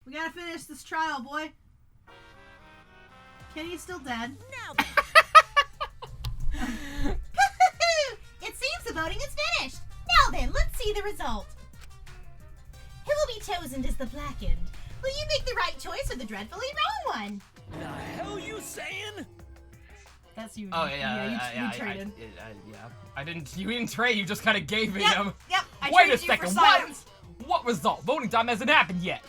We gotta finish this trial, boy. Kenny's still dead. Now It seems the voting is finished. Now then, let's see the result. Who will be chosen as the blackened? Will you make the right choice or the dreadfully wrong one? the hell you saying? That's you. Oh yeah, you traded. I didn't. You didn't trade. You just kind of gave me him. Yep. I Wait a traded you for second. silence. What result? Voting time hasn't happened yet.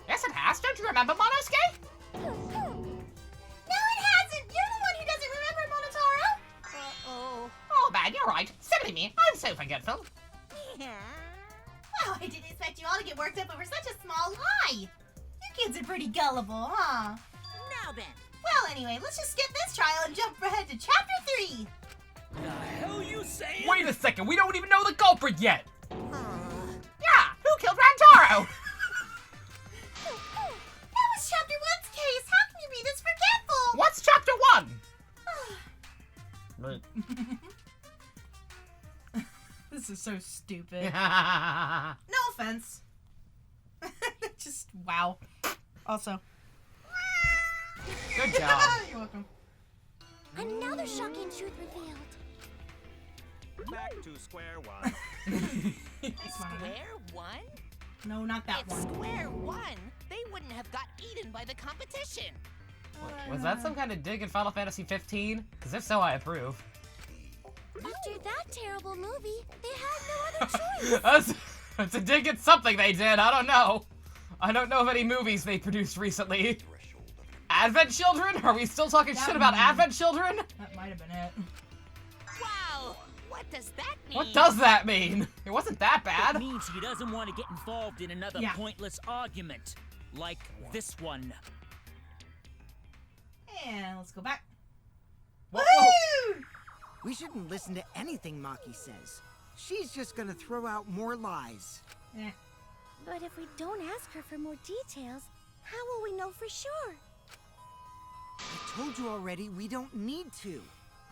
Yes, it has. Don't you remember, Monosuke? No, it hasn't. You're the one who doesn't remember, Monotaro. Uh-oh. Oh, man, you're right. Silly me. I'm so forgetful. Yeah. Wow, I didn't expect you all to get worked up over such a small lie. You kids are pretty gullible, huh? Now then. Well, anyway, let's just skip this trial and jump ahead to Chapter 3. The hell you saying? Wait a second. We don't even know the culprit yet. Yeah, who killed Rantaro? That was Chapter 1's case. How can you be this forgetful? What's Chapter 1? This is so stupid. Good No offense. Just wow. Also. job. You're welcome. Another shocking truth revealed. Back to square one. Square one? No, not that If one. square one, they wouldn't have got eaten by the competition. Was that some kind of dig at Final Fantasy 15? Because if so, I approve. After that terrible movie, they had no other choice. That's a dig at something they did. I don't know. I don't know of any movies they produced recently. Advent Children? Are we still talking shit about Advent Children? That might have been it. Wow, what does that mean? What does that mean? It wasn't that bad. It means he doesn't want to get involved in another Yeah. pointless argument. Like this one. And let's go back. Whoa. Woo! We shouldn't listen to anything Maki says. She's just gonna throw out more lies. Eh. But if we don't ask her for more details, how will we know for sure? I told you already, we don't need to.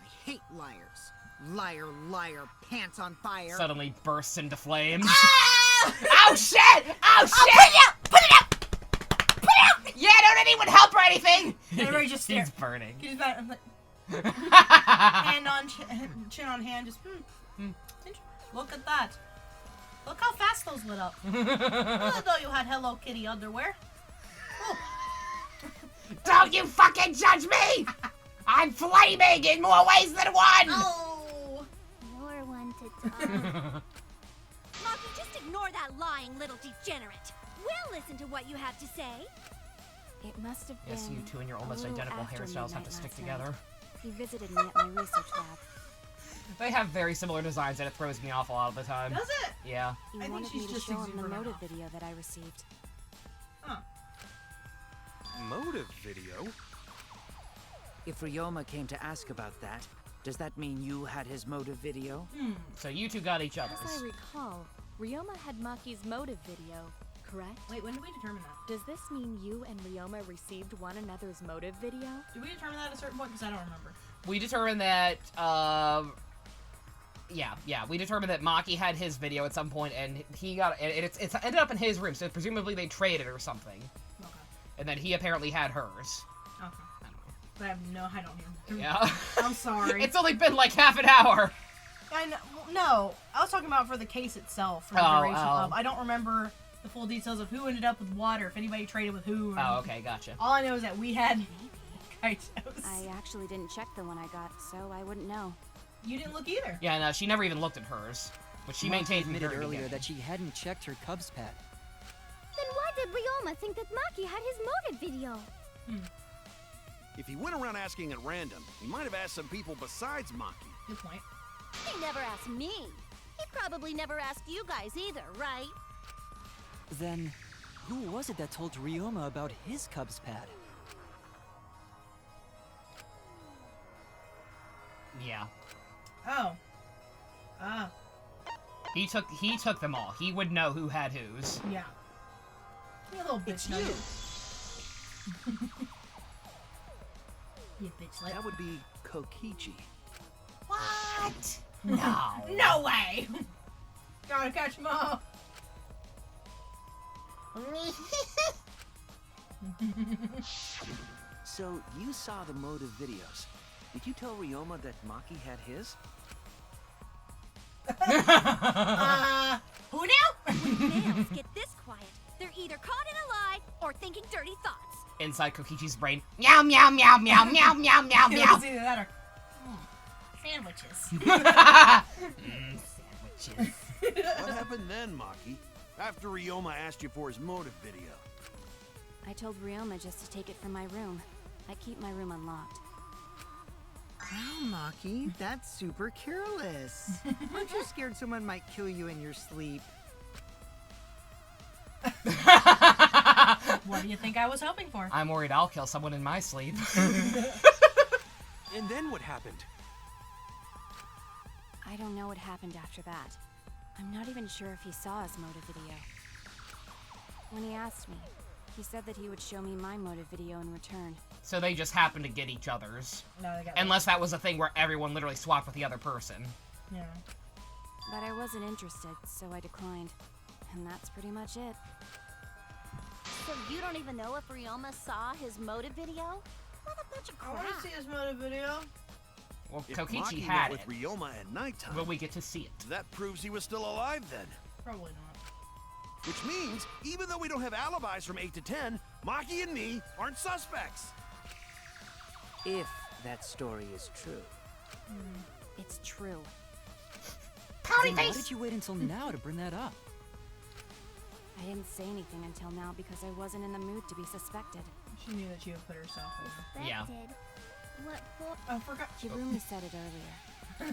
I hate liars. Liar, liar, pants on fire. Suddenly bursts into flames. Ah! Oh shit! Oh shit! Put it out! Put it out! Put it out! Yeah, don't anyone help or anything! Everybody just stare. He's burning. He's about, I'm like, hand on chin on hand, just Look at that. Look how fast those lit up. I thought you had Hello Kitty underwear. Oh. Don't you fucking judge me! I'm flaming in more ways than one! Oh. You're one to talk. Maki, just ignore that lying little degenerate. We'll listen to what you have to say. It must have been. Yes, you two and your almost a little identical after hairstyles have midnight to stick last night. together. He visited me at my research lab. They have very similar designs and it throws me off a lot of the time. Does it? Yeah. He I think wanted she's me to just show him the exuberant motive enough. video that I received. Huh. Motive video? If Ryoma came to ask about that, does that mean you had his motive video? So you two got each As other's. I recall, Ryoma had Maki's motive video, correct? Wait, when did we determine that? Does this mean you and Ryoma received one another's motive video? Did we determine that at a certain point? Because I don't remember. We determined that, yeah, we determined that Maki had his video at some point, and he got, and it's ended up in his room, so presumably they traded or something. Okay. And then he apparently had hers. Okay. But I don't remember. Yeah. I'm sorry. It's only been like half an hour. I know, no, I was talking about for the case itself, for the Oh, duration oh. of. I don't remember the full details of who ended up with what, or if anybody traded with who. Or Oh, okay, gotcha. All I know is that we had Kaitos. I actually didn't check the one I got, so I wouldn't know. You didn't look either. Yeah, no, she never even looked at hers, which she maintained from the admitted very earlier beginning. that she hadn't checked her Cubs pet. Then why did Ryoma think that Maki had his motive video? If he went around asking at random, he might have asked some people besides Maki. Good point. He never asked me. He probably never asked you guys either, right? Then, who was it that told Ryoma about his Cubs pet? Yeah. Oh. Ah. He took them all. He would know who had whose. Yeah. You little bitch. It's nugget. you. You bitch. Like. That would be Kokichi. What? No. No way. Gotta catch him up. So, you saw the motive videos. Did you tell Ryoma that Maki had his? Who now? When males get this quiet, they're either caught in a lie or thinking dirty thoughts. Inside Kokichi's brain. Meow, meow, meow, meow, meow, meow, meow, meow. It's either that or sandwiches. Sandwiches. What happened then, Maki? After Ryoma asked you for his motive video? I told Ryoma just to take it from my room. I keep my room unlocked. Wow, Maki, that's super careless. Aren't you scared someone might kill you in your sleep? What do you think I was hoping for? I'm worried I'll kill someone in my sleep. And then what happened? I don't know what happened after that. I'm not even sure if he saw his motive video. When he asked me, he said that he would show me my motive video in return. So they just happened to get each other's. No, they got Unless that was a thing where everyone literally swapped with the other person. Yeah. But I wasn't interested, so I declined. And that's pretty much it. So you don't even know if Ryoma saw his motive video? What a bunch of I want crap. to see his motive video. Well, If Kokichi Maki had met it. with Ryoma at nighttime, Will we get to see it? that proves he was still alive then. Probably not. Which means, even though we don't have alibis from 8 to 10, Maki and me aren't suspects. If that story is true. It's true. Pouty Then why face! did you wait until now to bring that up? I didn't say anything until now because I wasn't in the mood to be suspected. She knew that she would put herself in there. Yeah. What for? I forgot. Kirumi said it earlier.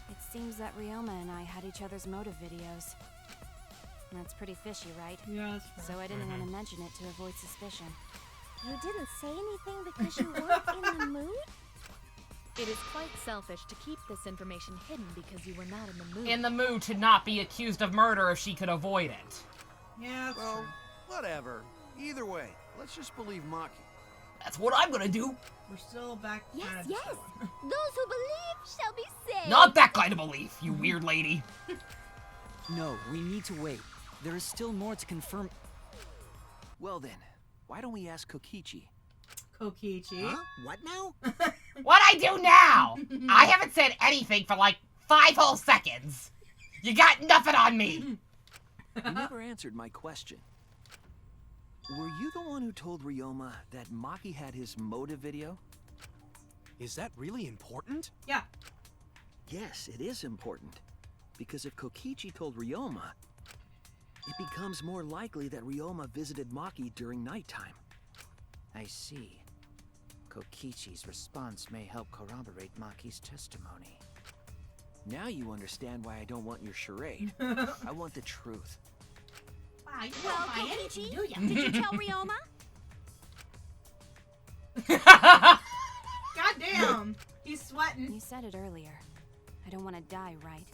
It seems that Ryoma and I had each other's motive videos. That's pretty fishy, right? Yeah, that's So I didn't want to mention it to avoid suspicion. You didn't say anything because you weren't in the mood? It is quite selfish to keep this information hidden because you were not in the mood. In the mood to not be accused of murder if she could avoid it. Yeah, that's Well, true. whatever. Either way, let's just believe Maki. That's what I'm gonna do. We're still back. Yes, kind of yes. this one. Those who believe shall be saved. Not that kind of belief, you weird lady. No, we need to wait. There is still more to confirm. Well then, why don't we ask Kokichi? Kokichi. Huh? What now? What I do now? I haven't said anything for like 5 whole seconds. You got nothing on me. You never answered my question. Were you the one who told Ryoma that Maki had his motive video? Is that really important? Yeah. Yes, it is important. Because if Kokichi told Ryoma, it becomes more likely that Ryoma visited Maki during nighttime. I see. Kokichi's response may help corroborate Maki's testimony. Now you understand why I don't want your charade. I want the truth. Wow, you Well, don't buy Kokichi, anything, do ya? did you tell Ryoma? God damn. He's sweating. You said it earlier. I don't want to die, right?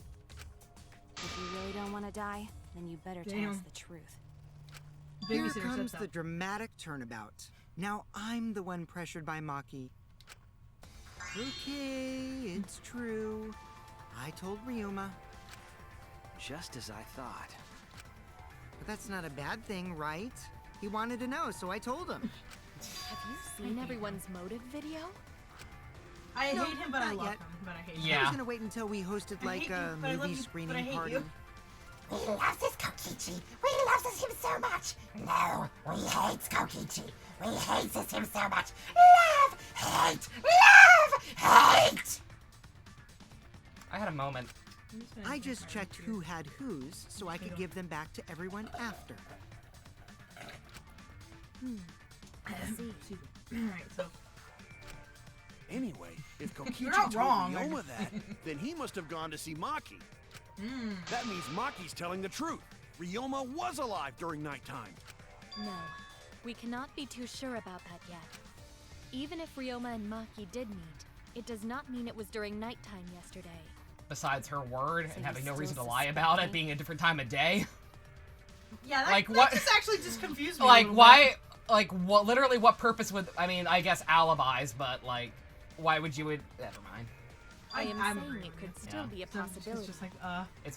If you really don't want to die, then you better tell us Damn. the truth. Here Babysitter comes said the so. dramatic turnabout. Now I'm the one pressured by Maki. Okay, it's true. I told Ryoma. Just as I thought. But that's not a bad thing, right? He wanted to know, so I told him. Have you seen everyone's motive video? I No, hate him, but I not love yet. him. But I hate him. I was Yeah. gonna wait until we hosted I like hate a you, but I love movie you, but I screening hate party. you. We love this Kokichi. We love him so much. No, we hate Kokichi. We hate him so much. Love, hate, hate. I had a moment. I just checked who had whose, so I could give them back to everyone after. I see. Alright, so. Anyway, if Kokichi You're not told wrong. Ryoma that, then he must have gone to see Maki. That means Maki's telling the truth. Ryoma was alive during nighttime. No. We cannot be too sure about that yet. Even if Ryoma and Maki did meet, it does not mean it was during nighttime yesterday. Besides her word So and having you no reason to still lie suspect about it me? being a different time of day. Yeah, that, Like, that what- just actually just confused me. a Like, little why? Like, what? Literally, what purpose would? I mean, I guess alibis, but like, why would you? Never mind. bit. I am I'm saying agreeing it with could you. still Yeah. be a So possibility. It's just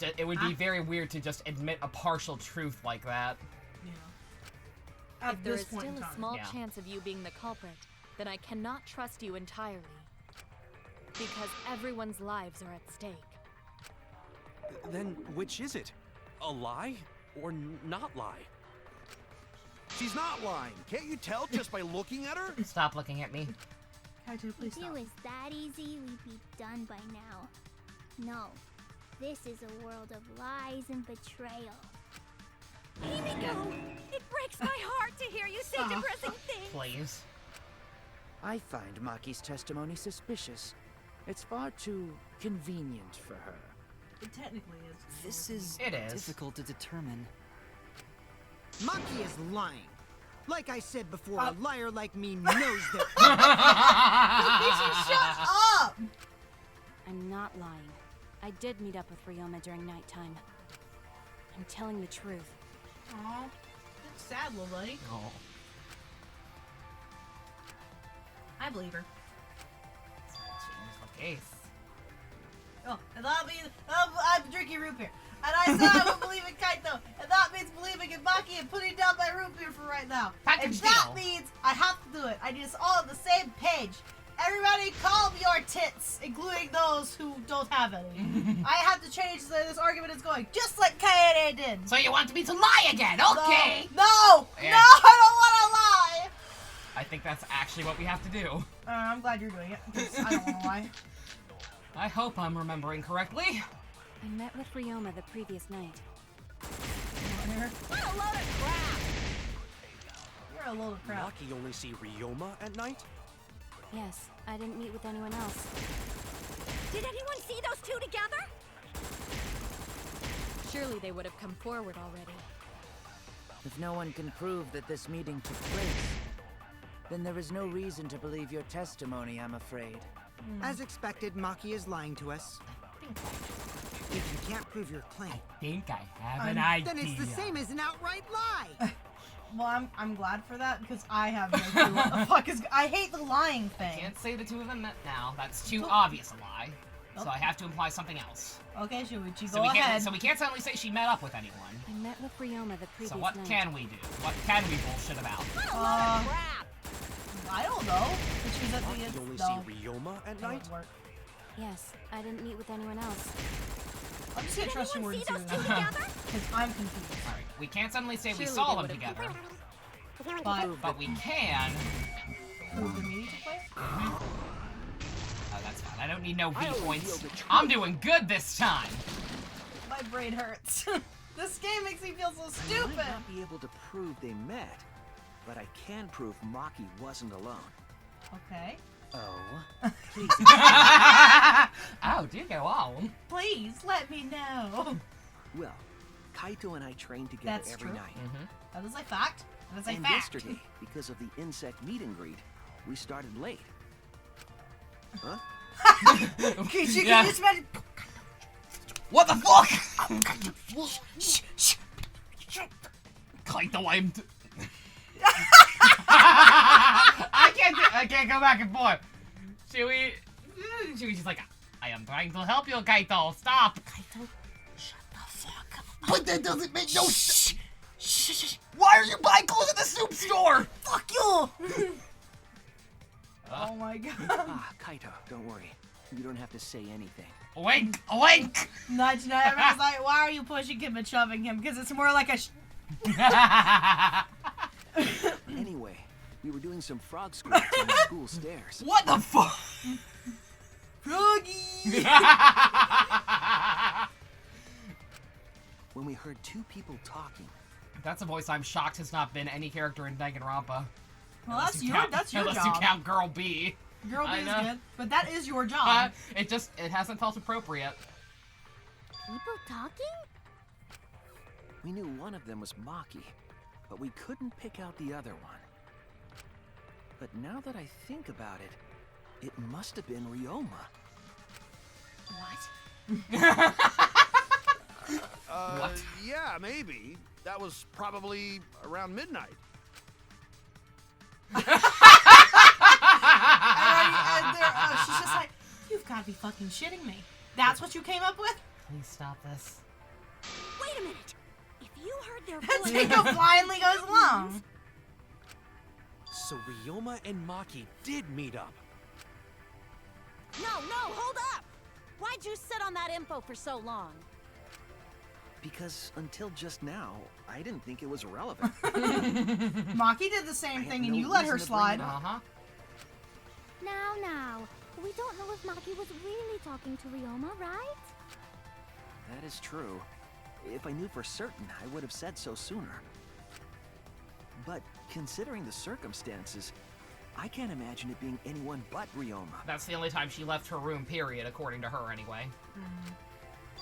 like, It would be very weird to just admit a partial truth like that. yeah. At If there this is point still in a time. small Yeah. chance of you being the culprit, then I cannot trust you entirely. Because everyone's lives are at stake. Then which is it? A lie or not lie? She's not lying. Can't you tell just by looking at her? Stop looking at me. Kaito, please If it stop. was that easy, we'd be done by now. No. This is a world of lies and betrayal. Himiko! It breaks my heart to hear you say Stop. depressing things. Please. I find Maki's testimony suspicious. It's far too convenient for her. It technically is. This is It is. difficult to determine. Maki is lying. Like I said before, Uh, a liar like me knows that. Kokichi, shut up! I'm not lying. I did meet up with Ryoma during nighttime. I'm telling the truth. Aw, it's sad, little buddy. Oh. I believe her. Change the case. Oh, and that means I'm drinking root beer. And I said I would believe in Kaito, and that means believing in Maki and putting down my root beer for right now. Package and that deal. means I have to do it. I need us all on the same page. Everybody calm your tits, including those who don't have any. I have to change the this argument is going, just like Kaede did. So you want me to lie again? Okay. No! Yeah. No, I don't want to lie! I think that's actually what we have to do. I'm glad you're doing it, 'cause I don't want to lie. I hope I'm remembering correctly. I met with Ryoma the previous night. What a load of crap! You're a load of crap. Maki only see Ryoma at night? Yes, I didn't meet with anyone else. Did anyone see those two together? Surely they would have come forward already. If no one can prove that this meeting took place, then there is no reason to believe your testimony, I'm afraid. As expected, Maki is lying to us. If you can't prove your claim, I think I have an idea. then it's the same as an outright lie. Well, I'm glad for that because I have no clue what the fuck is. I hate the lying I thing. can't say the two of them met now. That's too obvious a lie. So I have to imply something else. Okay, Shuichi, So go we ahead. can't. So we can't suddenly say she met up with anyone. I met with Ryoma the previous So what night. can we do? What can we bullshit about? What a load of crap! I don't know. But she's at Maki the only no, see Ryoma at that night? wouldn't work. Yes, I didn't meet with anyone else. I'm just gonna Did trust your anyone words see here those two together? because I'm confused. All right. We can't suddenly say we Surely saw they them would've- together, But but we can. prove the meeting took place. Oh, that's fine. I don't need no V I always points. yield the truth. I'm doing good this time. My brain hurts. This game makes me feel so I stupid. might not be able to prove they met, but I can prove Maki wasn't alone. Okay. Oh, please. Oh, do go on. Please let me know. Well, Kaito and I train together That's every true. night. That is a fact. That is a And fact. yesterday, because of the insect meet and greet, we started late. Huh? Okay, she Yeah. can just imagine. What the fuck? Kaito, I'm. I can't go back and forth. She's like, I am trying to help you, Kaito. Stop. Kaito, shut the fuck up. But that doesn't make no sense. Why are you buying clothes at the soup store? Fuck you! Oh my god. Ah, Kaito, don't worry. You don't have to say anything. Wink, wink. Nudge, nudge. Everyone's like, why are you pushing him and shoving him? Because it's more like a. Anyway, we were doing some frog squats on the school stairs. What the fuck? Froggy! When we heard two people talking. That's a voice I'm shocked has not been any character in Danganronpa. Well, that's your Unless job. you count Girl B. Girl B I is know. good, but that is your job. It hasn't felt appropriate. People talking? We knew one of them was Maki, but we couldn't pick out the other one. But now that I think about it, it must have been Ryoma. What? Yeah, maybe. That was probably around midnight. She's just like, you've got to be fucking shitting me. That's what you came up with? Please stop this. Wait a minute. If you heard their Jacob blindly goes along. So Ryoma and Maki did meet up. No, hold up! Why'd you sit on that info for so long? Because until just now, I didn't think it was relevant. Maki did the same thing and you let her slide. Uh-huh. Now, we don't know if Maki was really talking to Ryoma, right? That is true. If I knew for certain, I would have said so sooner. But considering the circumstances, I can't imagine it being anyone but Ryoma. That's the only time she left her room, period, according to her anyway.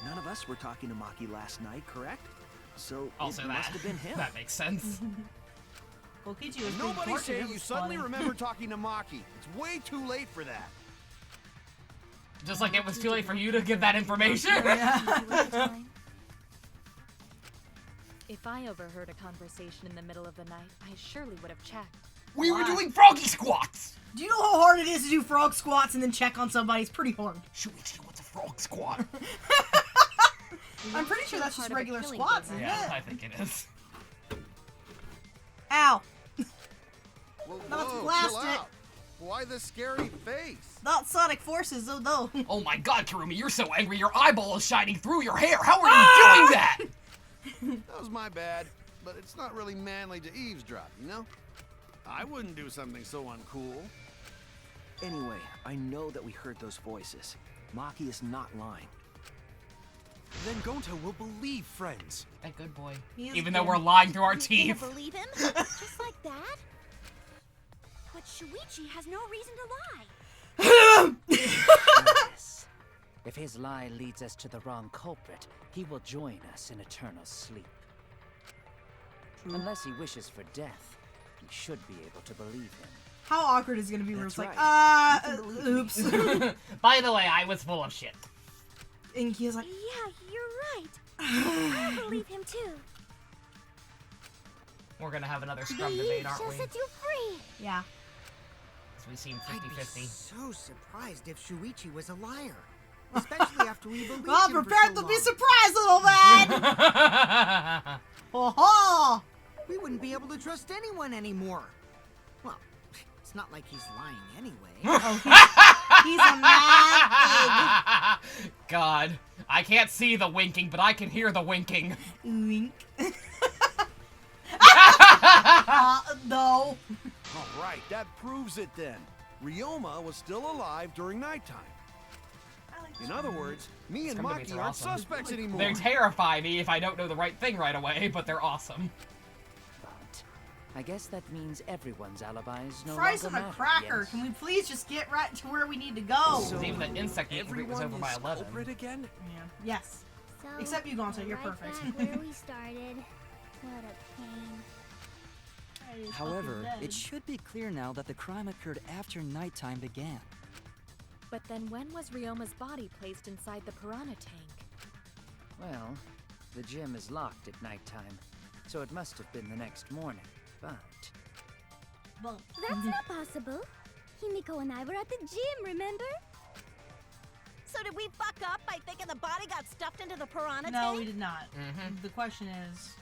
None of us were talking to Maki last night, correct? So Also it must have been him. That makes sense. Kokichi was Nobody tortured. say It you was suddenly funny. remember talking to Maki. It's way too late for that. Just like it was too late for you to give that information. If I overheard a conversation in the middle of the night, I surely would have checked. We were doing froggy squats! Do you know how hard it is to do frog squats and then check on somebody? It's pretty hard. Shuichi, what's a frog squat? I'm pretty sure that's just regular squats, isn't Yeah, it? I think it is. Ow. Whoa, Not chill plastic. out. Why the scary face? Not sonic forces, oh no. Oh my god, Kirumi, you're so angry your eyeball is shining through your hair. How are you doing that? That was my bad, but it's not really manly to eavesdrop, you know? I wouldn't do something so uncool. Anyway, I know that we heard those voices. Maki is not lying. Then Gonta will believe friends. That good boy. He is Even though good. we're lying through our You teeth. believe him? Just like that? But Shuichi has no reason to lie. Yes. If his lie leads us to the wrong culprit, he will join us in eternal sleep. Unless he wishes for death, we should be able to believe him. How awkward is it gonna be where it's That's like, oops. By the way, I was full of shit. And Kia's like, Yeah, you're right. I believe him too. We're gonna have another scrum Believe debate, aren't shall we? set you free. yeah. So we seem I'd be 50-50. so surprised if Shuichi was a liar. Especially after we believed Well, him for prepare so to be long. surprised, little man! Ho ho! We wouldn't be able to trust anyone anymore. Well, it's not like he's lying anyway. He's a mad God, I can't see the winking, but I can hear the winking. pig. Wink. No. All right, that proves it then. Ryoma was still alive during nighttime. In other words, me and Scrum debates Maki are aren't awesome. suspects anymore. They terrify me if I don't know the right thing right away, but they're awesome. But I guess that means everyone's alibis no Fries longer on a matter, cracker. yes? Can we please just get right to where we need to go? Because even the insect meat rate was Everyone over by is 11. culprit again? Yeah. Yes. So, Except you, Gonzo, you're right perfect. back where we started. What a pain. However, it should be clear now that the crime occurred after nighttime began. But then when was Ryoma's body placed inside the piranha tank? Well, the gym is locked at nighttime, so it must have been the next morning. But That's not possible. Himiko and I were at the gym, remember? So did we fuck up by thinking the body got stuffed into the piranha No, tank? we did not. The question is...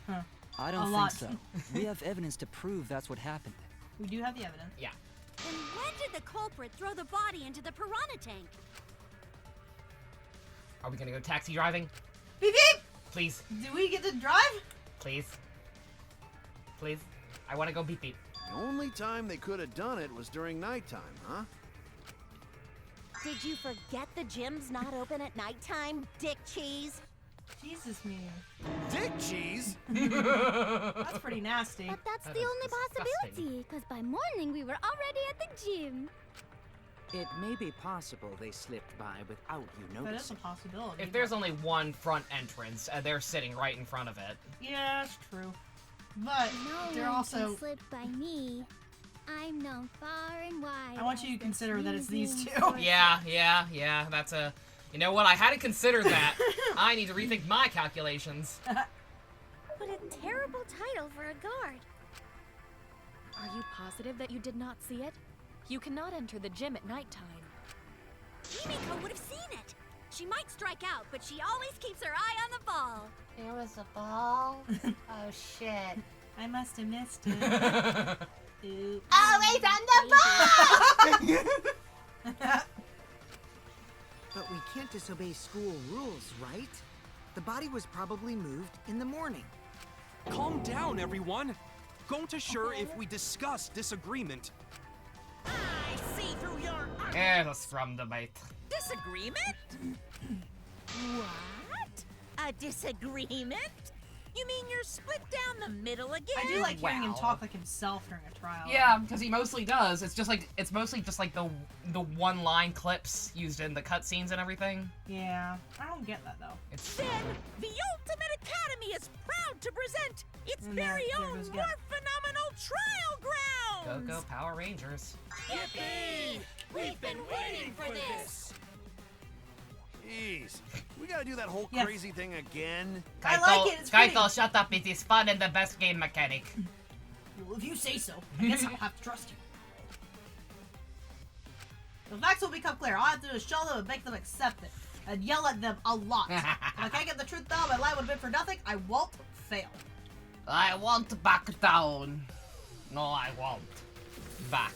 Huh. I A don't lot. think so. We have evidence to prove that's what happened. We do have the evidence. Yeah. Then when did the culprit throw the body into the piranha tank? Are we gonna go taxi driving? Beep beep! Please. Do we get to drive? Please. Please. I wanna go beep beep. The only time they could have done it was during nighttime, huh? Did you forget the gym's not open at nighttime, dick cheese? Jesus, me. Dick cheese? That's pretty nasty. But that's That the is only disgusting. possibility, because by morning we were already at the gym. it may be possible they slipped by without you That is a noticing. possibility. If there's only one front entrance, and they're sitting right in front of it. Yeah, that's true. But No they're one also... can slip by me. I'm known far and wide. I want you as to the consider that it's these sneezing two. sorcerer. Yeah, that's a... You know what, I hadn't considered that. I need to rethink my calculations. What a terrible title for a guard. Are you positive that you did not see it? You cannot enter the gym at nighttime. Himiko would have seen it. She might strike out, but she always keeps her eye on the ball. There was a ball? Oh, shit. I must have missed it. Oops. Always on the ball! But we can't disobey school rules, right? The body was probably moved in the morning. Calm down, everyone. Going to sure if we discuss disagreement. I see through your Here's from the bait. disagreement. What? A disagreement? You mean you're split down the middle again? I do like hearing him Wow. talk like himself during a trial. Yeah, because he mostly does. It's mostly just like the one-line clips used in the cutscenes and everything. Yeah, I don't get that though. It's Then the Ultimate Academy is proud to present its And there- very there own goes more Gab. phenomenal trial grounds. Go Power Rangers. Yippee! We've been waiting for this. Jeez, we gotta do that whole Yes. crazy thing again. I like it, it's pretty. Kaito, shut up. It is fun and the best game mechanic. Well, if you say so, I guess I'll have to trust you. The facts will become clear. All I have to do is show them and make them accept it. And yell at them a lot. If I can't get the truth down, my lie would have been for nothing. I won't fail. I won't back down. No, I won't back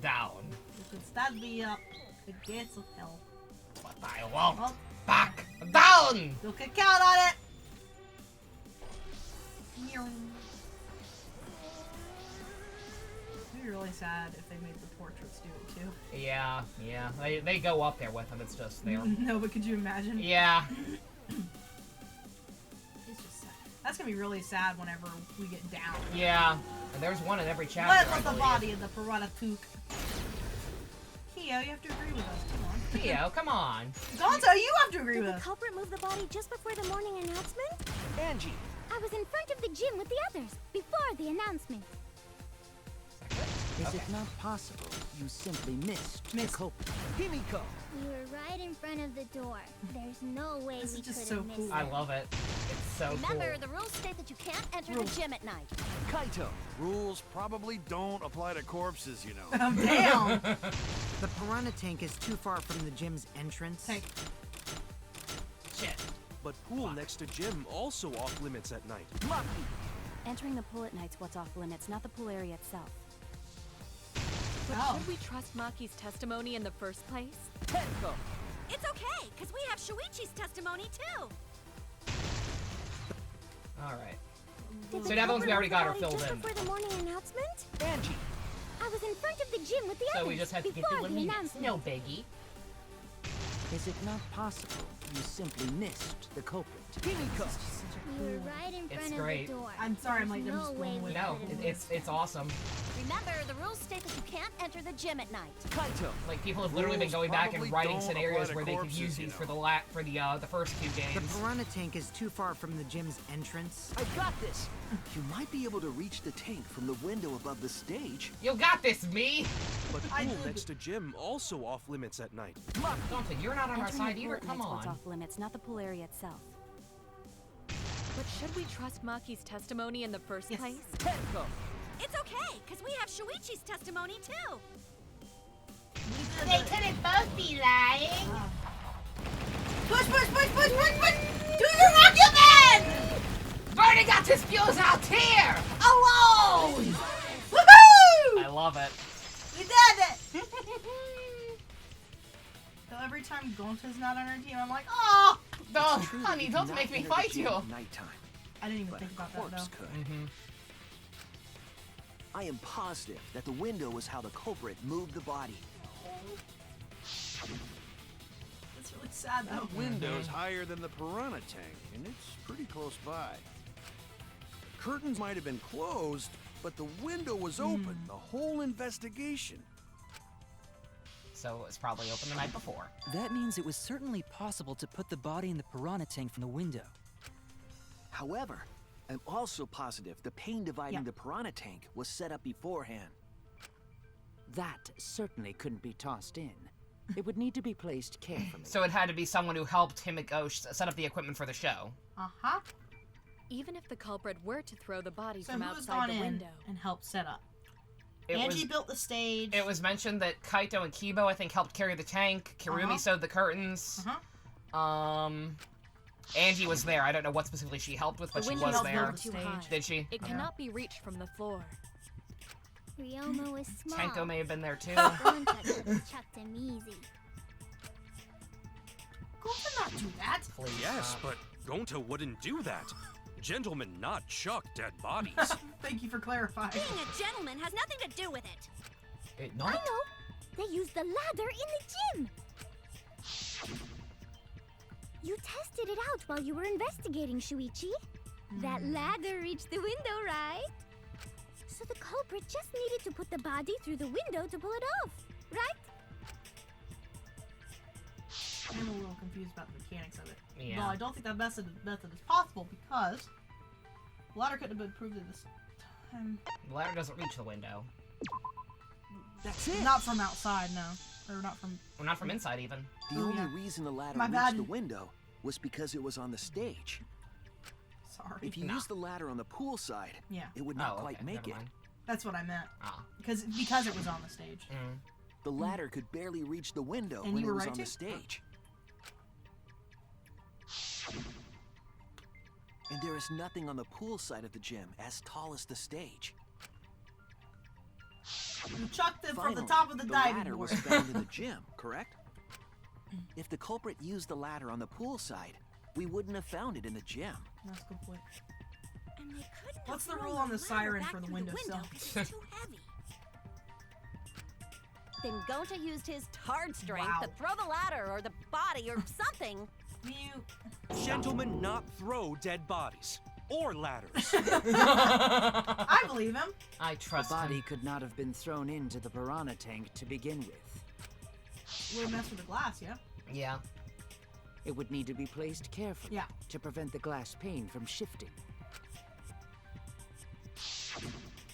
down. You can stand me up. The gates of hell. But I won't Well, back down. you can count on it. It'd be really sad if they made the portraits do it too. Yeah. They go up there with them. It's just there. No, but could you imagine? Yeah. It's just sad. That's gonna be really sad whenever we get down. Yeah. And there's one in every chapter. What I was the believe. body of the piranha pook? Kyo, you have to agree with us. Come on. Theo, come on. Gonzo, you have to agree Did with the us. culprit move the body just before the morning announcement? Angie, I was in front of the gym with the others before the announcement. Is it not possible you simply missed the culprit? Himiko. We were right in front of the door. There's no way This we is just could so have missed cool. I love it. It's so Remember, cool. the rules state that you can't enter Rules. the gym at night. Kaito. Rules probably don't apply to corpses, you know. Damn. The piranha tank is too far from the gym's entrance. Tank. Shit. But pool next to gym also off limits at night. Entering the pool at night's what's off limits, not the pool area itself. But Oh. should we trust Maki's testimony in the first place? Tenko. It's okay, because we have Shuichi's testimony too. All right. Did So the now the ones we culprit already got move are the filled body in. just before the morning announcement? Angie. I was in front of the gym with the So others we just have to get before through the limits. announcement. No biggie. Is it not possible you simply missed the culprit? Himiko. We were right in It's front great. of the door. I'm sorry, I'm like, There's I'm no just way blown we away. No, could have it's awesome. Remember, the rules state that you can't enter the gym at night. Kaito. Like people have literally been Rules going back and probably writing don't scenarios apply to where they could corpses, use you these know. for the first two The games. piranha tank is too far from the gym's entrance. I got this. You might be able to reach the tank from the window above the stage. You got this, me. But I pool did next to gym also off limits at night. Dante, you're not on our Entering side the either. pool at Come night's what's on. off limits, not the pool area itself. But should we trust Maki's testimony in the first Yes. place? Tenko. It's okay, because we have Shuichi's testimony too. They couldn't both be lying. Push, push, push, push, push, push! Do your argument! Already got his fuse out here. Alone! Woohoo! I love it. We did it! So every time Gonta's not on our team, I'm like, oh! No, It's true that honey, you don't cannot make me enter the fight gym you. at nighttime, I didn't even but think a about that corpse though. could. Mm-hmm. I am positive that the window was how the culprit moved the body. It's really sad though. That window's higher than the piranha tank, and it's pretty close by. Curtains might have been closed, but the window was open the whole investigation. So it was probably open the night before. That means it was certainly possible to put the body in the piranha tank from the window. However, I'm also positive the pane dividing Yeah. the piranha tank was set up beforehand. That certainly couldn't be tossed in. It would need to be placed carefully. So it had to be someone who helped him set up the equipment for the show. Uh-huh. Even if the culprit were to throw the body So from who's outside gone the in window, and helped set up? It Angie was, built the stage. it was mentioned that Kaito and Kibo, I think, helped carry the tank. Kirumi Uh-huh. sewed the curtains. Uh-huh. Angie was there. I don't know what specifically she helped with, but The she windows was there. are too high. Did she? It cannot be reached from the floor. Ryoma was small. Tenko may have been there too. Gonta could have chucked him easy. Gonta not do that. Please Yes, stop. but Gonta wouldn't do that. Gentlemen not chuck dead bodies. Thank you for clarifying. Being a gentleman has nothing to do with it. It I not? know. They used the ladder in the gym. You tested it out while you were investigating, Shuichi. That ladder reached the window, right? So the culprit just needed to put the body through the window to pull it off, right? I'm a little confused about the mechanics of it. Yeah. Well, I don't think that method is possible because the ladder couldn't have been proved at this time. The ladder doesn't reach the window. That's it. Not from outside, no. Or not from... Well, not from inside, even. The only reason the ladder My reached bad. the window was because it was on the stage. Sorry. If you use the ladder on the pool side, Yeah. it would not Oh, quite okay, make never it. mind. That's what I meant. Ah. Because it was on the stage. The ladder could barely reach the window And when you it were was right on the too? stage. And there is nothing on the pool side of the gym as tall as the stage. You chucked it from the Finally, top of the diving ladder board. was found in the gym, correct? If the culprit used the ladder on the pool side, we wouldn't have found it in the gym. That's a good point. And they couldn't have What's the thrown rule on the ladder siren back for the through windowsill? 'cause it's too heavy. Then Gonta used his hard strength Wow. to throw the ladder or the body or something. Gentlemen not throw dead bodies. Or ladders. I believe him. I trust The body him. could not have been thrown into the piranha tank to begin with. We'll mess with the glass, yeah? Yeah. It would need to be placed carefully Yeah. to prevent the glass pane from shifting.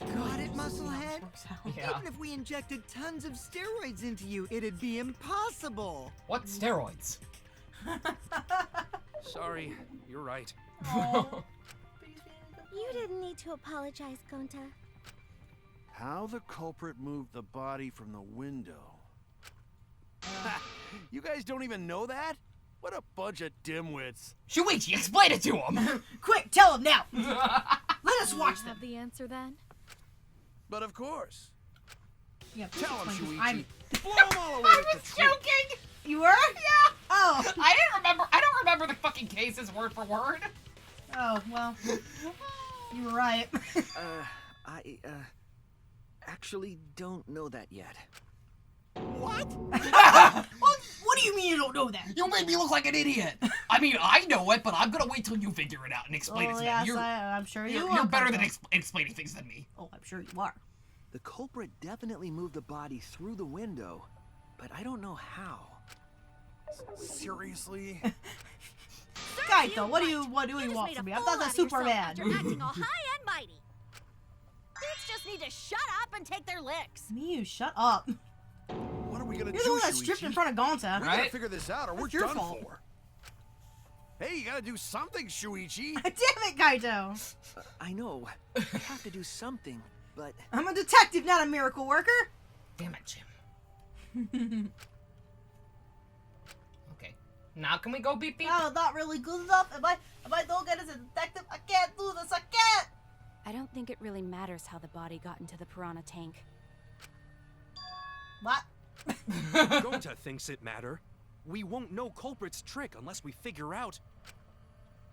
Got it, Musclehead? Yeah. Even if we injected tons of steroids into you, it'd be impossible. What steroids? Sorry, you're right. You didn't need to apologize, Gonta. How the culprit moved the body from the window. You guys don't even know that? What a bunch of dimwits. Shuichi, explain it to him! Quick, tell him now! Let us watch them. Have the answer then? But of course. Yeah, Tell him, explain this. Shuichi. Blow him all away I with was the truth. joking! You were? Yeah. Oh. I don't remember the fucking cases word for word. Oh, well. You were right. I actually don't know that yet. What? What do you mean you don't know that? You made me look like an idiot. I mean, I know it, but I'm gonna wait till you figure it out and explain it to me. Yes, You're, I'm sure you you're are. better than Gonta. explaining things than me. Oh, I'm sure you are. The culprit definitely moved the body through the window, but I don't know how. Seriously? Kaito, what do you want just from made me? a I'm fool not out that of yourself Superman. after acting all high and mighty. Dudes just need to shut up and take their licks. You shut up. What are we gonna You're do, the one that Shuichi? stripped in front of Gonta. We gotta figure this out or we're It's your done fault. for. Hey, you gotta do something, Shuichi. Damn it, Kaito. I know. I have to do something, but I'm a detective, not a miracle worker. Damn it, Jim. Okay. Now can we go beep beep? No, not really good enough. If I don't get as a detective, I can't do this. I can't. I don't think it really matters how the body got into the piranha tank. What? Gonta thinks it matter. We won't know culprit's trick unless we figure out.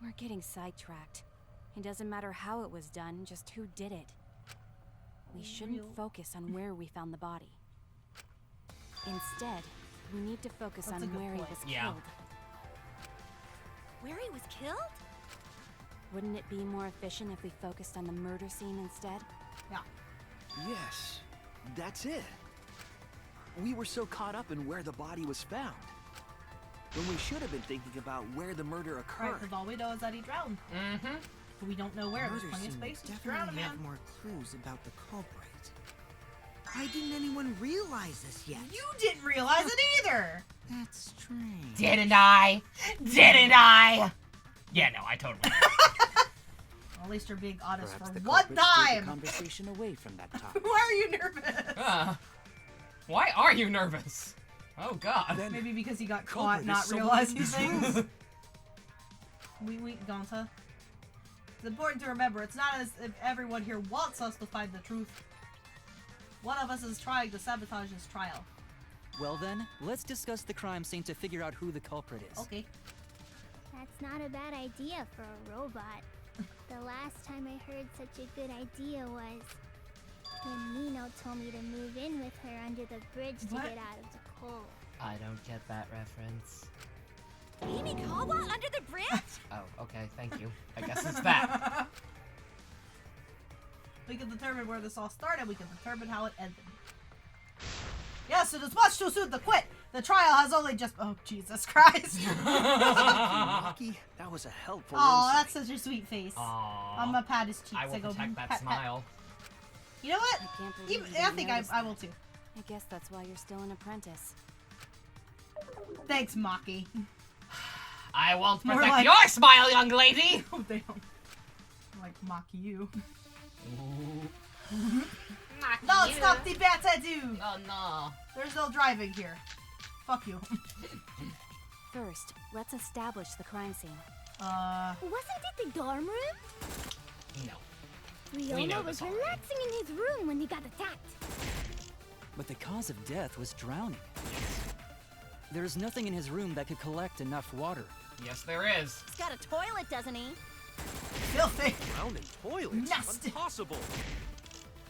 We're getting sidetracked. It doesn't matter how it was done, just who did it. We shouldn't focus on where we found the body. Instead, we need to focus That's a on good where he point. was Yeah. killed. Where he was killed? Wouldn't it be more efficient if we focused on the murder scene instead? Yeah. yes, that's it. We were so caught up in where the body was found, when we should have been thinking about where the murder Right, occurred. because all we know is that he drowned. Mm-hmm. But we don't know where. There's Murder plenty of scene space to definitely drown a have man. more clues about the culprit. Why didn't anyone realize this yet? You didn't realize it either. That's strange. Didn't I? Didn't I? Yeah, no, I totally. Well, at least you're being honest Perhaps for the one culprit steered the time. conversation away from that topic. Why are you nervous? Why are you nervous? Oh God. Maybe because he got culprit caught is not someone realizing in this things. Gonta. It's important to remember, it's not as if everyone here wants us to find the truth. One of us is trying to sabotage this trial. Well then, let's discuss the crime scene to figure out who the culprit is. Okay. That's not a bad idea for a robot. The last time I heard such a good idea was when Nino told me to move in with her under the bridge to get out of the cold. I don't get that reference. Himikawa under the bridge? Oh, okay, thank you. I guess it's that. We can determine where this all started, we can determine how it ended. Yes, it is much too soon to quit! The trial has only just— oh, Jesus Christ. Maki, that was a helpful Oh, insight. that's such a sweet face. Aww. I'm gonna pat his cheeks. I will go, protect that pat, smile. You know what? I can't believe you I didn't think notice I that. will too. I guess that's why you're still an apprentice. Thanks, Maki. I won't More protect like- your smile, young lady! Oh, damn. Like, Maki you. Don't stop the Batadu! Oh, no. There's no driving here. Fuck you. First, let's establish the crime scene. Wasn't it the dorm room? No. We Ryoma know was this already. relaxing in his room when he got attacked. But the cause of death was drowning. There's nothing in his room that could collect enough water. Yes, there is. He's got a toilet, doesn't he? Filthy. Drowning toilets? Nasty. Impossible.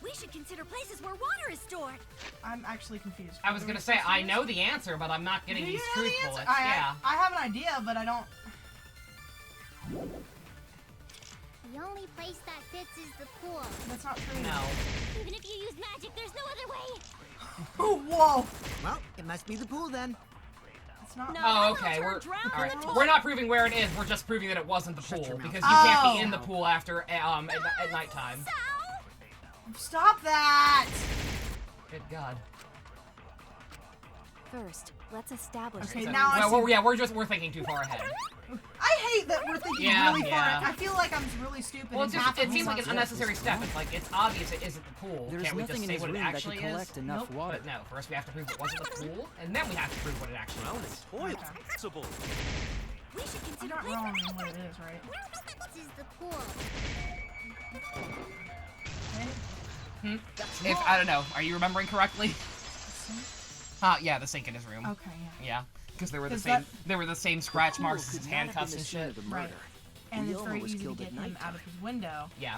We should consider places where water is stored. I'm actually confused. I was gonna say, I know the answer, but I'm not getting Do these you know truth the answer? bullets. Yeah. I have an idea, but I don't. The only place that fits is the pool. That's not true. No. Even if you use magic, there's no other way. Oh, whoa. Well, it must be the pool then. It's not. No, Oh, that okay. will We're turn drown all right. in the We're not proving where it is. We're just proving that it wasn't the Shut pool your mouth. because you can't be Oh. in the pool after at nighttime. Stop that! Good God. First, let's establish Okay, the now I well, see. we're thinking too far ahead. I hate that we're thinking Yeah, really yeah. far. I feel like I'm really stupid. Well, and it's half just, of it seems me like an sucks. unnecessary step. It's like, it's obvious it isn't the pool. There's Can't we just nothing in say his what it room that actually could collect is? enough water. But no, first we have to prove it wasn't the pool, and then we have to prove what it actually Drowning is. toilets? Impossible. We should I'm consider not places. wrong in what it is, right? This is the pool. If I don't know, are you remembering correctly? Yeah, the sink in his room. Okay, Yeah, because there were the 'Cause same there were the same scratch pool marks as could his not have been handcuffs the and scene of shit. the murder. And it's Ryoma very was easy to killed get at him out nighttime. of his window. Yeah,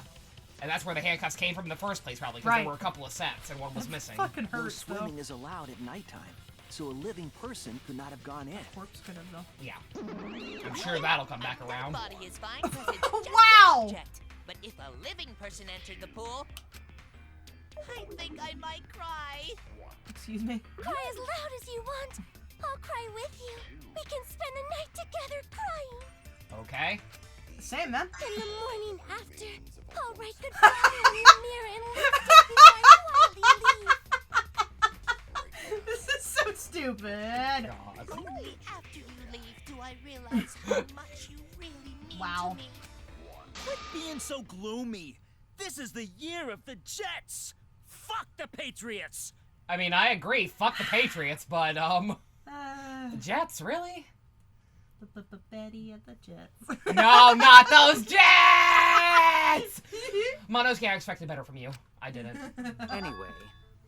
and that's where the handcuffs came from in the first place, probably because Right. there were a couple of sets and one was missing. Fucking No hurts, though. swimming is allowed at nighttime, so a living person could not have gone in. Corpse could have though. Yeah, I'm sure that'll come back around. Body is fine 'cause it's just Wow! an object. But if a living person entered the pool, I think I might cry. Excuse me. Cry as loud as you want. I'll cry with you. We can spend the night together crying. Okay. Same, man. In the morning after, I'll write goodbye in the mirror and lift it before I quietly leave. This is so stupid. Only after you leave do I realize how much you really mean Wow. to me. Quit being so gloomy. This is the year of the Jets. Fuck the Patriots. I mean, I agree. Fuck the Patriots, but the Jets, really? Betty and the Jets. No, not those Jets! Monosuke, I expected better from you. I didn't. Anyway,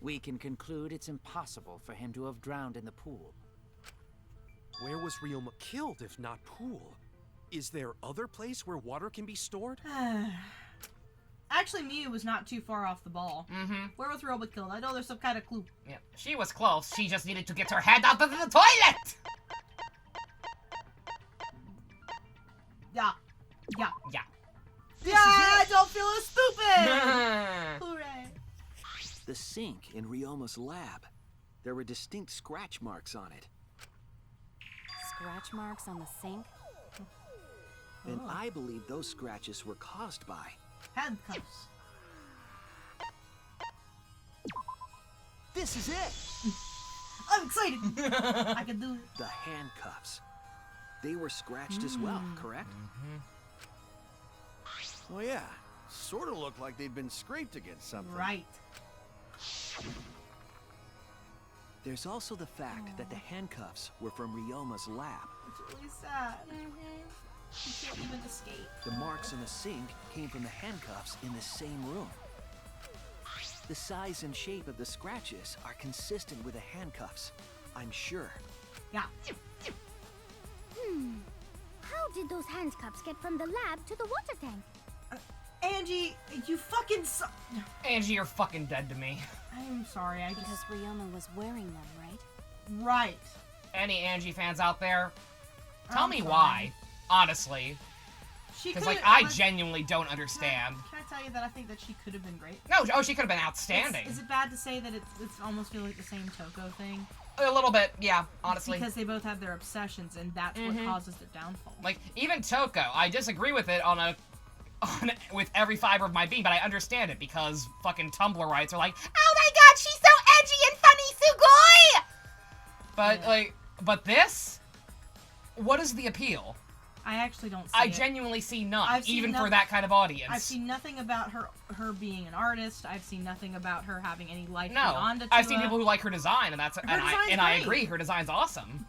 we can conclude it's impossible for him to have drowned in the pool. Where was Ryoma killed if not pool? Is there other place where water can be stored? Actually, Miu was not too far off the ball. Mm-hmm. Where was Roba killed? I know there's some kind of clue. Yeah, she was close. She just needed to get her head out of the toilet! Yeah. Yeah. Yeah. Yeah, I don't feel as stupid! Hooray. The sink in Ryoma's lab. There were distinct scratch marks on it. Scratch marks on the sink? And I believe those scratches were caused by handcuffs. This is it! I'm excited! I can do it. The handcuffs. They were scratched as well, correct? Well, yeah. Sort of looked like they'd been scraped against something. Right. There's also the fact that the handcuffs were from Ryoma's lab. It's really sad. You can't even escape. The marks in the sink came from the handcuffs in the same room. The size and shape of the scratches are consistent with the handcuffs, I'm sure. Yeah. How did those handcuffs get from the lab to the water tank? Angie, you fucking Angie, you're fucking dead to me. I'm sorry, Because Ryoma was wearing them, right? Right. Any Angie fans out there? Tell I'm me sorry. why, honestly. She Because, could've- like, I let's- genuinely don't understand. Can I tell you that I think that she could have been great? No, oh, she could have been outstanding. Is it bad to say that it's almost feel like the same Toko thing? A little bit, yeah, honestly. Because they both have their obsessions, and that's what causes the downfall. Like, even Toko, I disagree with it with every fiber of my being, but I understand it because fucking Tumblr rights are like, oh my god, she's so edgy and funny, sugoi! But, but this? What is the appeal? I actually don't see I it. genuinely see none, I've seen even for nothing- that kind of audience. I've seen nothing about her being an artist. I've seen nothing about her having any life No, beyond Atua. I've seen people who like her design, and I design's great. agree, her design's awesome.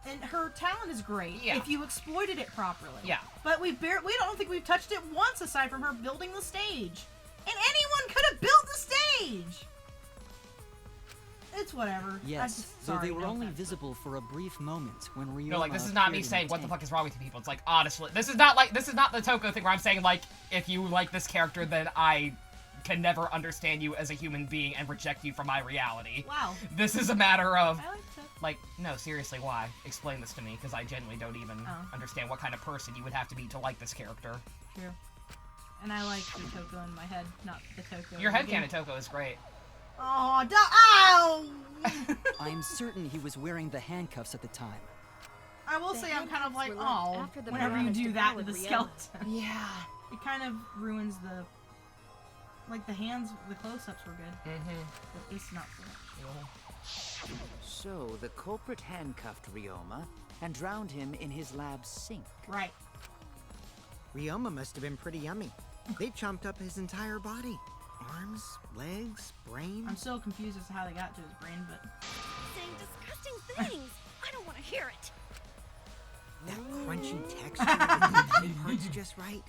And her talent is great Yeah. if you exploited it properly. Yeah. But we don't think we've touched it once aside from her building the stage. And anyone could have built the stage. It's whatever. Yes, though they were only visible for a brief moment when Ryoma No, like, this is not me appeared in saying, the what the tank. fuck is wrong with you people? It's like, honestly, this is not the Toko thing where I'm saying, like, if you like this character, then I can never understand you as a human being and reject you from my reality. Wow. This is a matter of, I like to. like, no, seriously, why? Explain this to me, because I genuinely don't even understand what kind of person you would have to be to like this character. True. And I like the Toko in my head, not the Toko. Your in the game. headcanon Toko is great. Oh, ow! I'm certain he was wearing the handcuffs at the time. I will say I'm kind of like, were left oh, after the whenever you piranhas do that with devoured the Ryoma. skeleton. Yeah. It kind of ruins the... Like, the hands, the close-ups were good. Mm-hmm. But this not so much. So, the culprit handcuffed Ryoma and drowned him in his lab's sink. Right. Ryoma must have been pretty yummy. They chomped up his entire body. Arms, legs, brain. I'm still confused as to how they got to his brain, but... Saying disgusting things. I don't want to hear it. That crunchy texture, the body parts just right.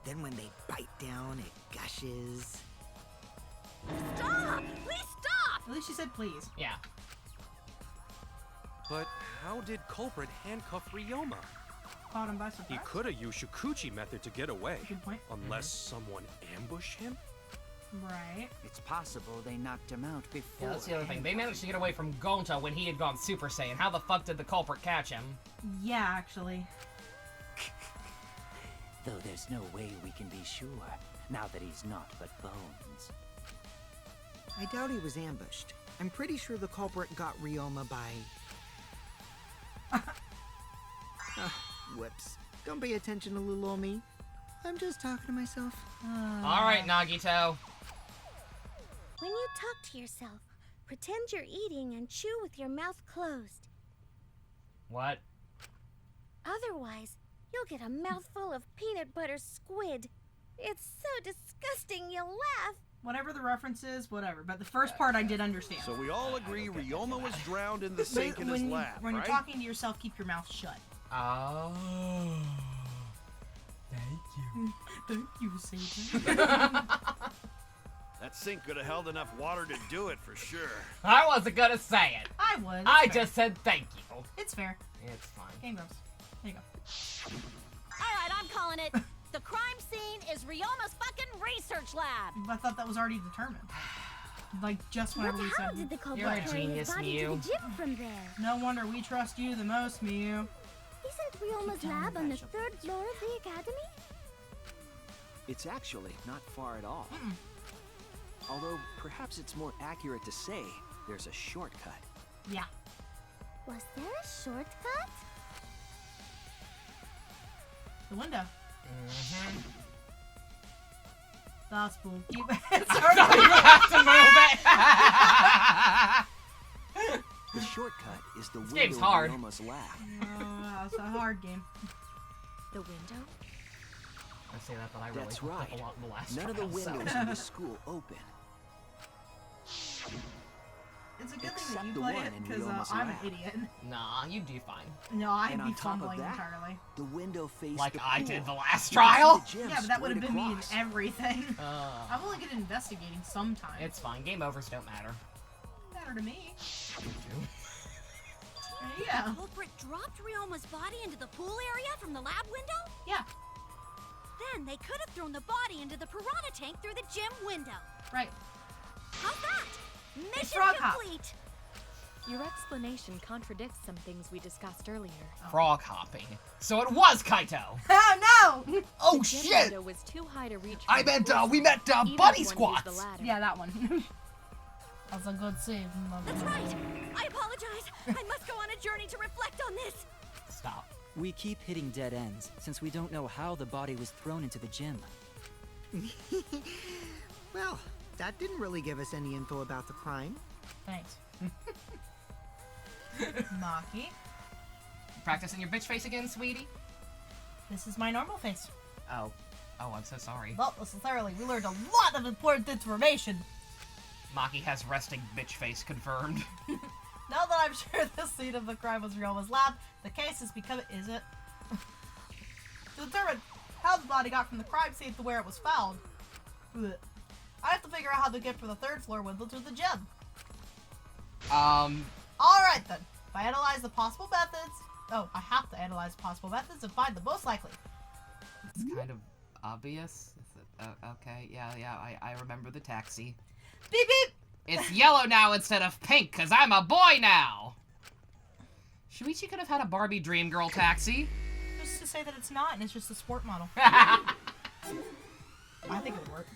Then when they bite down, it gushes. Stop! Please stop! At least she said please. Yeah. But how did culprit handcuff Ryoma? Caught him by He surprise. could have used Shikuchi method to get away. Good point. Unless someone ambushed him? Right. It's possible they knocked him out before. Yeah, that's the other thing. They managed to get away from Gonta when he had gone Super Saiyan. How the fuck did the culprit catch him? Yeah, actually. Though there's no way we can be sure, now that he's not but bones. I doubt he was ambushed. I'm pretty sure the culprit got Ryoma by... Whoops. Don't pay attention to little old me. I'm just talking to myself. Alright, Nagito. When you talk to yourself, pretend you're eating and chew with your mouth closed. What? Otherwise, you'll get a mouthful of peanut butter squid. It's so disgusting you'll laugh. Whatever the reference is, whatever. But the first part I did understand. So we all agree Ryoma was drowned in the sink in his lab, When right? you're talking to yourself, keep your mouth shut. Oh. Thank you. Thank you, Satan. That sink could have held enough water to do it for sure. I wasn't gonna say it. I would. I It's fair. just said thank you. It's fair. It's fine. Game goes. There you go. Alright, I'm calling it. The crime scene is Ryoma's fucking research lab. I thought that was already determined. Like, just whenever we How said... did the culprit You're a carry his genius, body to Mew. the gym from there? No wonder we trust you the most, Mew. Isn't Ryoma's lab on the 3rd floor of the academy? It's actually not far at all. Although, perhaps it's more accurate to say there's a shortcut. Yeah. Was there a shortcut? The window. Mm-hmm. That's spooky. You have to move it. The shortcut is the window game's of hard. Ryoma's lab. It's a hard game. The window? I say that, but I really That's fucked right. up a lot in the last None of the trial, so- windows in the school open. it's a good thing that Except you the play one it, in because Ryoma's I'm an lab. idiot. Nah, you'd do fine. No, I'd And be on top of fumbling that, entirely. the window faced Like the I pool. did the last You could see trial? the gym Yeah, but that would have straight been me in across. everything. I'm only good at investigating sometimes. It's fine. Game overs don't matter. Matter to me. The Yeah. culprit dropped Ryoma's body into the pool area from the lab window? Yeah. Then they could have thrown the body into the piranha tank through the gym window. Right. How's that? Mission frog hop. complete. Your explanation contradicts some things we discussed earlier. Frog hopping. So it was Kaito. Oh no! Oh The gym shit! window was too high to reach. I from the meant pool we side, met even if buddy one used squats. the ladder. Yeah, that one. That's a good save. That's right. I apologize. I must go on a journey to reflect on this. Stop. We keep hitting dead ends, since we don't know how the body was thrown into the gym. Well, that didn't really give us any info about the crime. Thanks. Maki, Practicing your bitch face again, sweetie? this is my normal face. Oh. Oh, I'm so sorry. Well, necessarily, we learned a lot of important information. Maki has resting bitch face confirmed. Now that I'm sure the scene of the crime was Ryoma's lab, the case is becoming... Is it? To determine how the body got from the crime scene to where it was found, bleh, I have to figure out how to get from the 3rd floor window to the gym. Alright then. If I analyze the possible methods... Oh, I have to analyze possible methods and find the most likely. It's kind of obvious. Is it, okay, yeah, I remember the taxi. Beep beep! It's yellow now instead of pink, because I'm a boy now! Shuichi could have had a Barbie Dream Girl taxi. Just to say that it's not, and it's just a sport model. I think it would work.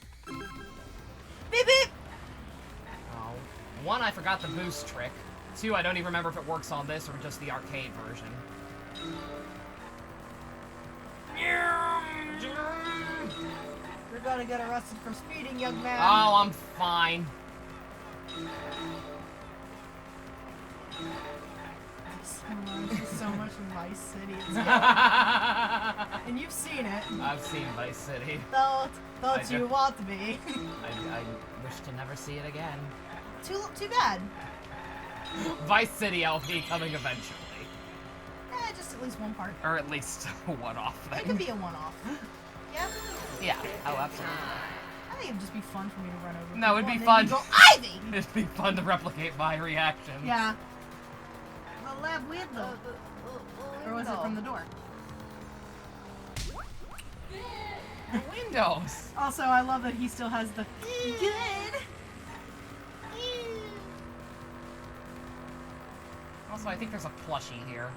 Beep beep! Oh. 1, I forgot the boost trick. 2, I don't even remember if it works on this or just the arcade version. You're gonna get arrested for speeding, young man. Oh, I'm fine. So much Vice City. It's and you've seen it. I've seen Vice City. Don't you want to be? I wish to never see it again. Too bad. Vice City LP coming eventually. Just at least one part. Or at least a one-off thing. It could be a one-off. Yeah? Yeah. Oh, absolutely. I think it'd just be fun for me to run over. No, it'd people be and then fun. you go, Ivy! It'd be fun to replicate my reactions. Yeah. The lab window. Or was it from the door? Windows. Also, I love that he still has the good. Also, I think there's a plushie here.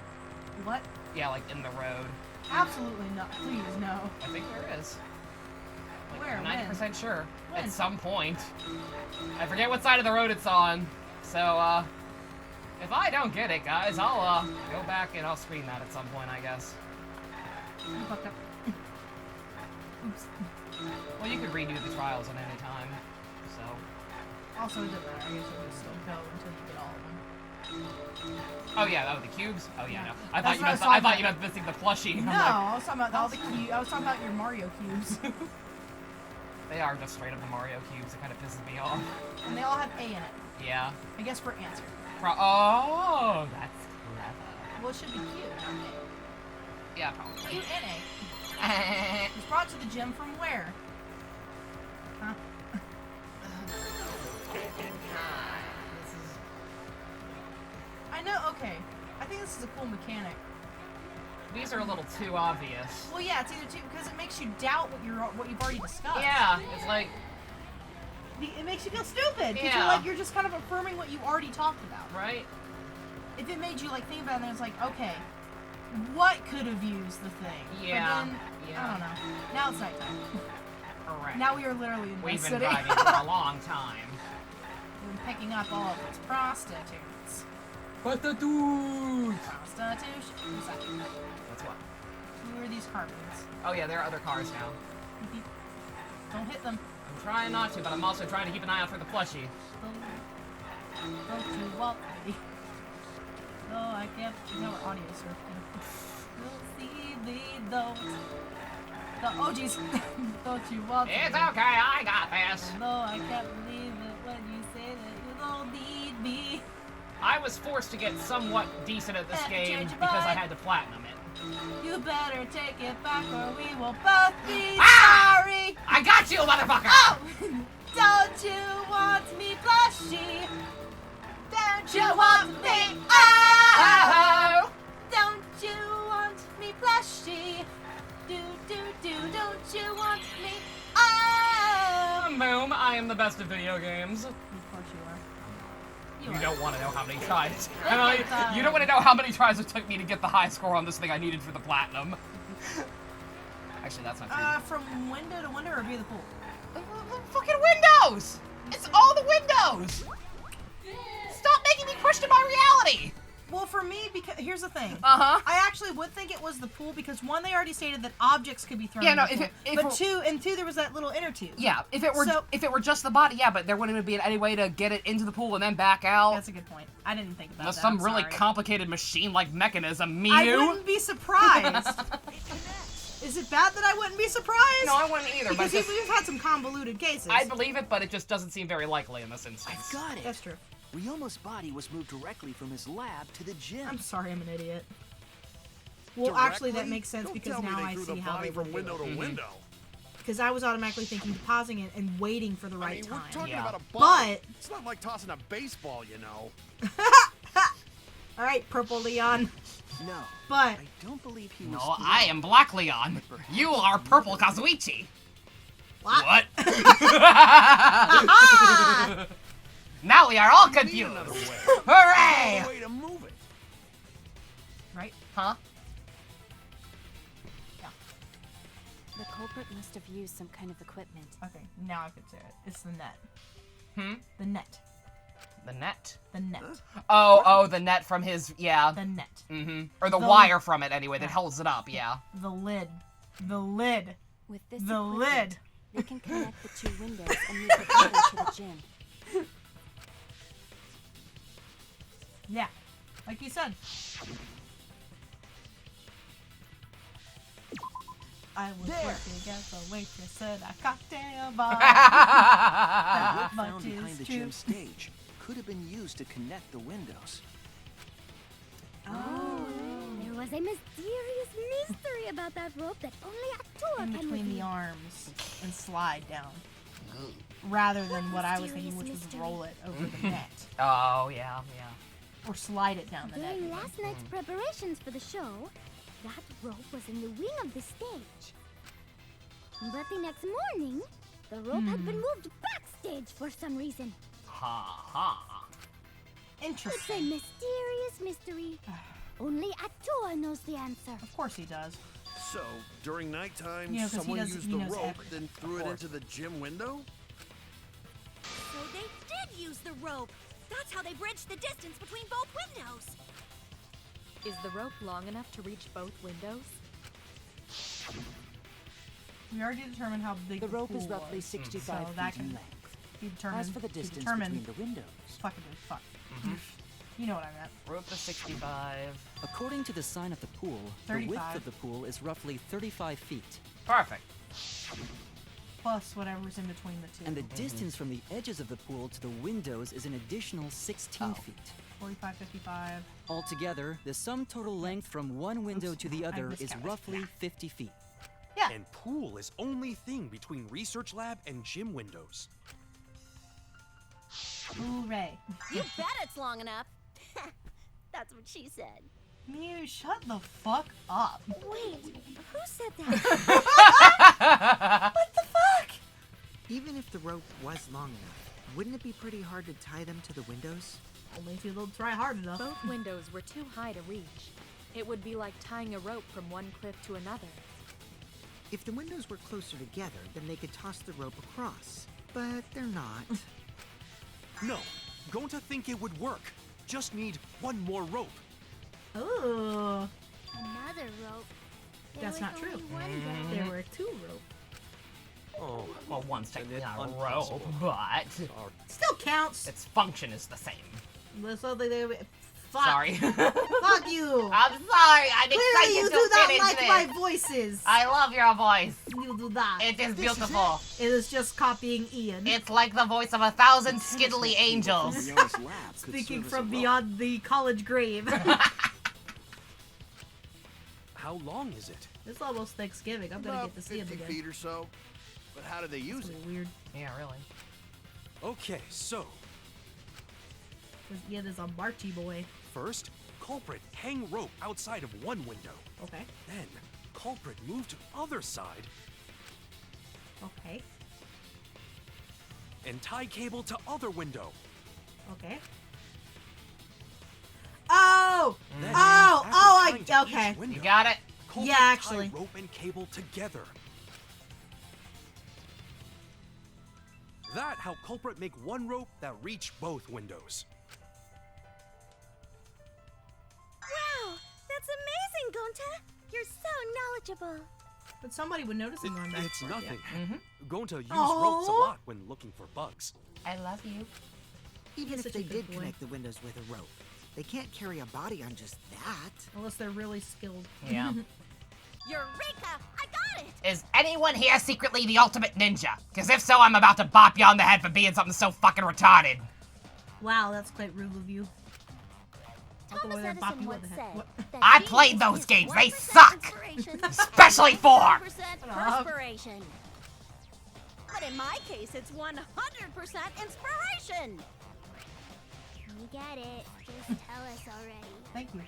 What? Yeah, like in the road. Absolutely not. Please, no. I think there is. Like, Where? I'm 90% sure. When? At some point. I forget what side of the road it's on. So, if I don't get it, guys, I'll, go back and I'll screen that at some point, I guess. I fucked up. Oops. Well, you could redo the trials at any time, so... Also, it doesn't matter. I guess you'll just still go until you get all of them. Oh yeah, oh the cubes? Oh yeah, no. I That's thought you what I meant was I talking thought you about. meant missing the plushie. I'm No, like, I was talking about all the cubes. I was talking about your Mario cubes. they are just straight up the Mario cubes. It kind of pisses me off. And they all have A in it. Yeah. I guess for answer. Oh, that's clever. Well, it should be Q, not A. Yeah, probably. Q and A. It was brought to the gym from where? Huh? I know, okay. I think this is a cool mechanic. These are a little too obvious. Well, yeah, it's either too because it makes you doubt what you've already discussed. Yeah, it's like it makes you feel stupid because Yeah. you're just kind of affirming what you already talked about. Right. If it made you like think about it, then it's like, okay, what could have used the thing? Yeah, But then, yeah. I don't know. Now it's nighttime. Correct. Now we are literally in We've Vice been City. driving for a long time. We're picking up all of its prostitutes. Prostitutes! Prostitutes. Who's that? That's what? Who are these carbons? Oh yeah, there are other cars now. Don't hit them. I'm trying not to, but I'm also trying to keep an eye out for the plushie. Don't you walk me. No, I can't. No, we're audio surfing. Don't see me, don't. Oh, jeez. Don't you walk me. It's okay, I got this. No, I can't believe it when you say that you don't need me. was forced to get somewhat decent at this game change your because I mind. had to platinum it. You better take it back or we will both be sorry. I got you, motherfucker! Oh! Don't you want me plushy? Don't you want me? Oh! Don't you want me plushy? Don't you want me? Oh! Boom, I am the best at video games. Of course you are. You don't want to know how many tries. Look at You don't want to know how many tries it took me to get the high score on this thing I needed for the platinum. Actually, that's not true. From window to window or view the pool? The fucking windows! It's all the windows! Stop making me question my reality! Well, for me, because here's the thing. Uh-huh. I actually would think it was the pool because one, they already stated that objects could be thrown. Yeah, no, in the pool. But two, there was that little inner tube. Yeah, if it were just the body, yeah, but there wouldn't be any way to get it into the pool and then back out. That's a good point. I didn't think about Unless that. some I'm really sorry. complicated machine-like mechanism. Mew. I wouldn't be surprised. Is it bad that I wouldn't be surprised? No, I wouldn't either. Because but we've had some convoluted cases. I believe it, but it just doesn't seem very likely in this instance. I've got it. That's true. Ryoma's body was moved directly from his lab to the gym. I'm sorry, I'm an idiot. Well, actually, that Directly? makes sense Don't because tell me now they I threw see the how body they from would window do to it. window. Because I was automatically thinking depositing it and waiting for the right We're time. talking about a ball. But It's not like tossing a baseball, you know. all right, Purple Leon. No. But I don't believe he was. No, I am Black Leon. You are Purple Kazuichi. What? Now we are all confused. Hooray! Way to move it. Right? Huh? The culprit must have used some kind of equipment. Okay, now I could say it. It's the net. Hmm? The net. The net? The net. Oh, the net from his, yeah. The net. Mm-hmm. Or the wire from it, anyway, that holds it up, yeah. The lid. The lid. With this The equipment, lid. they can connect the two windows and move the body to the gym. Yeah. Like you said. I was working as a waitress at a cocktail bar. The That wood much found behind the is true. gym stage could have been used to connect the windows. Oh, there was a mysterious mystery about that rope that only Atua In can between the reveal. arms and slide down. Rather than what I was thinking, which was roll it over the net. Oh, yeah. Or slide it down the net. During last night's preparations for the show, that rope was in the wing of the stage. But the next morning, the rope had been moved backstage for some reason. Ha. It's a Interesting. mysterious mystery. Only Atua knows the answer. Of course he does. So, during nighttime, Yeah, 'cause he someone does- used he the knows rope, everything. then threw it into the gym window? So they did use the rope. That's how they bridged the distance between both windows. Is the rope long enough to reach both windows? We already determined how big The rope is pool roughly was, 65 so that feet in can length. be determined. As for the be distance determined. between the windows, Fuck. Mhm. You know what I meant. Rope is 65. According to the sign of the pool, the 35. width of the pool is roughly 35 feet. Perfect. Plus whatever's in between the two. And the distance from the edges of the pool to the windows is an additional 16 feet. 45, 55. Altogether, the sum total length from one window to the other is miscounted. roughly 50 feet. Yeah. And pool is only thing between research lab and gym windows. Hooray. You bet it's long enough. That's what she said. Mew, shut the fuck up. Wait, who said that? What the fuck? Even if the rope was long enough, wouldn't it be pretty hard to tie them to the windows? Only if you'll try hard enough. Both windows were too high to reach. It would be like tying a rope from one cliff to another. If the windows were closer together, then they could toss the rope across. But they're not. No, Gonta think it would work. Just need one more rope. Ooh. Another rope. There That's was not true. only one rope. There were two ropes. Oh, Well, one's technically not a rope, impossible. but Still counts. its function is the same. So they Fuck. Sorry. Fuck you. I'm sorry. I'm Clearly excited you to do not finish like this. my voices. I love your voice. You do not. It is beautiful. It is just copying Ian. It's like the voice of 1,000 skiddly angels. Speaking from beyond the college grave. How long is it? It's almost Thanksgiving. I'm gonna About get to see him 50 again. feet or so. But how do they use it? Weird. Yeah, really. Okay, so Because Ian is a Marchy boy. first, culprit hang rope outside of one window. Okay. Then, culprit move to other side Okay. and tie cable to other window. Okay. Oh! Then, Oh! after Oh! tying to each Okay. window, You got it? culprit Yeah, actually. tie rope and cable together. That how culprit make one rope that reach both windows. Wow, that's amazing, Gonta. You're so knowledgeable. But somebody would notice him going back. It's and forth, nothing. yeah. Gonta use Aw. ropes a lot when looking for bugs. I love you. Even He's if such a they good did boy. connect the windows with a rope, they can't carry a body on just that. Unless they're really skilled. Yeah. Eureka! I got it! Is anyone here secretly the ultimate ninja? Because if so, I'm about to bop you on the head for being something so fucking retarded. Wow, that's quite rude of you. I'll go over there and bop Edison you on once the head. said What? that I genius played those is games. 1% They suck. inspiration, Especially 4. 1% up. perspiration. But in my case, it's 100% inspiration. We get it. Just tell us already. Thank you.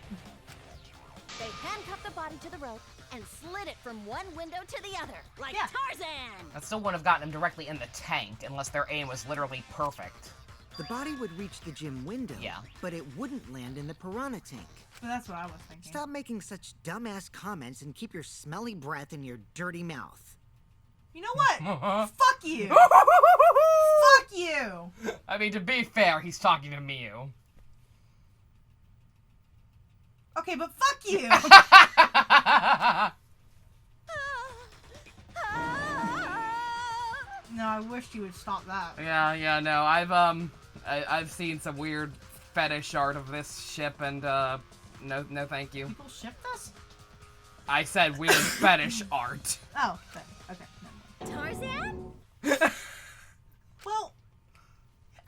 They handcuffed the body to the rope and slid it from one window to the other, like Yeah. Tarzan. That still wouldn't have gotten him directly in the tank unless their aim was literally perfect. The body would reach the gym window, Yeah. but it wouldn't land in the piranha tank. Well, that's what I was thinking. Stop making such dumbass comments and keep your smelly breath in your dirty mouth. You know what? Fuck you. Fuck you. I mean, to be fair, he's talking to Miu. Okay, but fuck you. No, I wish you would stop that. Yeah, no, I've seen some weird fetish art of this ship, and no, thank you. People ship this? I said weird fetish art. Oh, okay. Tarzan? Well,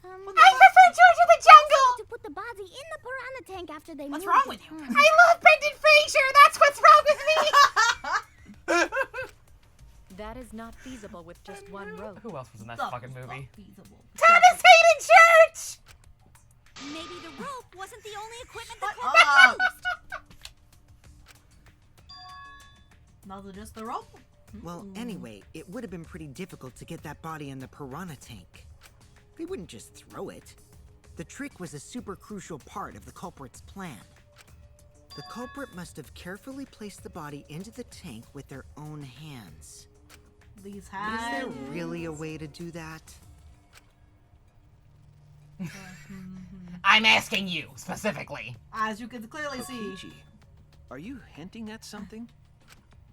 I prefer George of the Jungle. To put the body in the piranha tank after they what's moved wrong it. with you? I love Brendan Fraser. That's what's wrong with me. That is not feasible with just one rope. Who else was in that The fucking movie? fuck feasible. Thomas Hayden Church. Maybe the rope wasn't the only equipment the Shut culprit up. used. Not just the rope. Well, anyway, it would have been pretty difficult to get that body in the piranha tank. They wouldn't just throw it. The trick was a super crucial part of the culprit's plan. The culprit must have carefully placed the body into the tank with their own hands. These But is there hands. really a way to do that? I'm asking you specifically. As you can clearly see. Kokichi, are you hinting at something?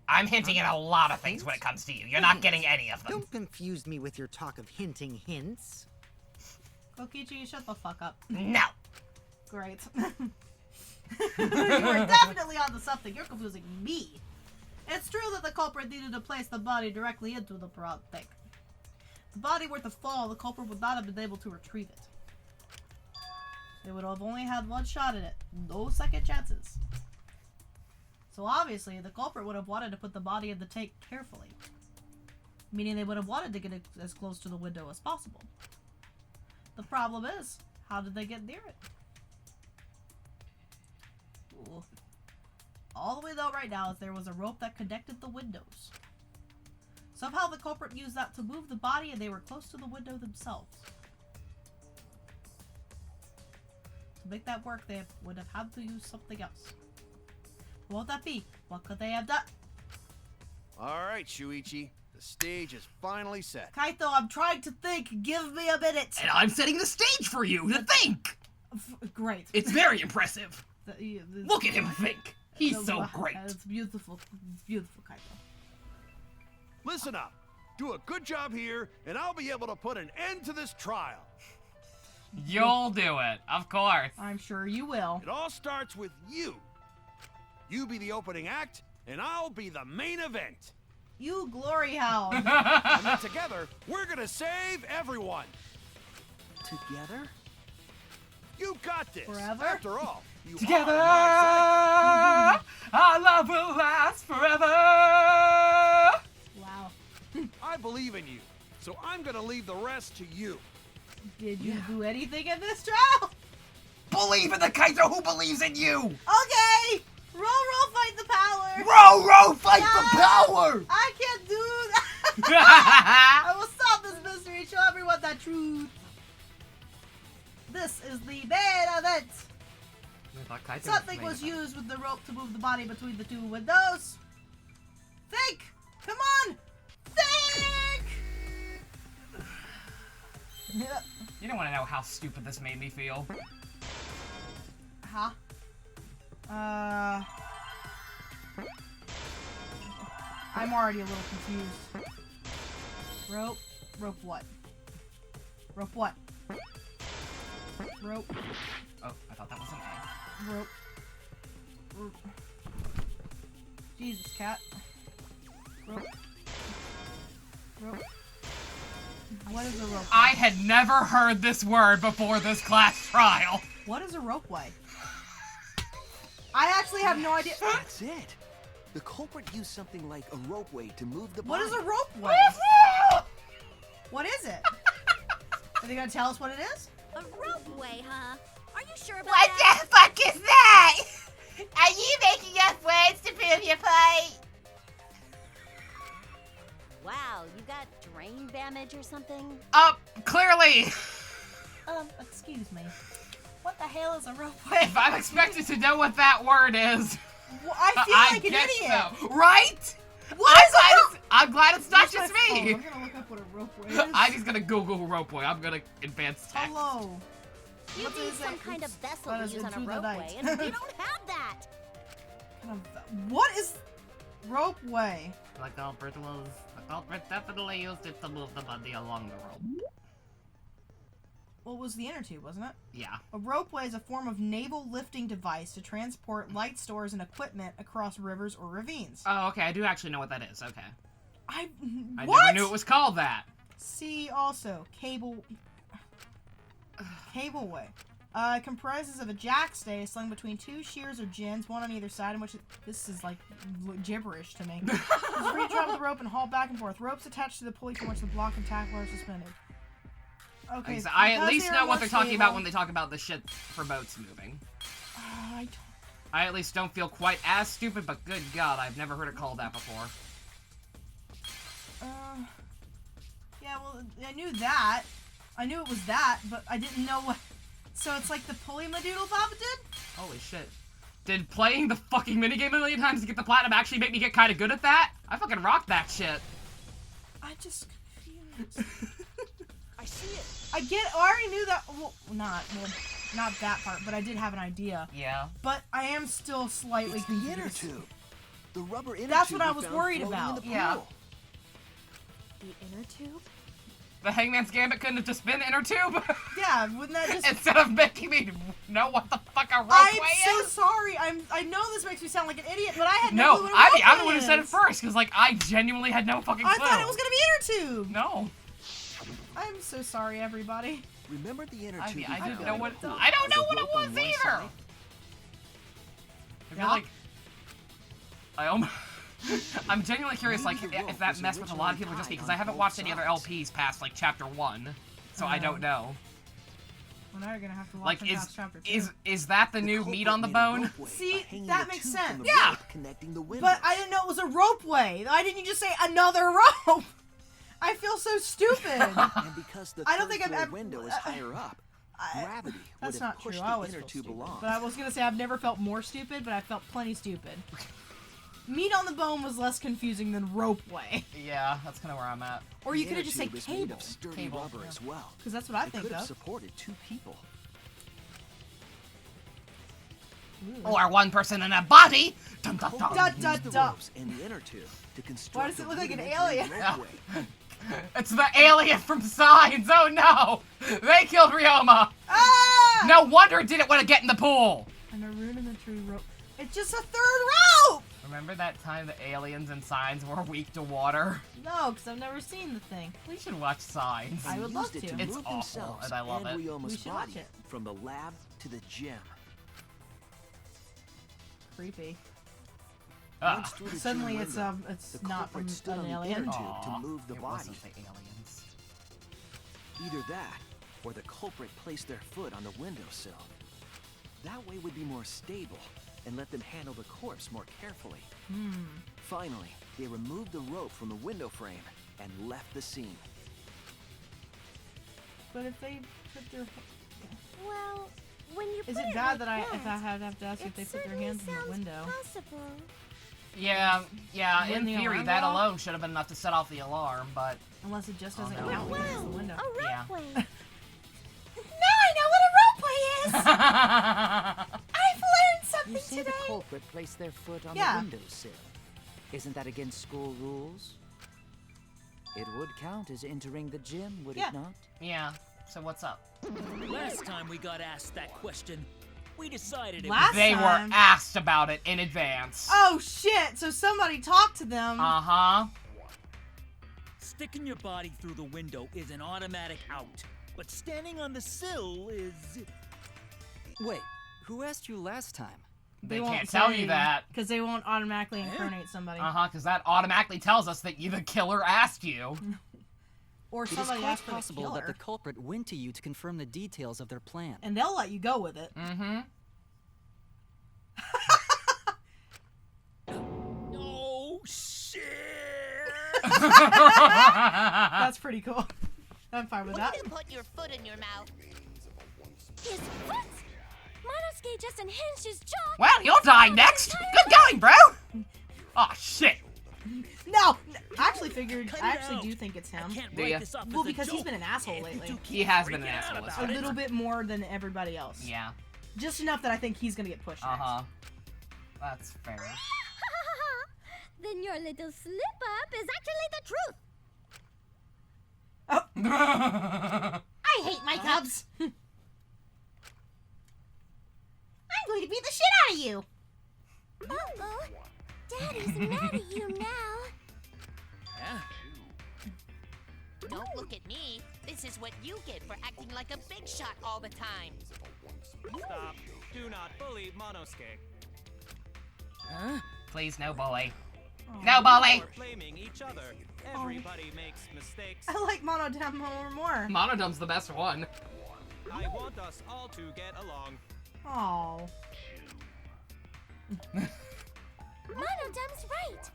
I'm hinting at a lot of things when it comes to you. You're not getting any of them. Don't confuse me with your talk of hinting hints. Kokichi, shut the fuck up. No. Great. You were definitely onto something. You're confusing me. It's true that the culprit needed to place the body directly into the piranha tank. If the body were to fall, the culprit would not have been able to retrieve it. They would have only had one shot at it. No second chances. So obviously, the culprit would have wanted to put the body in the tank carefully. Meaning they would have wanted to get it as close to the window as possible. The problem is, how did they get near it? Ooh. All we know right now is there was a rope that connected the windows. Somehow the culprit used that to move the body and they were close to the window themselves. To make that work, they would have had to use something else. What would that be? What could they have done? All right, Shuichi. The stage is finally set. Kaito, I'm trying to think. Give me a minute. And I'm setting the stage for you to think. Great. It's very impressive. The- Look at him think. He's so great. It's beautiful. It's beautiful, Kaito. Listen up. Do a good job here, and I'll be able to put an end to this trial. You'll do it, of course. I'm sure you will. It all starts with you. You be the opening act, and I'll be the main event. You glory hound. And then together, we're gonna save everyone. Together? You got this. Forever? After all, you Together, are my our love will last forever. Wow. I believe in you, so I'm gonna leave the rest to you. Did you do anything in this trial? Believe in the Kaiser who believes in you. Okay. Roll, fight the power. Row, fight the power. I can't do that. I will stop this mystery. Show everyone the truth. This is the main event. Something was used with the rope to move the body between the two windows. Think! Come on! Think! You don't want to know how stupid this made me feel. Huh? I'm already a little confused. Rope? Rope what? Rope what? Rope. Oh, I thought that was an A. Rope. Jesus, cat. Rope. Rope. What is a rope? I had never heard this word before this class trial. What is a ropeway? I actually have no idea. That's it. The culprit used something like a ropeway to move the body. What is a ropeway? What is it? Are they gonna tell us what it is? A ropeway, huh? Are you sure about What that? the fuck is that? Are you making up words to prove your point? Wow, you got drain damage or something? Clearly. Excuse me. What the hell is a ropeway? If I'm expected to know what that word is, well, I feel like an guess idiot. so. Right? I'm glad it's not just me. I'm gonna look up what a ropeway is. I'm just gonna Google ropeway. I'm gonna advance text. Hello. You What need is some it? kind of Oops. vessel That to is use on a into the ropeway, night. and we don't have that. What is ropeway? The culprit definitely used it to move the body along the rope. What was the inner tube, wasn't it? Yeah. A ropeway is a form of naval lifting device to transport light stores and equipment across rivers or ravines. Oh, okay. I do actually know what that is. Okay. I What? never knew it was called that. See also cableway. It comprises of a jackstay slung between two shears or gins, one on either side, in which this is like gibberish to me. It's free to drop the rope and haul back and forth. Ropes attached to the pulley from which the block and tackle are suspended. Okay, So I at because least they know are what they're talking stable- about when they talk about the shit for boats moving. I at least don't feel quite as stupid, but good God, I've never heard it called that before. Yeah, well, I knew that. I knew it was that, but I didn't know what... So it's like the pulley Madoodle Baba did? Holy shit. Did playing the fucking minigame a million times to get the platinum actually make me get kind of good at that? I fucking rocked that shit. I just confused. I see it. I already knew that. Well, not that part, but I did have an idea. Yeah. But I am still slightly It's the confused. inner tube. The rubber inner That's tube what I we was found worried floating about. in the pool. Yeah. The inner tube? The Hangman's Gambit couldn't have just been inner tube? Yeah, wouldn't that just... Instead of making me know what the fuck a I'm ropeway so is? sorry. I know this makes me sound like an idiot, but I had no clue No, what a I'm the ropeway one who said it is. first, because, like, I genuinely had no fucking clue. I thought it was gonna be inner tube. No. I'm so sorry, everybody. Remember the inner I tube? mean, we I didn't found know in what... the pool? I don't know There's what a it rope on was one either. side. I feel like... I almost... I'm genuinely curious, like, Maybe the if rope that was messed with a lot of people just because I haven't watched any other LPs past, like, chapter 1. So I don't know. Well, now you're gonna have to watch Like, them past chapter 2. is that the new meat on the bone? See, that makes sense. Yeah. Connecting the windows. But I didn't know it was a ropeway. Why didn't you just say another rope? I feel so stupid. And because the I don't think I've third-floor ever- window is higher up, gravity That's would not have true. pushed I the always inner feel tube stupid. along. But I was gonna say I've never felt more stupid, but I felt plenty stupid. Meat on the bone was less confusing than ropeway. Yeah, that's kind of where I'm at. Or you could have just said is made cable. of sturdy Cable, rubber yeah. as well. Because that's what I It think could have of. supported 2 people. Or one person in a body! Dun, dun, dun. Dun, dun, Used the dun. ropes and the inner tube to construct Why does it a look like an rudimentary alien? ropeway. It's the alien from Signs! Oh no! They killed Ryoma! No wonder it didn't want to get in the pool. And a rudimentary rope. It's just a third rope! Remember that time the aliens and Signs were weak to water? No, because I've never seen the thing. We should watch Signs. I would love to. It's awful, and I love it. We should watch it. From the lab to the gym. Creepy. Ah. Suddenly it's the not from culprit stood an on the alien. inner tube to move the it body. wasn't the aliens. Either that, or the culprit placed their foot on the windowsill. That way would be more stable, and let them handle the corpse more carefully. Finally, they removed the rope from the window frame and left the scene. But if they put their... Well, when you Is put it bad like that that, if I have to ask if they put their hands in the window? Possible. Yeah, When in the theory, alarm that go off? alone should have been enough to set off the alarm, but... Unless it just doesn't no. count because it's the window. A Yeah. ropeway. Now I know what a ropeway is! I've learned You something say today! the culprit placed their foot on Yeah. the windowsill. Isn't that against school rules? It would count as entering the gym, would Yeah. it not? Yeah, so what's up? Last time we got asked that question, we decided it Last They time- were asked about it in advance. Oh shit! So somebody talked to them. Uh-huh. sticking your body through the window is an automatic out, but standing on the sill is... Wait, who asked you last time? They can't tell you that. Because they won't automatically incarnate somebody. Uh-huh, because that automatically tells us that the killer asked you. Or It is somebody quite asked for the possible killer. that the culprit went to you to confirm the details of their plan. And they'll let you go with it. Mm-hmm. Oh, shit! That's pretty cool. I'm fine with that. You put your foot in your mouth. His foot? Monosuke just unhinged his jaw. Well, you'll die next. Good going, bro. Oh shit. No, I actually figured. Cut it I actually out. do think it's him. Can't Do write ya? this off Well, as a because he's joke. been an asshole If you lately. two keep He has been freaking an out asshole about A lately. it. little bit more than everybody else. Yeah. Just enough that I think he's gonna get pushed next. Uh-huh. That's fair. Then your little slip up is actually the truth. I hate my cubs! I'm going to beat the shit out of you! Uh-oh. Daddy's mad at you now. Yeah. Don't look at me. This is what you get for acting like a big shot all the time. Stop. Do not bully Monosuke. Huh? Please, no bully. No bully. You're blaming each other. Everybody makes mistakes. I like Monodam more. Monodom's the best one. I want us all to get along. Oh. Monodam's right.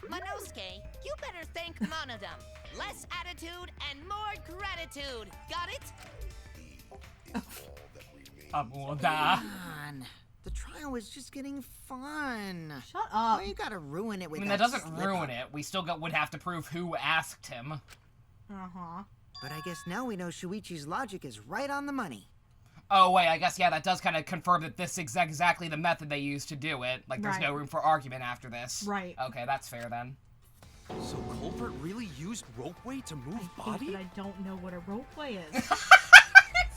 Monosuke, you better thank Monodam. Less attitude and more gratitude. Got it? Will die. Come on. The trial was just getting fun. Shut up. Why you gotta ruin it I with mean, that that doesn't slip ruin up? it. We still would have to prove who asked him. Uh-huh. But I guess now we know Shuichi's logic is right on the money. Oh, wait, I guess, yeah, that does kind of confirm that this is exactly the method they used to do it. Like, there's Right. no room for argument after this. Right. Okay, that's fair then. So Culprit really used ropeway to move I body? think that I don't know what a ropeway is.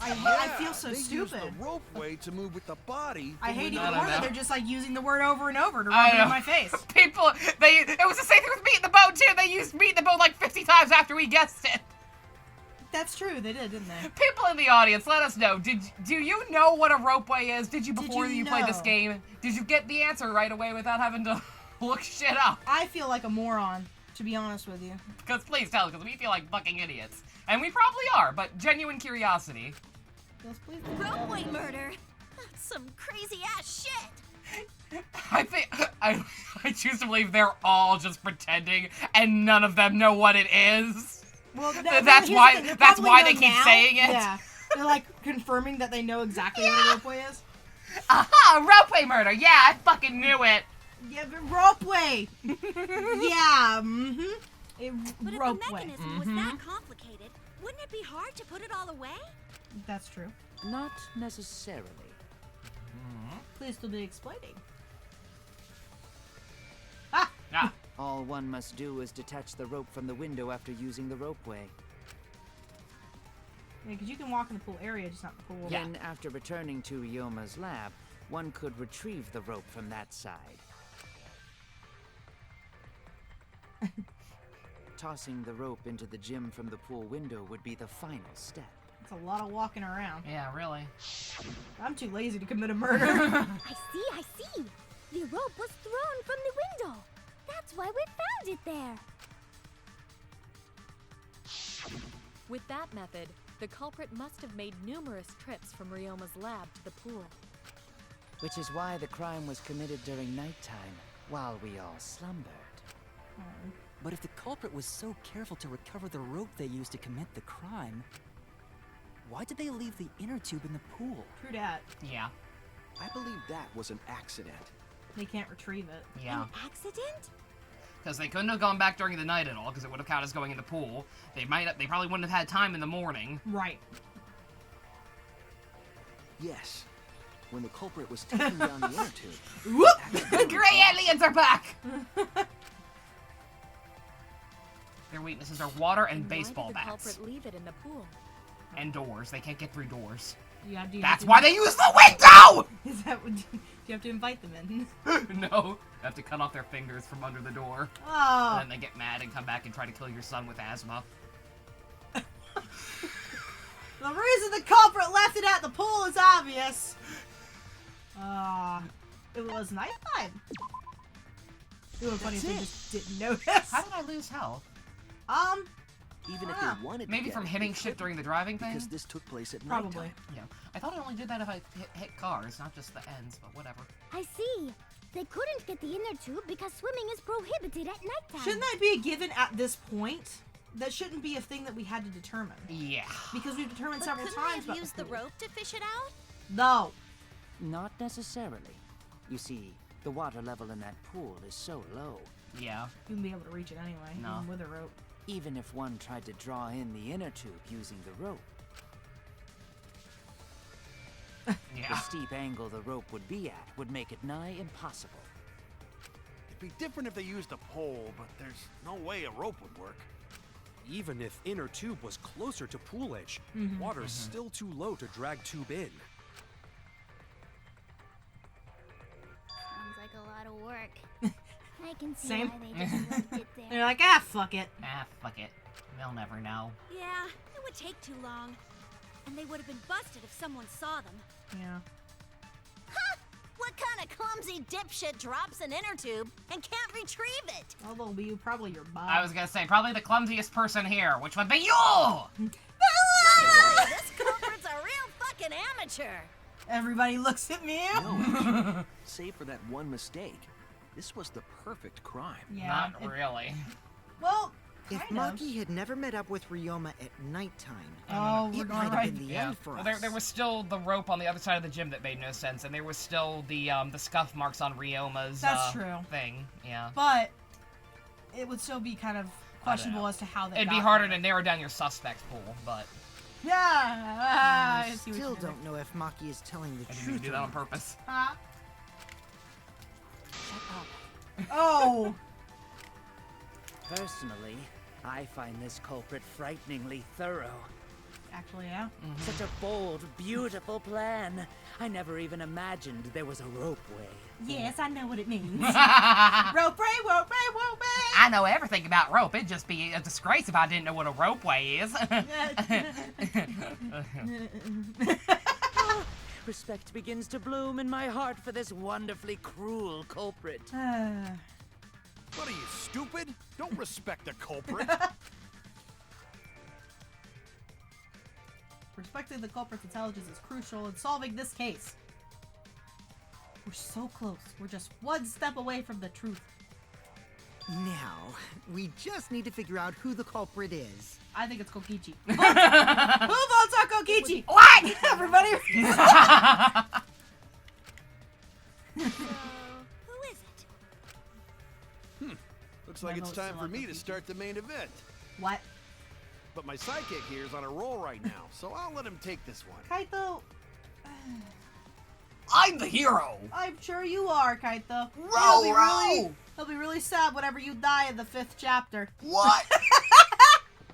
I feel so they stupid. Used the ropeway to move with the body. I hate when even they- more that they're just like using the word over and over to I rub it know. in my face. People, it was the same thing with Meat in the Boat, too. They used Meat in the Boat like 50 times after we guessed it. That's true, they did, didn't they? People in the audience, let us know. Do you know what a ropeway is? Did you before you played this know? game? Did you get the answer right away without having to look shit up? I feel like a moron, to be honest with you. Because please tell, because we feel like fucking idiots. And we probably are, but genuine curiosity. Yes, please. Ropeway murder. That's some crazy ass shit. I think I choose to believe they're all just pretending and none of them know what it is. Well, That's why they keep saying it. Yeah. They're like confirming that they know exactly what a ropeway is. Aha! Ropeway murder! Yeah, I fucking knew it! Yeah, but ropeway! Yeah, mm-hmm. But if the Ropeway. mechanism was that complicated, wouldn't it be hard to put it all away? That's true. Not necessarily. Please to be explaining. Ah! All one must do is detach the rope from the window after using the ropeway. Yeah, because you can walk in the pool area, just not the pool. Then, after returning to Ryoma's lab, one could retrieve the rope from that side. Tossing the rope into the gym from the pool window would be the final step. It's a lot of walking around. Yeah, really. I'm too lazy to commit a murder. I see. The rope was thrown from the window. That's why we found it there. With that method, the culprit must have made numerous trips from Ryoma's lab to the pool. Which is why the crime was committed during nighttime, while we all slumbered. But if the culprit was so careful to recover the rope they used to commit the crime, why did they leave the inner tube in the pool? True dat. Yeah. I believe that was an accident. They can't retrieve it. Yeah. An accident? Because they couldn't have gone back during the night at all, because it would have counted as going in the pool. They probably wouldn't have had time in the morning. Right. Yes. When the culprit was taking down the inner tube. Whoop! The gray aliens are back! Their weaknesses are water and baseball bats. Why did the bats. culprit leave it in the pool? And doors. They can't get through doors. That's why they use the window! Is that what you have to invite them in? No. You have to cut off their fingers from under the door. Oh. And then they get mad and come back and try to kill your son with asthma. The reason the culprit left it at the pool is obvious. It was nighttime. It would be funny if they just didn't notice. How did I lose health? Even if they wanted maybe to from get hitting it, shit during the driving thing? Because this took place at Probably. nighttime. Yeah. I thought I only did that if I hit cars, not just the ends, but whatever. I see. They couldn't get the inner tube because swimming is prohibited at nighttime. Shouldn't that be a given at this point? That shouldn't be a thing that we had to determine. Yeah. Because we've determined several couldn't times. they have used the rope to fish it out? No. Not necessarily. You see, the water level in that pool is so low. Yeah. You wouldn't be able to reach it anyway, No. even with a rope. Even if one tried to draw in the inner tube using the rope. Yeah. The steep angle the rope would be at would make it nigh impossible. It'd be different if they used a pole, but there's no way a rope would work. Even if inner tube was closer to pool edge, water's still too low to drag tube in. Sounds like a lot of work. I can see Same. why they just left it there. They're like, fuck it. Fuck it. They'll never know. Yeah, it would take too long. And they would have been busted if someone saw them. Yeah. Ha! What kind of clumsy dipshit drops an inner tube and can't retrieve it? Although you probably your mom. I was gonna say, probably the clumsiest person here, which would be you! This culprit's a real fucking amateur. Everybody looks at me. No, save for that one mistake. This was the perfect crime. Yeah. Not really. Well, if kind of. Maki had never met up with Ryoma at nighttime, we're it going might have right. been the Yeah. end for Well, us. there was still the rope on the other side of the gym that made no sense, and there was still the scuff marks on Ryoma's That's true. thing. Yeah. But it would still be kind of questionable as to how they It'd be got harder there. to narrow down your suspect pool, but Yeah. I see what Still you're doing. don't know if Maki is telling the I didn't truth. even do that on purpose. Shut up. Oh. Personally, I find this culprit frighteningly thorough. Actually, yeah. Such a bold, beautiful plan. I never even imagined there was a ropeway. Yes, I know what it means. Rope ray, rope ray, rope ray. I know everything about rope. It'd just be a disgrace if I didn't know what a ropeway is. Respect begins to bloom in my heart for this wonderfully cruel culprit. What are you, stupid? Don't respect a culprit. Respecting the culprit's intelligence is crucial in solving this case. We're so close. We're just one step away from the truth. Now, we just need to figure out who the culprit is. I think it's Kokichi. Who votes on Kokichi? What? Everybody. Who is it? Looks like it's time for me to start the main event. What? But my sidekick here is on a roll right now, so I'll let him take this one. Kaito. I'm the hero. I'm sure you are, Kaito. Row. He'll be really sad whenever you die in the 5th chapter. What?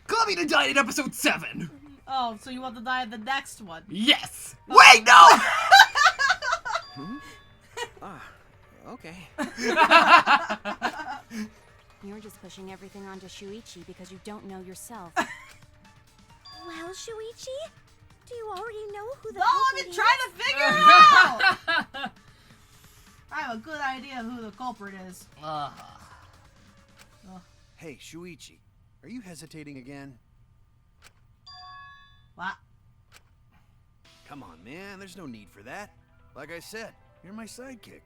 Kami to die in episode 7. Oh, so you want to die at the next one? Yes! Wait, no! Okay. You're just pushing everything onto Shuichi because you don't know yourself. Well, Shuichi, do you already know who the No, I've culprit been is? trying to figure it out! I have a good idea of who the culprit is. Hey, Shuichi, are you hesitating again? What? Come on, man, there's no need for that. Like I said, you're my sidekick.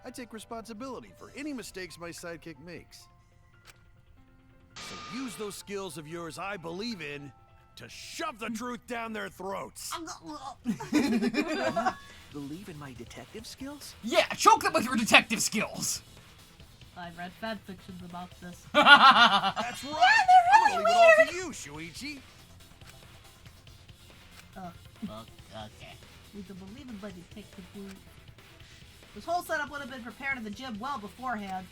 I take responsibility for any mistakes my sidekick makes. So use those skills of yours I believe in to shove the truth down their throats. Believe in my detective skills? Yeah, choke them with your detective skills. I've read fan fictions about this. That's right. I'm gonna leave it all to you, Shuichi. Okay. We can believe in by detective work. This whole setup would have been prepared in the gym well beforehand.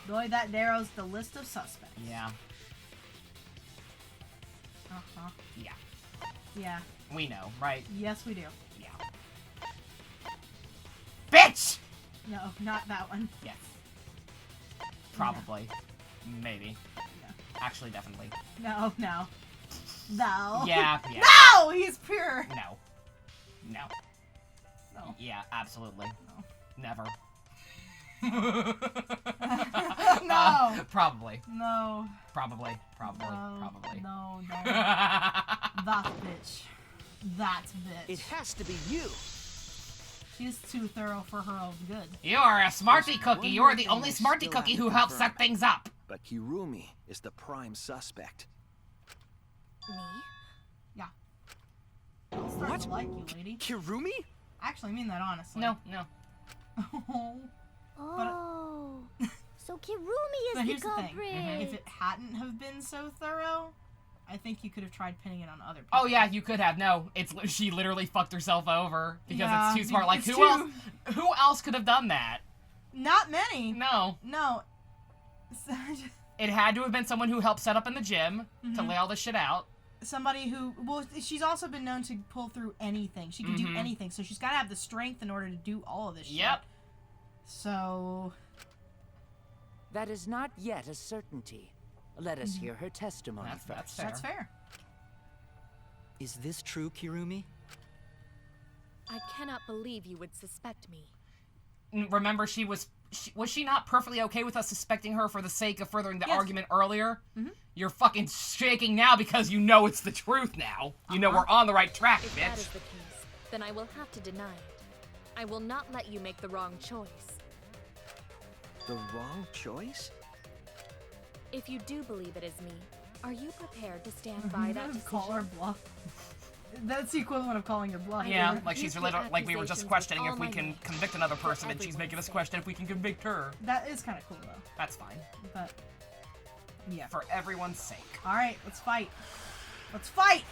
Knowing that narrows the list of suspects. Yeah. Uh-huh. Yeah. Yeah. We know, right? Yes, we do. Yeah. Bitch! No, not that one. Yes. Probably. Maybe. Actually, definitely. No, no. No. Yeah, yeah. No! He's pure! No. No. No. Yeah, absolutely. No. Never. No. Probably. No. Probably. No. Probably. No, no. That bitch. That bitch. It has to be you. She's too thorough for her own good. You're a smarty cookie. One You're more the thing only I smarty still cookie have to who helps confirm. set things up. But Kirumi is the prime suspect. Me? Yeah. I'll start to like you, lady. Kirumi? I actually mean that honestly. No, no. Oh, so Kirumi is But the here's the thing. culprit. If it hadn't have been so thorough, I think you could have tried pinning it on other people. Oh yeah, you could have. No, she literally fucked herself over because Yeah, it's too smart. Like it's who else could have done that? Not many. No. No. It had to have been someone who helped set up in the gym to lay all this shit out. Somebody who, well, she's also been known to pull through anything. She can do anything, so she's got to have the strength in order to do all of this shit. Yep. So... That is not yet a certainty. Let us hear her testimony first. That's fair. Is this true, Kirumi? I cannot believe you would suspect me. Remember, was she not perfectly okay with us suspecting her for the sake of furthering the argument earlier? You're fucking shaking now because you know it's the truth now. You know we're on the right track, If bitch. that is the case, then I will have to deny it. I will not let you make the wrong choice. The wrong choice? If you do believe it is me, are you prepared to stand by that decision? Call her bluff. That's the equivalent of calling her bluff. Yeah, like she's like we were just questioning if all we my can might. convict another person, and she's everyone's making us sake. question if we can convict her. That is kind of cool, though. That's fine. But, yeah. For everyone's sake. Alright, let's fight. Let's fight!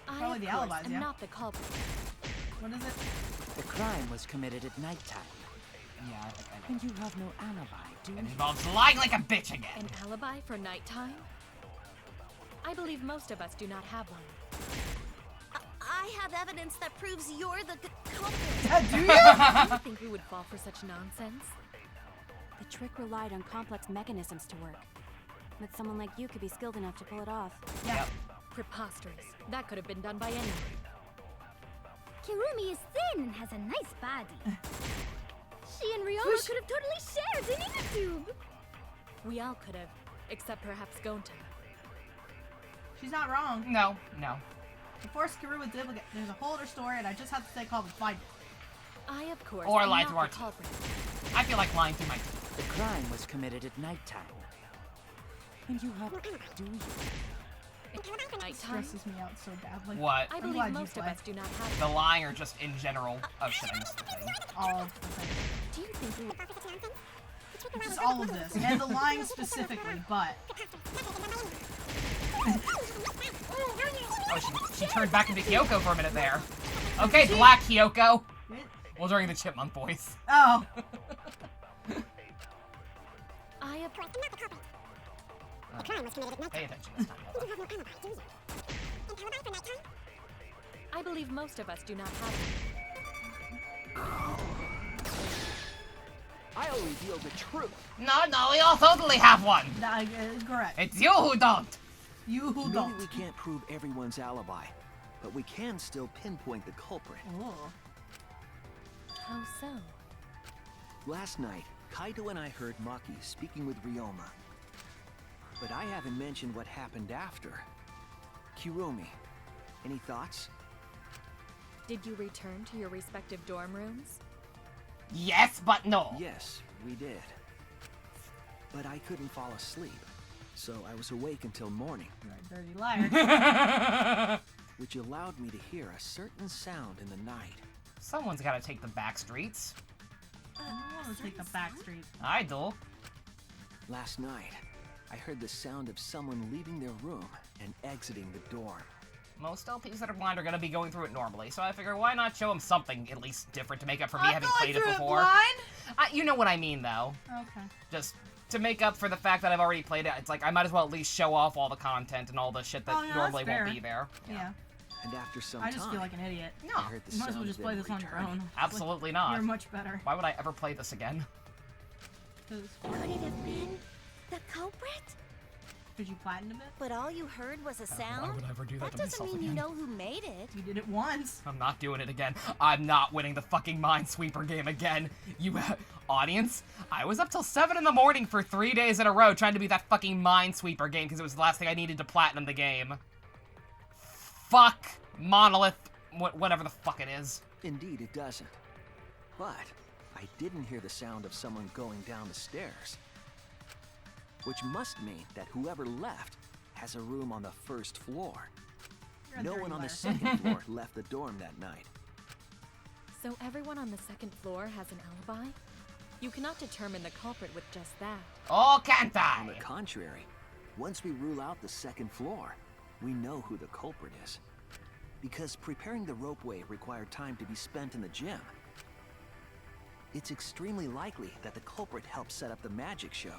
Probably I, of the course, alibis, am yeah. not the culprit. What is it? The crime was committed at nighttime. Yeah, I think I know. And you have no alibi, do It you? involves lying like a bitch again. An alibi for nighttime? I believe most of us do not have one. I have evidence that proves you're the culprit. Do you? Do you think we would fall for such nonsense? The trick relied on complex mechanisms to work. But someone like you could be skilled enough to pull it off. Yeah. Preposterous. That could have been done by anyone. Kirumi is thin and has a nice body. She and Ryoma could have totally shared an inner tube. We all could have, except perhaps Gonta. She's not wrong. No, no. The Force Kiruma did, there's a whole other story, and I just have to stay calm and find it. I, of course, Or am lie not through our the teeth. culprit. I feel like lying through my teeth. The crime was committed at nighttime. And you have... Do you? Nighttime? Stresses me out so badly. What? I I'm believe glad you most of play. us do not have The it. lying or just in general? Oh shit, I missed the thing. All of the things. Do you think we would... Just all of this. And the lying specifically, but... Oh, she turned back into Kyoko for a minute there. Okay, Black Kyoko. Well, during the Chipmunk voice. Oh. The crime was committed at night. Pay attention this time. You don't have no alibi, do you? An alibi for nighttime? I believe most of us do not have it. I'll reveal the truth. No, we all totally have one. That is correct. It's you who don't. You who Maybe don't. we can't prove everyone's alibi, but we can still pinpoint the culprit. Oh. How so? Last night, Kaito and I heard Maki speaking with Ryoma. But I haven't mentioned what happened after. Kirumi, any thoughts? Did you return to your respective dorm rooms? Yes, but no. Yes, we did. But I couldn't fall asleep, so I was awake until morning. You're a dirty liar. Which allowed me to hear a certain sound in the night. Someone's gotta take the back streets. I want to take the back street. I do. Last night, I heard the sound of someone leaving their room and exiting the dorm. Most LPs that are blind are gonna be going through it normally, so I figure why not show them something at least different to make up for me having played it before. You know what I mean, though. Okay. Just to make up for the fact that I've already played it, it's like I might as well at least show off all the content and all the shit that normally won't be there. Yeah. And after some I just feel like an idiot. No. I heard the You might as well sound just of play them this on your returning. own. Absolutely not. You're much better. Why would I ever play this again? Could it have been the culprit? Did you platinum it? But all you heard was a sound? Why would I ever do that to doesn't myself mean you again? know who made it. You did it once. I'm not doing it again. I'm not winning the fucking Minesweeper game again. You, audience, I was up till 7 in the morning for 3 days in a row trying to beat that fucking Minesweeper game because it was the last thing I needed to platinum the game. Fuck Monolith, whatever the fuck it is. Indeed, it doesn't. But I didn't hear the sound of someone going down the stairs. Which must mean that whoever left has a room on the first floor. No one on the second floor left the dorm that night. So everyone on the second floor has an alibi? You cannot determine the culprit with just that. Oh, can't I? On the contrary, once we rule out the second floor, we know who the culprit is. Because preparing the ropeway required time to be spent in the gym. It's extremely likely that the culprit helped set up the magic show.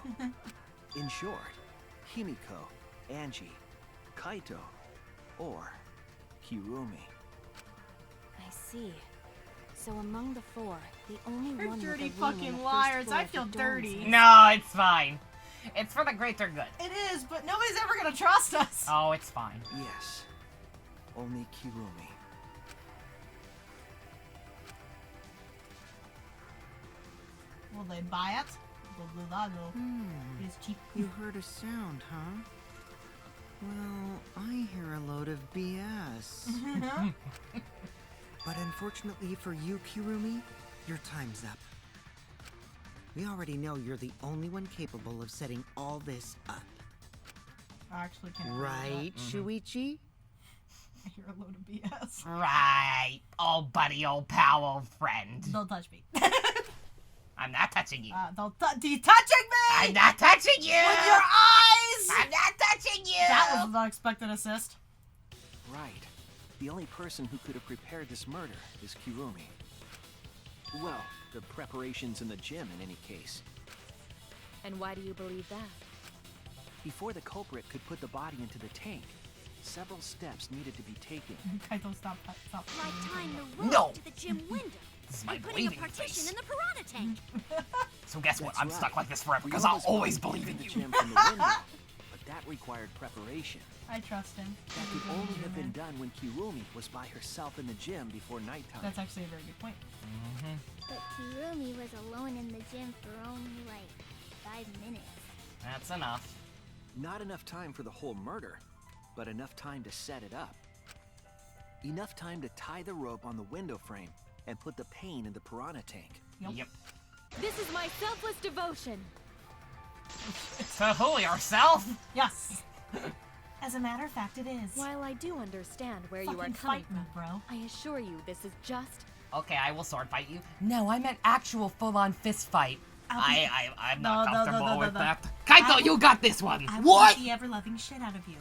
In short, Himiko, Angie, Kaito, or Kirumi. I see. So among the four, the only You're one dirty with a room on fucking the liars. first floor I of the feel dorms dirty. is- No, it's fine. It's for the greater good. It is, but nobody's ever gonna trust us. Oh, it's fine. Yes, only Kirumi. Will they buy it? It's cheap. You heard a sound, huh? Well, I hear a load of BS. But unfortunately for you, Kirumi, your time's up. We already know you're the only one capable of setting all this up. I actually can't. Right, Shuichi? I hear a load of BS. Right. Old buddy, old pal, old friend. Don't touch me. I'm not touching you. Don't you touching me! I'm not touching you! With your eyes! I'm not touching you! That was an unexpected assist. Right. The only person who could have prepared this murder is Kirumi. Well, the preparations in the gym in any case. And why do you believe that? Before the culprit could put the body into the tank, several steps needed to be taken. Kaito, stop. Like tying the rope No. to the gym window. This is my And putting a believing partition face. in the piranha tank. So guess what? That's I'm right. stuck like this forever because Ryoma's I'll always body believe in entered you. the gym from the window, but that required preparation. I trust him. That could only have been done when Kirumi was by herself in the gym before nighttime. That's actually a very good point. But Kirumi was alone in the gym for only like 5 minutes. That's enough. Not enough time for the whole murder, but enough time to set it up. Enough time to tie the rope on the window frame and put the pain in the piranha tank. Yep. This is my selfless devotion. To who, yourself? Yes. As a matter of fact, it is. While I do understand where you are Fucking coming fight me, from, bro. I assure you this is just... Okay, I will sword fight you. No, I meant actual full-on fist fight. I'm not comfortable with that. Kaito, you got this one. I What? the ever-loving shit out of you.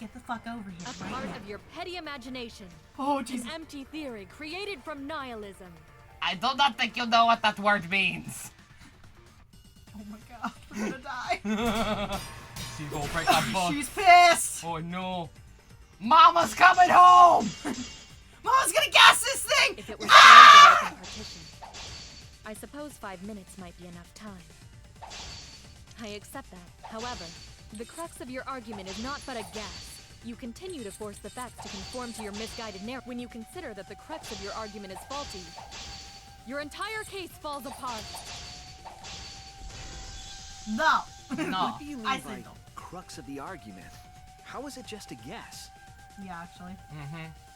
Get the fuck over here a right part now. of your petty imagination. Oh, An Jesus. empty theory created from nihilism. I do not think you know what that word means. Oh my god. We're gonna die. She's gonna break that book. She's pissed. Oh no. Mama's coming home! Mama's gonna gas this thing! If it were solely the open partition, I suppose 5 minutes might be enough time. I accept that. However, the crux of your argument is not but a guess. You continue to force the facts to conform to your misguided narrative. When you consider that the crux of your argument is faulty, your entire case falls apart. No. No. What do you mean I by said no. crux of the argument? How is it just a guess? Yeah, actually.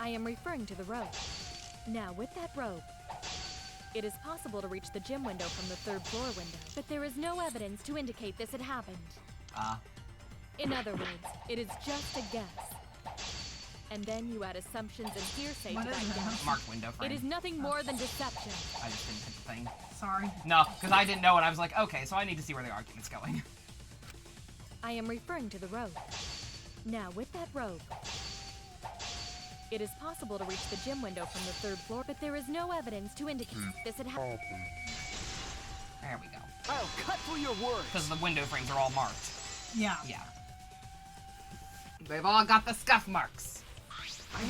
I am referring to the rope. Now, with that rope, it is possible to reach the gym window from the 3rd floor window, but there is no evidence to indicate this had happened. In other words, it is just a guess. And then you add assumptions and hearsay to that guess. Marked window frame. It is nothing more than deception. I just didn't hit the thing. Sorry. No, because I didn't know it. I was like, okay, so I need to see where the argument's going. I am referring to the rope. Now, with that rope, it is possible to reach the gym window from the 3rd floor, but there is no evidence to indicate this had happened. There we go. I'll cut through your words. Because the window frames are all marked. Yeah. Yeah. They've all got the scuff marks.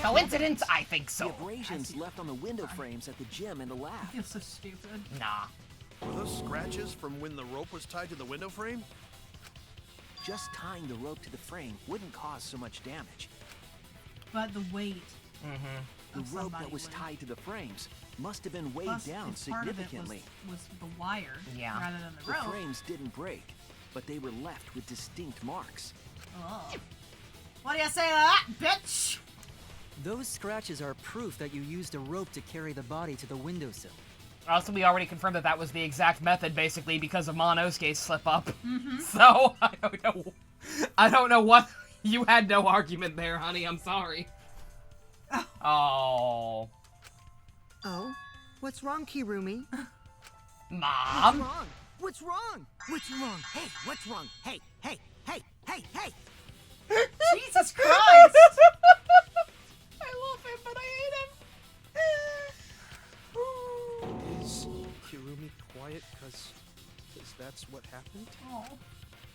Coincidence? I think so. The abrasions left on the window frames at the gym and the lab. I feel so stupid. Nah. Were those scratches from when the rope was tied to the window frame? Just tying the rope to the frame wouldn't cause so much damage. But the weight. The rope that was tied to the frames must have been weighed Plus, down if part of it significantly. was the wire rather than the The rope. frames didn't break, but they were left with distinct marks. Oh. What do you say to that, bitch? Those scratches are proof that you used a rope to carry the body to the windowsill. Also, we already confirmed that that was the exact method, basically, because of Monosuke's slip-up. So, I don't know. I don't know what... You had no argument there, honey. I'm sorry. Oh. Oh? What's wrong, Kirumi? Mom? What's wrong? What's wrong? What's wrong? Hey, what's wrong? Hey, hey, hey, hey, hey! Jesus Christ! I love him, but I hate him. Is Kirumi quiet because that's what happened? Oh.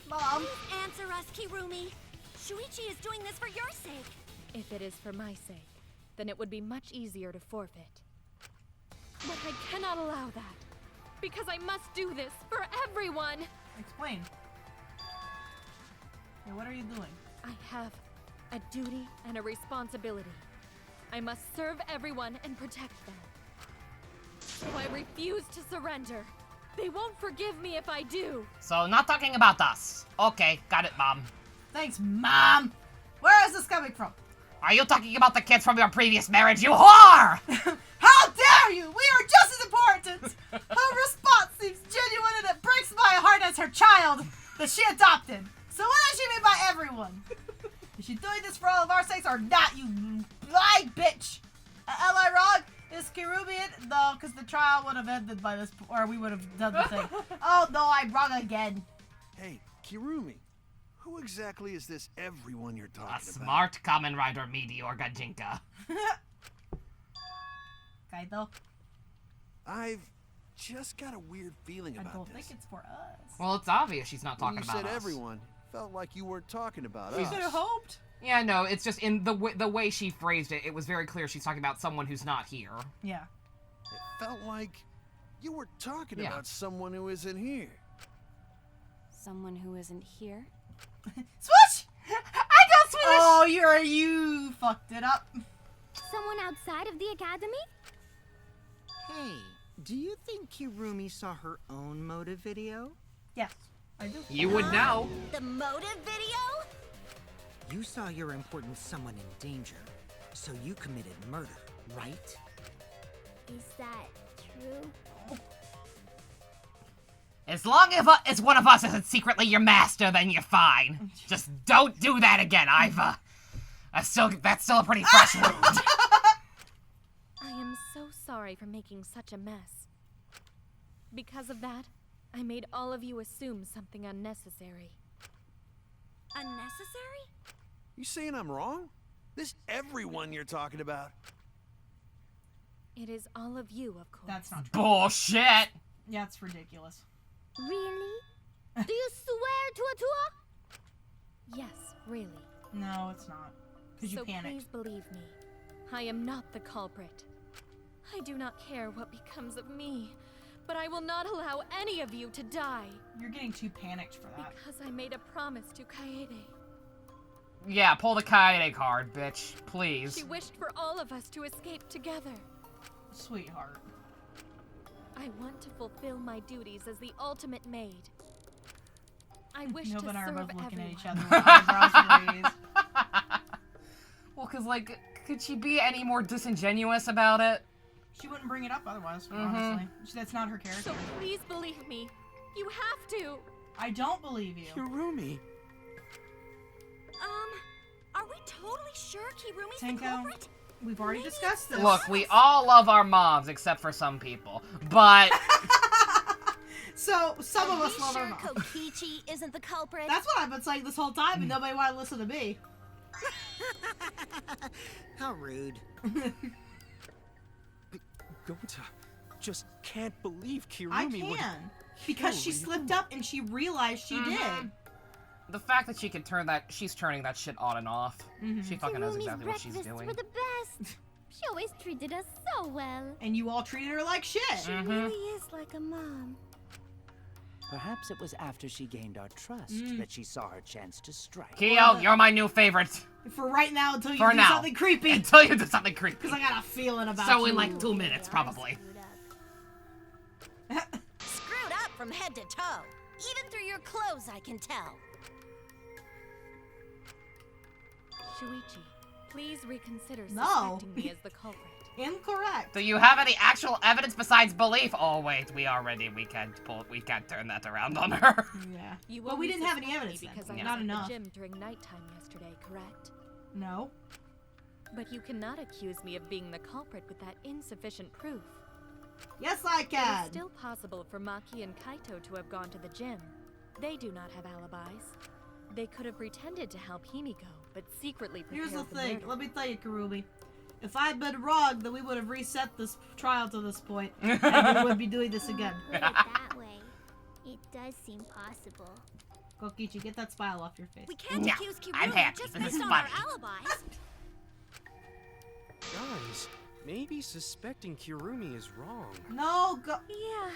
Mom. Please answer us, Kirumi. Shuichi is doing this for your sake. If it is for my sake, then it would be much easier to forfeit. But I cannot allow that, because I must do this for everyone. Explain. Hey, what are you doing? I have a duty and a responsibility. I must serve everyone and protect them. So I refuse to surrender. They won't forgive me if I do. So, not talking about us. Okay, got it, Mom. Thanks, Mom. Where is this coming from? Are you talking about the kids from your previous marriage, you whore? How dare you! We are just as important! Her response seems genuine and it breaks my heart as her child that she adopted. So what does she mean by everyone? Is she doing this for all of our sakes or not, you blind bitch? Am I wrong? Is Kirumi it? No, because the trial would have ended by this, or we would have done the thing. Oh no, I'm wrong again. Hey, Kirumi, who exactly is this everyone you're talking about? A smart Kamen Rider Meteor Gajinka. Kaido? I've just got a weird feeling I about don't this. think it's for us. Well, it's obvious she's not When talking you about said us. everyone, felt like you weren't talking about We us. could have hoped. Yeah, no, it's just in the way she phrased it, it was very clear she's talking about someone who's not here. Yeah. It felt like you were talking Yeah. about someone who isn't here. Someone who isn't here? Switch! I got Switch! Oh, you fucked it up. Someone outside of the academy? Hey, do you think Kirumi saw her own motive video? Yes, I do. You would know. The motive video? You saw your important someone in danger, so you committed murder, right? Is that true? As long as one of us isn't secretly your master, then you're fine. Just don't do that again. That's still a pretty fresh wound. I am so sorry for making such a mess. Because of that, I made all of you assume something unnecessary. Unnecessary? You saying I'm wrong? This everyone you're talking about? It is all of you, of course. That's not true. Bullshit. Yeah, it's ridiculous. Really? Do you swear to a tour? Yes, really. No, it's not. Because you So panicked. please believe me. I am not the culprit. I do not care what becomes of me, but I will not allow any of you to die. You're getting too panicked for that. Because I made a promise to Kaede. Yeah, pull the Kaede card, bitch. Please. She wished for all of us to escape together. Sweetheart. I want to fulfill my duties as the ultimate maid. I wish to Nova and I are serve both looking everyone. at each other with eyebrows raised. Well, because, like, could she be any more disingenuous about it? She wouldn't bring it up otherwise, honestly. That's not her character. So please believe me. You have to. I don't believe you. Kirumi. Are we totally sure Kirumi's the Tenko, culprit? we've already discussed this. Look, we all love our moms, except for some people. But... So, some of us love our Sure mom. Kokichi isn't the culprit? That's what I've been saying this whole time, and nobody wanted to listen to me. How rude. Gonta just can't believe Kirumi I would... can. Because she slipped up and she realized she did. The fact that she can turn that... She's turning that shit on and off. Mhm. She fucking knows Kirumi's exactly what she's breakfasts doing. were the best. She always treated us so well. And you all treated her like shit. She really is like a mom. Perhaps it was after she gained our trust that she saw her chance to strike. Kyo, you're my new favorite. For right now, until you For do now. something creepy. Until you do something creepy. Because I got a feeling about So you. in like 2 minutes, probably. Screwed up from head to toe. Even through your clothes, I can tell. Shuichi, please reconsider No. suspecting me as the culprit. Incorrect. Do you have any actual evidence besides belief? Oh wait, we can't turn that around on her. Yeah. You But we only didn't have any suspect me evidence then. because I Yeah. was Not at enough. the gym during nighttime yesterday, correct? No. But you cannot accuse me of being the culprit with that insufficient proof. Yes, I It can. is still possible for Maki and Kaito to have gone to the gym. They do not have alibis. They could have pretended to help Himiko, but secretly prepared Here's the the thing. murder. Let me tell you, Karumi. If I'd been wrong, then we would have reset this trial to this point. And we would be doing this again. Put it that way. It does seem possible. Kokichi, get that smile off your face. We can't No, accuse Kirumi I'm happy. just This based is on funny. our alibis. Guys, maybe suspecting Kirumi is wrong. No, go. Yeah.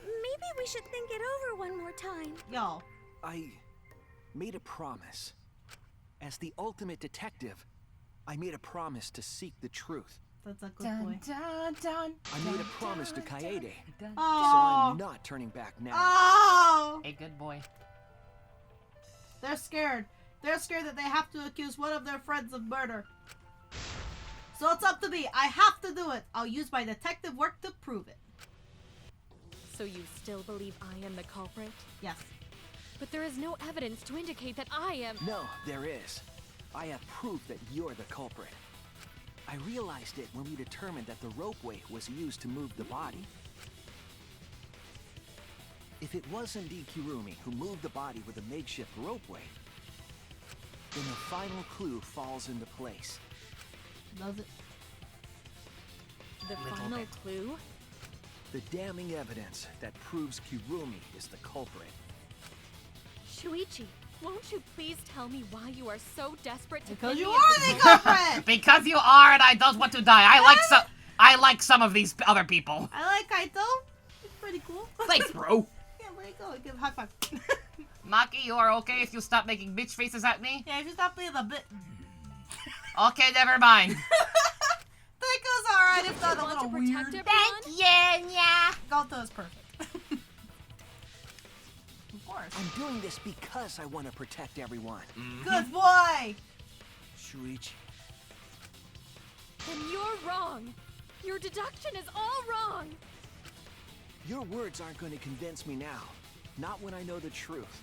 Maybe we should think it over one more time. Yo. I made a promise. As the ultimate detective, I made a promise to seek the truth. That's a good boy. I made a promise to Kaede, so Oh. I'm not turning back now. Oh. A good boy. They're scared. They're scared that they have to accuse one of their friends of murder. So it's up to me. I have to do it. I'll use my detective work to prove it. So you still believe I am the culprit? Yes. But there is no evidence to indicate that I am. No, there is. I have proof that you're the culprit. I realized it when we determined that the ropeway was used to move the body. If it was indeed Kirumi who moved the body with a makeshift ropeway, then the final clue falls into place. Does it? The final clue? The damning evidence that proves Kirumi is the culprit. Shuichi, won't you please tell me why you are so desperate to Because pin you me are as the culprit? culprit! Because you are, and I don't want to die. I like some of these other people. I like Kaito. He's pretty cool. Thanks, bro. Yeah, there you go. Give a high five. Maki, you are okay if you stop making bitch faces at me? Yeah, if you stop being a bit. Okay, never mind. Tenko's alright if not a Want little to protect weird. everyone? Yeah. Goto is perfect. Of course. I'm doing this because I want to protect everyone. Good boy. Shuichi. Then you're wrong. Your deduction is all wrong. Your words aren't going to convince me now. Not when I know the truth.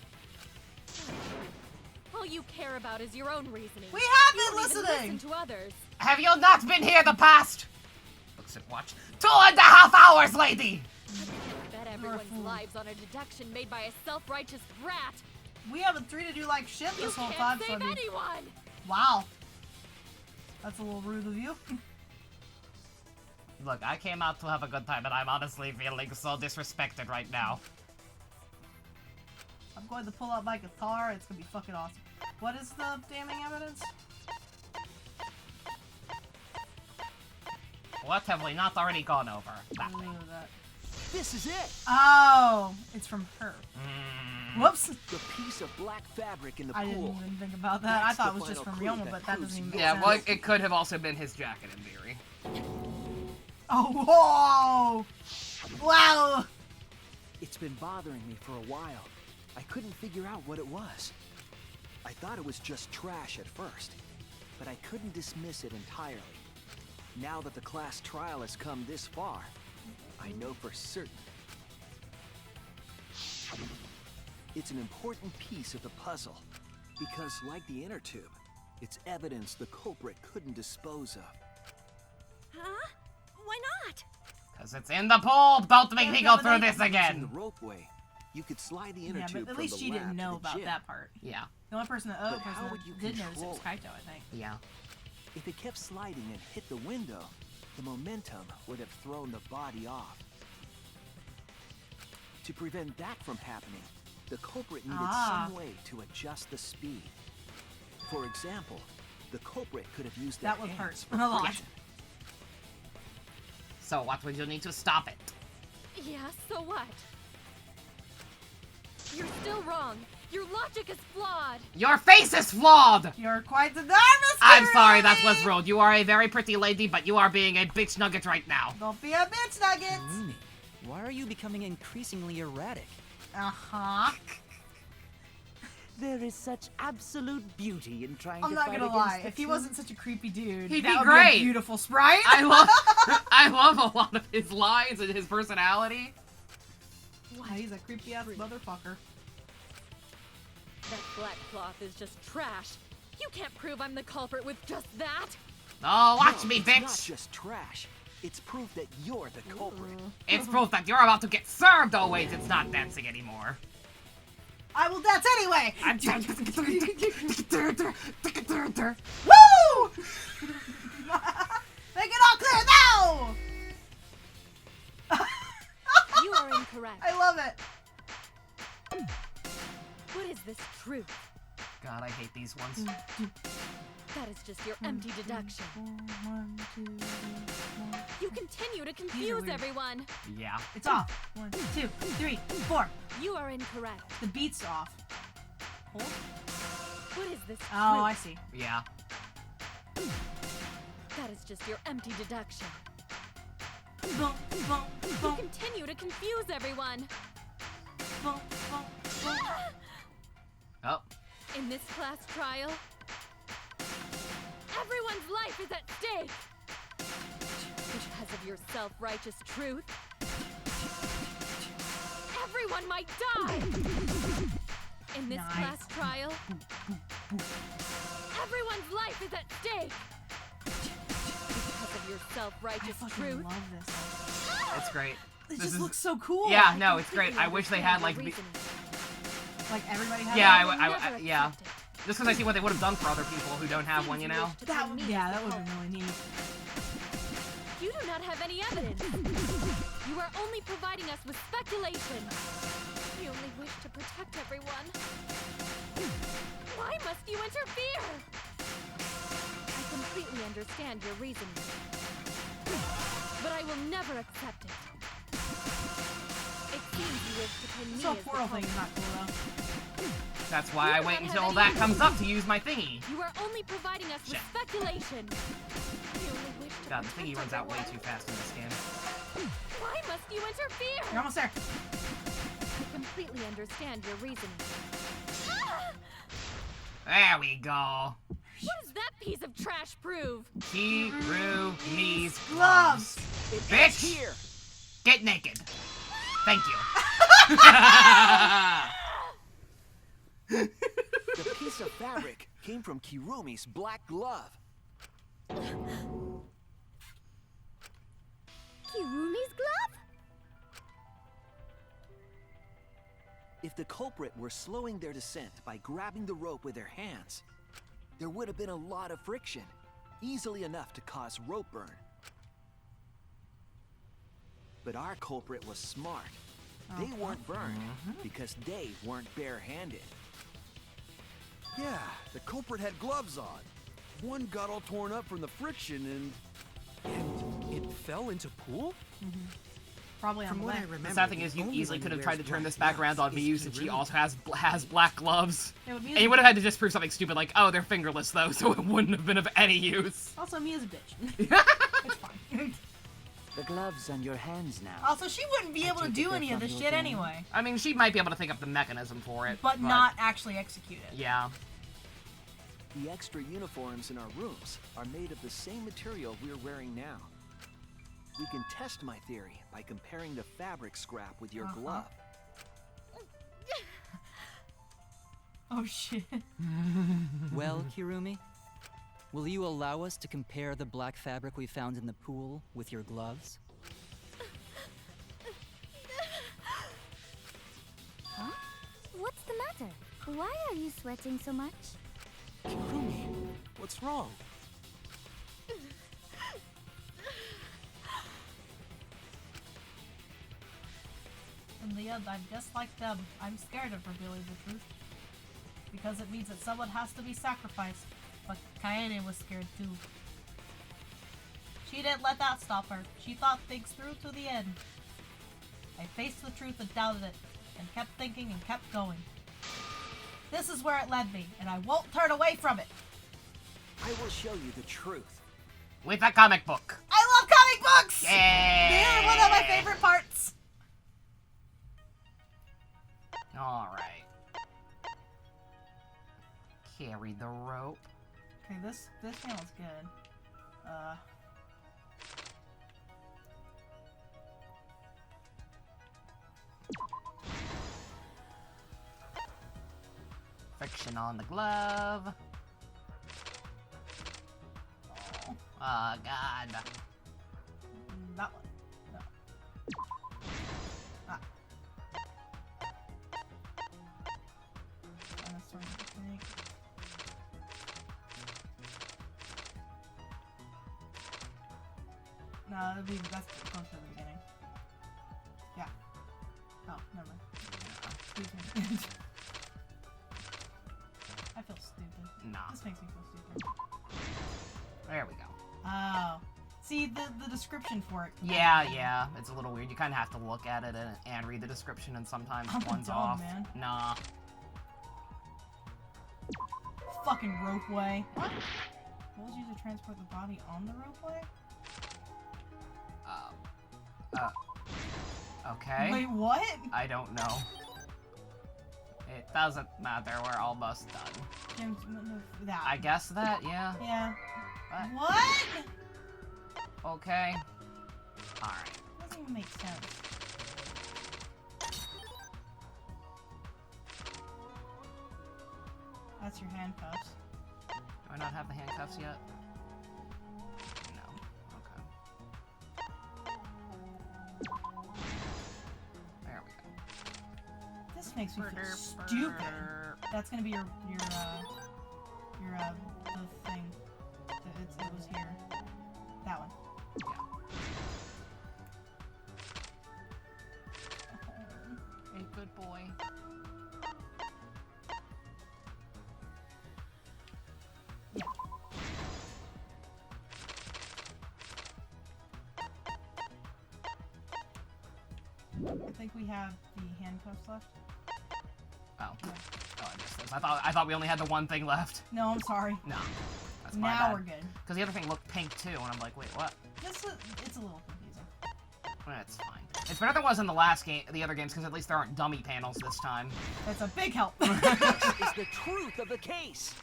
All you care about is your own reasoning. We have You been don't even listening. listen to others. Have you not been here the past? Looks at watch. 2.5 hours, lady! I can't bet everyone's lives on a deduction made by a self-righteous brat. We haven't treated you like shit You this whole can't time, save Sunny. anyone. Wow. That's a little rude of you. Look, I came out to have a good time, and I'm honestly feeling so disrespected right now. I'm going to pull out my guitar. It's gonna be fucking awesome. What is the damning evidence? What have we not already gone over? That Ooh, thing. that. This is it! Oh, it's from her. Whoops. The piece of black fabric in the I pool. didn't even think about that. That's I thought the it was just final from clue Ryoma, that but that proves doesn't even make Yeah, sense. well, it could have also been his jacket in theory. Oh, whoa! Wow! It's been bothering me for a while. I couldn't figure out what it was. I thought it was just trash at first, but I couldn't dismiss it entirely. Now that the class trial has come this far, I know for certain. It's an important piece of the puzzle, because like the inner tube, it's evidence the culprit couldn't dispose of. Huh? Why not? Because it's in the pool! Don't make me go through this Using again! the ropeway, you could slide the inner Yeah, tube but at from least the she lab didn't to know the about gym. that part. Yeah. The only person that, But how would you did notice it was control it? Kaito, I think. Yeah. If it kept sliding and hit the window, the momentum would have thrown the body off. To prevent that from happening, the culprit needed some way to adjust the speed. For example, the culprit could have used their That would hurt hands for a lot. friction. So what would you need to stop it? Yeah, so what? You're still wrong. Your logic is flawed. Your face is flawed! You're quite the diamond. I'm sorry, that was rude. You are a very pretty lady, but you are being a bitch nugget right now. Don't be a bitch nugget. Rooney, why are you becoming increasingly erratic? Uh-huh. There is such absolute beauty in trying I'm to not fight gonna against lie. the If he truth. wasn't such a creepy dude, He'd that be would great. Be a beautiful sprite. I love a lot of his lines and his personality. Wow, he's a creepy ass motherfucker. That black cloth is just trash. You can't prove I'm the culprit with just that. Oh, watch No, me, it's bitch! not just trash. It's proof that you're the culprit. It's proof that you're about to get served. Oh wait, it's not dancing anymore. I will dance anyway. Woo! Make it all clear now. You are incorrect. I love it. What is this truth? God, I hate these ones. That is just your empty deduction. You continue to confuse weird. everyone. Yeah. It's off. 1, 2, 3, 4. You are incorrect. The beat's off. Hold. What is this truth? Oh, I see. Yeah. That is just your empty deduction. Boom, boom, You boom, continue to confuse everyone. boom, boom, boom. Oh. In this class trial, everyone's life is at stake. Because of your self-righteous truth, everyone might die. In this Nice. class trial, everyone's life is at stake. Because of your I self-righteous fucking truth, love this. It's great. It This just is- looks so cool. Yeah, no, it's great. I wish they had like. Like everybody has. Yeah, that? yeah. Just because I see what they would have done for other people who don't have one, you know. That would, yeah, that would have been really neat. you do not have any evidence. You are only providing us with speculation. We only wish to protect everyone. Why must you interfere? I completely understand your reasoning, but I will never accept it. It seems you wish to pin me So as the portal thing is culprit. not cool That's why I wait until that comes up to use my thingy. You are only providing us with Shit. speculation. We only wish to God, the protect thingy runs out way everyone. too fast in this game. Why must you interfere? though. You're almost there. I completely understand your reasoning. There we go. What does that piece of trash prove? Kirumi's Gloves. Bitch! Here. Get naked. Thank you. The piece of fabric came from Kirumi's black glove. Kirumi's glove? If the culprit were slowing their descent by grabbing the rope with their hands, there would have been a lot of friction, easily enough to cause rope burn. But our culprit was smart. They weren't burned because they weren't bare-handed. Yeah, the culprit had gloves on. One got all torn up from the friction And it fell into pool? Probably on From the what I way. remember, The sad thing is, the you only easily one could who have tried to wears turn this black back around on gloves Miyu is since she Kirumi. also has black gloves. Yeah, but And Miu's you would have had to disprove something stupid like, oh, they're fingerless though, so it wouldn't have been of any use. Also, Mia's a bitch. It's fine. The gloves on your hands now. Also, she wouldn't be able to do any of this shit anyway. I mean, she might be able to think up the mechanism for it, But not actually execute it. Yeah. The extra uniforms in our rooms are made of the same material we're wearing now. We can test my theory by comparing the fabric scrap with your glove. Oh shit. Well, Kirumi, will you allow us to compare the black fabric we found in the pool with your gloves? Huh? What's the matter? Why are you sweating so much? Kirumi, what's wrong? In the end, I'm just like them. I'm scared of revealing the truth. Because it means that someone has to be sacrificed. But Kaede was scared too. She didn't let that stop her. She thought things through to the end. I faced the truth and doubted it, and kept thinking and kept going. This is where it led me, and I won't turn away from it. I will show you the truth. With a comic book. I love comic books! Yeah! They're one of my favorite parts. Alright. Carry the rope. Okay, this panel's good. Friction on the glove. Oh, God. That one. No. Ah. That's sort of thing. No, that's close to the beginning. Yeah. Oh, never mind. Excuse me. I feel stupid. Nah. This makes me feel stupid. There we go. Oh. See, the description for it. Yeah, it's a little weird. You kind of have to look at it and read the description, and sometimes I'm one's dumb, off. man. Nah. Fucking ropeway. What? What was used to transport the body on the ropeway? Okay. Wait, what? I don't know. It doesn't matter. We're almost done. James, that. I guess that, yeah. Yeah. But, What? okay. Alright. Doesn't even make sense. That's your handcuffs. Do I not have the handcuffs yet? No. Okay. There we go. This makes me feel stupid. That's gonna be your the thing. It was here. That one. Yeah. A good boy. Yeah. I think we have the handcuffs left. Oh. Oh, I missed those. I thought we only had the one thing left. No, I'm sorry. No. That's my Now bad. we're good. Because the other thing looked pink too, and I'm like, wait, what? It's a little confusing. That's fine. It's better than it was in the last game, the other games, because at least there aren't dummy panels this time. That's a big help. This is the truth of the case.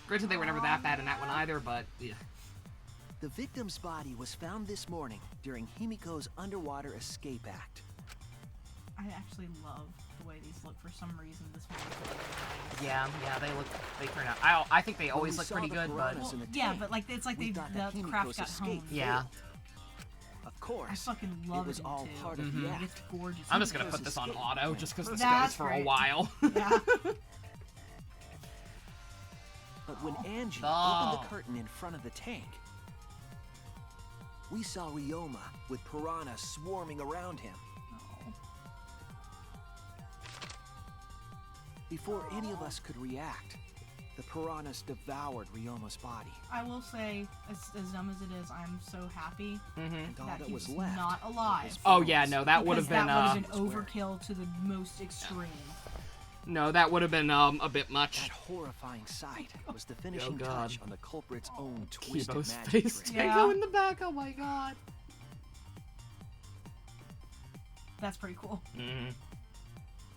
Granted, they were never that bad in that one either, but yeah. The victim's body was found this morning during Himiko's underwater escape act. I actually love the way these look for some reason. This one. Yeah, they turn out. I think they always look pretty good, but Well, yeah, but like it's like the craft got home. Yeah. Of course. I fucking love it was all too. part of the act. It's gorgeous. I'm just gonna put this on auto just because this That's goes for great. a while. Yeah. But when Angie Oh. opened the curtain in front of the tank, we saw Ryoma with piranhas swarming around him. Before any of us could react, the piranhas devoured Ryoma's body. I will say, as dumb as it is, I'm so happy And all that that he was was left not alive. Oh yeah, no, that would have been that would have been overkill to the most extreme. No, that would have been a bit much. That horrifying sight was the finishing Oh, God. touch on the culprit's own twisted Kibo's magic face. trick. Tango in the back. Oh my god. That's pretty cool.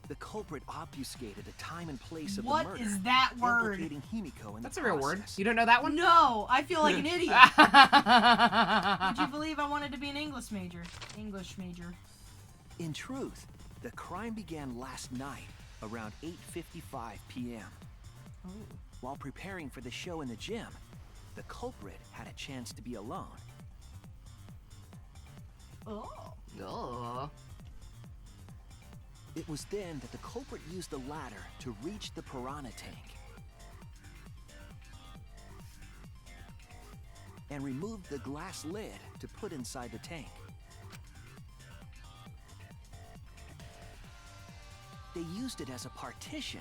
The culprit obfuscated the time and place of What the murder. is that word? implicating Himiko in That's the a real word. process. You don't know that one? No, I feel like an idiot. Would you believe I wanted to be an English major? In truth, the crime began last night around 8:55 p.m. Oh. While preparing for the show in the gym, the culprit had a chance to be alone. Oh. It was then that the culprit used the ladder to reach the piranha tank and removed the glass lid to put inside the tank. They used it as a partition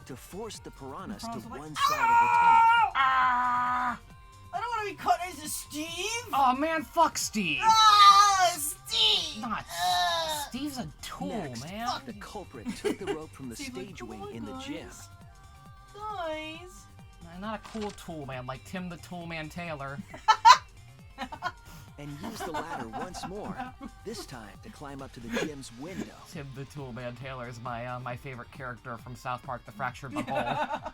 to force the piranhas to Piranhas are like, one side of the tank. I don't want to be cut as a Steve. Oh man, fuck Steve. Steve. Not Steve's a tool, Next, man. the culprit took the rope from the Steve's like, stage "Come wing on, in the gym Guys. Not a cool tool man like Tim the Toolman Taylor. and used the ladder once more, this time to climb up to the gym's window. Tim the Toolman Taylor is my favorite character from South Park: The Fractured But Whole.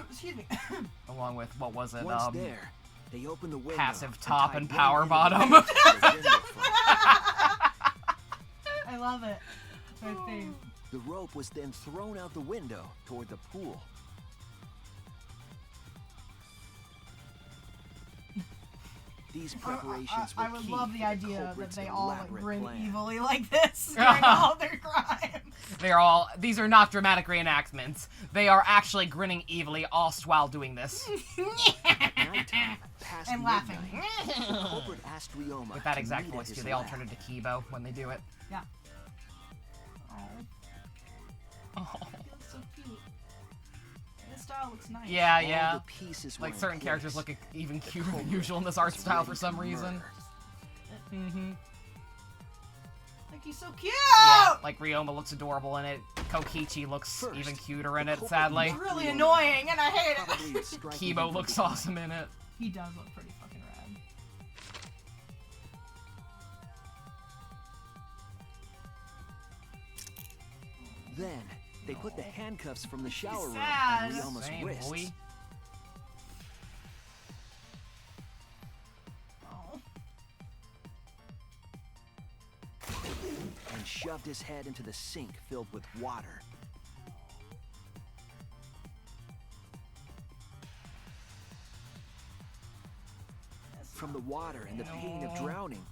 Excuse me. Along with what was it? Once there, they opened the window. Passive and top tied and one power end of the bottom. rope to the window frame. I love it. It's my fave. The rope was then thrown out the window toward the pool. These preparations were I would key love the to idea that culprit's they all like, elaborate grin plan. evilly like this during all their crimes. These are not dramatic reenactments. They are actually grinning evilly all while doing this. Nighttime, past And laughing. midnight, the culprit asked Ryoma With that to exact meet at voice his too. They all lab. turn into Kibo when they do it. Yeah. Oh. That's so cute. This style looks nice. Yeah, All yeah. the pieces were Like in certain characters place. look even cuter than usual in this art Was style ready for some for reason. murder. Like he's so cute. Yeah, like Ryoma looks adorable in it. Kokichi looks First, even cuter in the it, culprit sadly. It's really annoying, and I hate it. Probably a striking Kibo looks individual. awesome in it. He does look pretty fucking rad. Then they put the handcuffs from the shower room sad. on Ryoma's Same, wrists. boy. Oh. And shoved his head into the sink filled with water. From the water and the pain of drowning,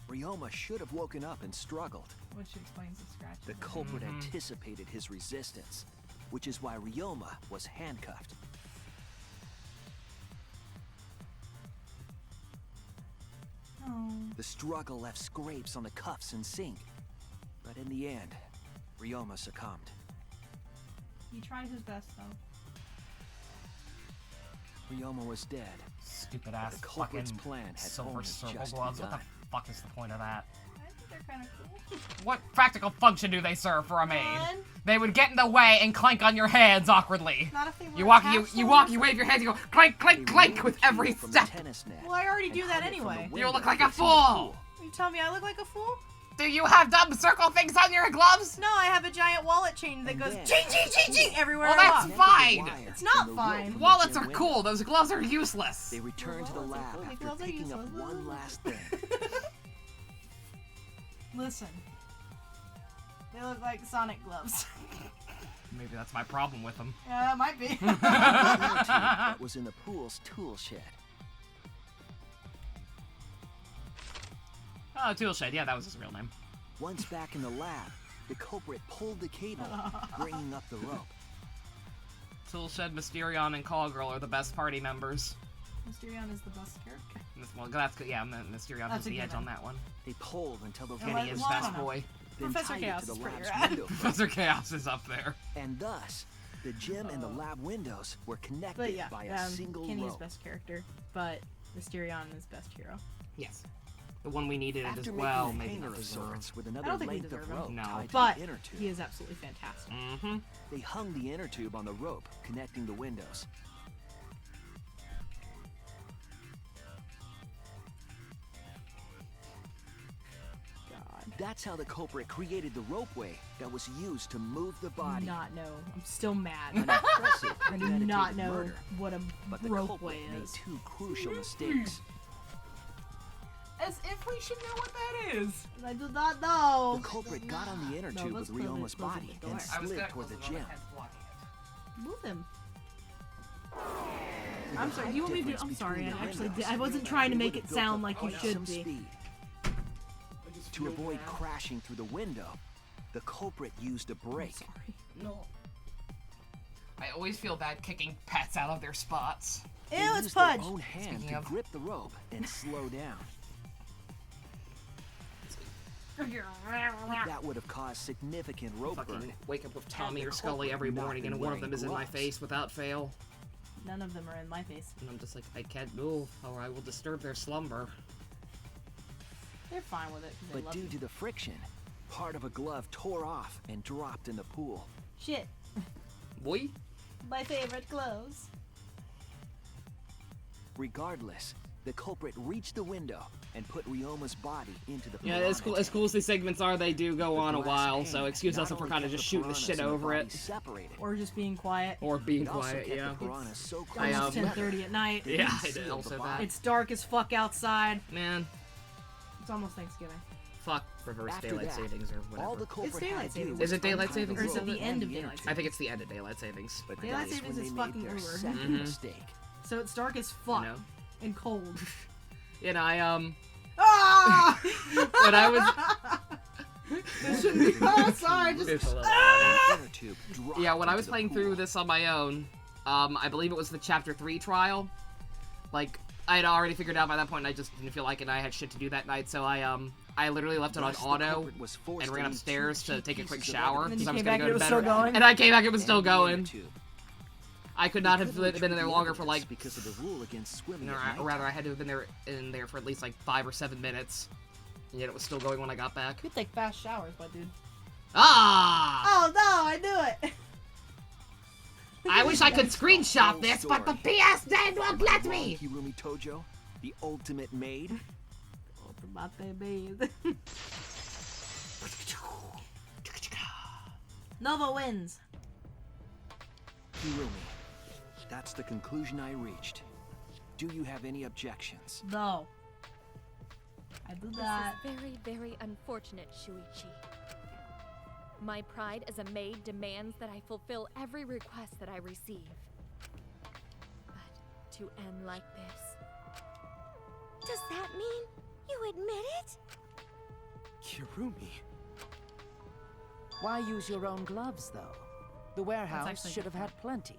Ryoma should have woken up and struggled. Which explains the scratch. The culprit anticipated his resistance, which is why Ryoma was handcuffed. Oh. The struggle left scrapes on the cuffs and sink, but in the end, Ryoma succumbed. He tried his best though. Ryoma was dead. Stupid ass The culprit's fucking plan had silver only circle just gloves. What the begun. fuck is the point of that? I think they're kind of cool. What practical function do they serve for a maid? Fun. They would get in the way and clank on your hands awkwardly. Not if they were You walk, capsules. you wave your hands, you go clank, clank, They clank removed with the every key from the step. tennis net Well, I already and do that hung it from the anyway. window You look like a facing the fool. pool. You tell me I look like a fool? Do you have dumb circle things on your gloves? No, I have a giant wallet chain that And goes then- ching ching ching ching everywhere Well, I that's walk. fine. Connected the wire It's not from the rope fine. from the Wallets gym are window. cool. Those gloves are useless. They returned to the Wallets are lab cool. after Gloves are picking up useless. one last thing. Listen. They look like Sonic gloves. Maybe that's my problem with them. Yeah, it might be. The inner tube that was in the pool's tool shed. Oh, Tool Shed. Yeah, that was his real name. Once back in the lab, the culprit pulled the cable, bringing up the rope. Tool Shed, Mysterion, and Call Girl are the best party members. Mysterion is the best character. Well, that's good. Yeah, Mysterion That's has a the edge given. on that one. They pulled until the And Kenny let- rope is well, I best don't know. boy. then Professor tied Chaos it to is the pretty lab's rad. window. Professor Chaos is up there. And thus, the gym and the lab windows were connected But yeah, by a single Kenny is rope. best character, but Mysterion is best hero. Yes. The one we needed After as making well, a maybe hanger not of sorts with I another don't think we length deserve of him. rope No. tied to But the inner tube. he is absolutely fantastic. Mm-hmm. They hung the inner tube on the rope connecting the windows. God. That's how the culprit created the ropeway that was used to move the I do body. not know. I'm still mad. An impressive, I do premeditated not know murder. what a But the ropeway culprit made is. two crucial mistakes. As if we should know what that is. I do not know. The culprit got on the inner No, tube let's with Ryoma's close body the door. and slid toward the gym. Move him. With I'm the sorry. height Do you want me to? difference I'm sorry. between I the actually windows, did. I wasn't trying to it make would it have built sound up like you some should be. speed. To avoid crashing through the window, the culprit used a brake. No. I always feel bad kicking pets out of their spots. Ew, They it's used their Pudge. own hand Speaking to of- grip the rope and slow down. That would have caused significant rope Fucking burning. wake up with Tommy Had or the Scully culprit every not morning, been and one of wearing them is in my gloves. face without fail. None of them are in my face. And I'm just like, I can't move, or I will disturb their slumber. They're fine with it. 'Cause they But love due me. to the friction, part of a glove tore off and dropped in the pool. Shit. Boy. My favorite clothes. Regardless, the culprit reached the window and put Ryoma's body into the Yeah, piranha as cool tank. as these segments are, they do go The on a glass while, pane so excuse not us if we're only kind of kept just the shooting the piranhas shit and the over body it. separated. Or just being quiet. Or being It also quiet, kept yeah. the piranhas so It's close almost together, 10:30 at night. they Yeah, sealed I did the also body. that. It's dark as fuck outside. Man, It's almost Thanksgiving. fuck reverse After daylight that, savings or all whatever. the culprit It's daylight had to do savings. was Is it daylight untie savings? the Or is it rope the and end of inner daylight tube. I think it's the end of daylight savings. But Daylight that is savings when is they made fucking their over. second Mhm. mistake. So it's dark as fuck. know. And cold. And I, Ah! when I was... This shouldn't be. Oh, sorry. It's Just. a little loud. Inner tube dropped Yeah, when I into was the playing pool. through this on my own, I believe it was the Chapter 3 trial. Like, I had already figured out by that point, and I just didn't feel like it, and I had shit to do that night, so I literally left it on Thus, the auto culprit was forced and to ran leave upstairs two to take a quick pieces of shower And then because you I was came gonna back go and to it was bed. still going? And I came back, it was still and the inner going. tube. I could They not have couldn't been in retrieve there the longer for evidence like, because of the rule against swimming or at night. rather, I had to have been in there for at least like 5 or 7 minutes. And yet it was still going when I got back. You take fast showers, my dude. Ah! Oh no, I knew it. I wish I could screenshot Full this, but the story. PS10 won't let Am I wrong, me! Hirumi Tojo, the ultimate maid. About they bathe. Nova wins. Hirumi, that's the conclusion I reached. Do you have any objections? No. I do that. This is very, very unfortunate, Shuichi. My pride as a maid demands that I fulfill every request that I receive. But to end like this... Does that mean you admit it? Hirumi. Why use your own gloves, though? The warehouse actually should have had plenty.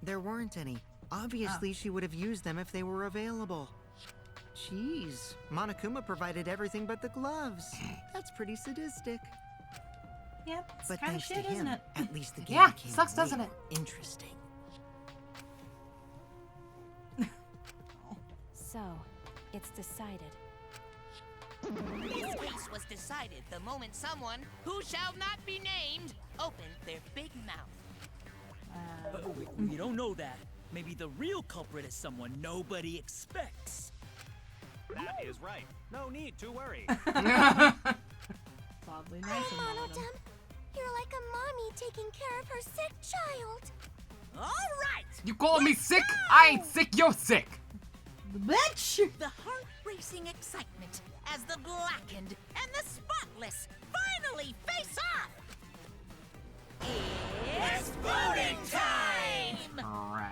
There weren't any. Obviously, she would have used them if they were available. Jeez, Monokuma provided everything but the gloves. That's pretty sadistic. Yep, it's But kind of thanks shit, to him, isn't it? at least the game Yeah, became sucks, way doesn't it? more interesting. So, it's decided. This case was decided the moment someone, who shall not be named, opened their big mouth. We don't know that. Maybe the real culprit is someone nobody expects. That is right. No need to worry. Oddly nice of one of them. Monodum, you're like a mommy taking care of her sick child. All right! You call me sick? I ain't sick, you're sick! Bitch! The heart-racing excitement as the blackened and the spotless finally face off! It's voting time! Alright.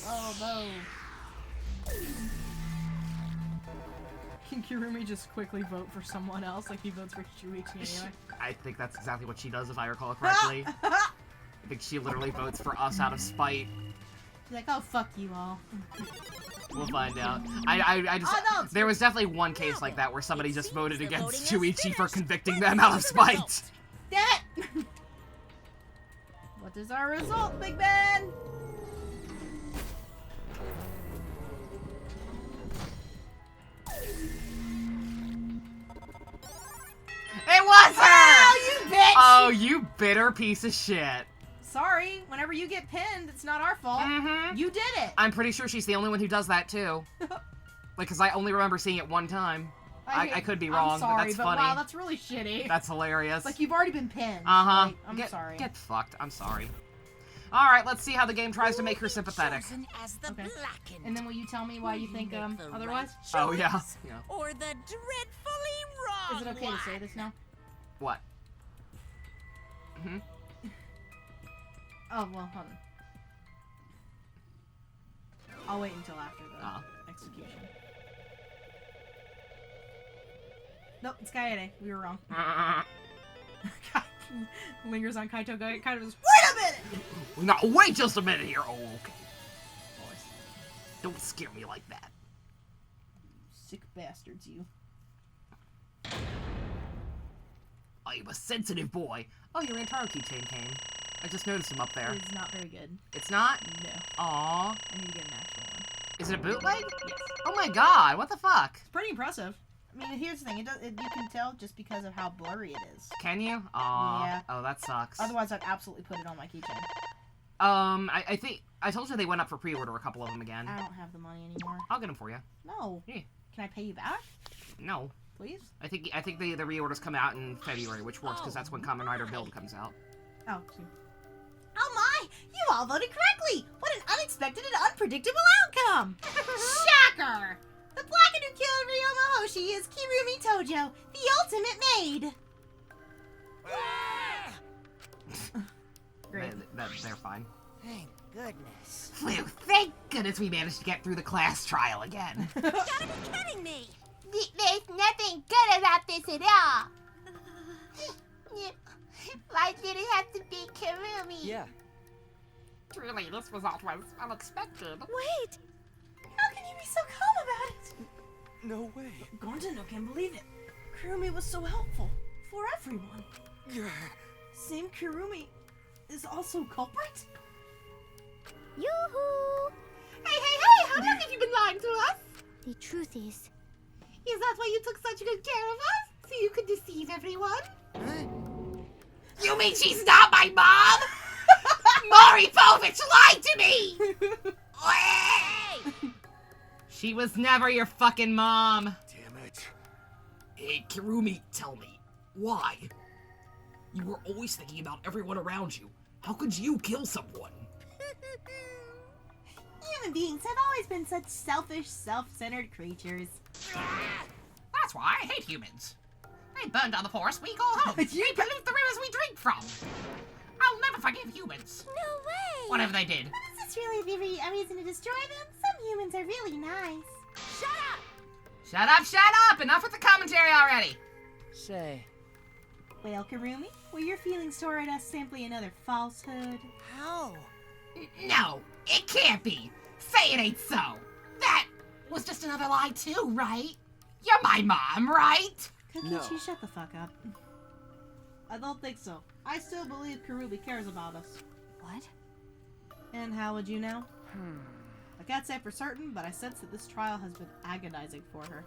Oh no. Can Kirumi just quickly vote for someone else like he votes for Shuichi anyway? I think that's exactly what she does, if I recall correctly. I think she literally votes for us out of spite. He's like, oh fuck you all. We'll find out. I just there was definitely one case like that where somebody just voted against Shuichi for convicting them out of spite. Damn it! What is our result, Big Ben? It was her! Oh, you bitch! Oh, you bitter piece of shit. Sorry, whenever you get pinned, it's not our fault. Mm-hmm. You did it. I'm pretty sure she's the only one who does that too. Like, because I only remember seeing it one time. I could be wrong, I'm sorry, but that's funny. Wow, that's really shitty. That's hilarious. Like, you've already been pinned. Uh-huh. Like, I'm sorry. Get fucked. I'm sorry. Alright, let's see how the game tries to make her sympathetic. Okay. And then will you tell me why you think otherwise? Oh, yeah. Or the dreadfully wrong Is it okay to say this now? What? Hmm? Oh, well, hold on. I'll wait until after the execution. Nope, it's Kaede. We were wrong. Lingers on Kaito. Kaito goes, wait a minute! No, wait just a minute here. Oh, okay. Boys, don't scare me like that. Sick bastards, you. I'm a sensitive boy. Oh, your Antaro keychain came. I just noticed him up there. It's not very good. It's not? No. Aww. I need to get an actual one. Is it a bootleg? Yes. Oh my god, what the fuck? It's pretty impressive. I mean, here's the thing. You can tell just because of how blurry it is. Can you? Aww. Yeah. Oh, that sucks. Otherwise, I'd absolutely put it on my keychain. I think... I told you they went up for pre-order a couple of them again. I don't have the money anymore. I'll get them for you. No. Yeah. Can I pay you back? No. Please? I think the reorders come out in February, which works because that's when Kamen Rider Build comes out. Oh, cute. Oh my! You all voted correctly! What an unexpected and unpredictable outcome! Shocker! The Blackened who killed Ryoma Hoshi is Kirumi Tojo, the ultimate maid! Great. They're fine. Thank goodness. Phew, thank goodness we managed to get through the class trial again. You gotta be kidding me! There's nothing good about this at all! Why did it have to be Kirumi? Yeah. Truly, this was unexpected. Wait! How can you be so calm about it? No way. Gordon can't believe it. Kirumi was so helpful. For everyone. Same Kirumi is also culprit? Yoo-hoo! Hey, how long have you been lying to us? The truth is that why you took such good care of us? So you could deceive everyone? You mean she's not my mom? Mari Povich lied to me! She was never your fucking mom. Damn it. Hey, Kirumi, tell me, why? You were always thinking about everyone around you. How could you kill someone? Human beings have always been such selfish, self-centered creatures. That's why I hate humans. They burn down the forest, we go home. We pollute the rivers we drink from. I'll never forgive humans. No way! Whatever they did. But is this really a reason to destroy them? Some humans are really nice. Shut up! Shut up, shut up! Enough with the commentary already. Say. Well, Kirumi, were your feelings toward us simply another falsehood? How? No, it can't be. Say it ain't so. That was just another lie too, right? You're my mom, right? Kokichi, shut the fuck up. I don't think so. I still believe Kirumi cares about us. What? And how would you know? I can't say for certain, but I sense that this trial has been agonizing for her.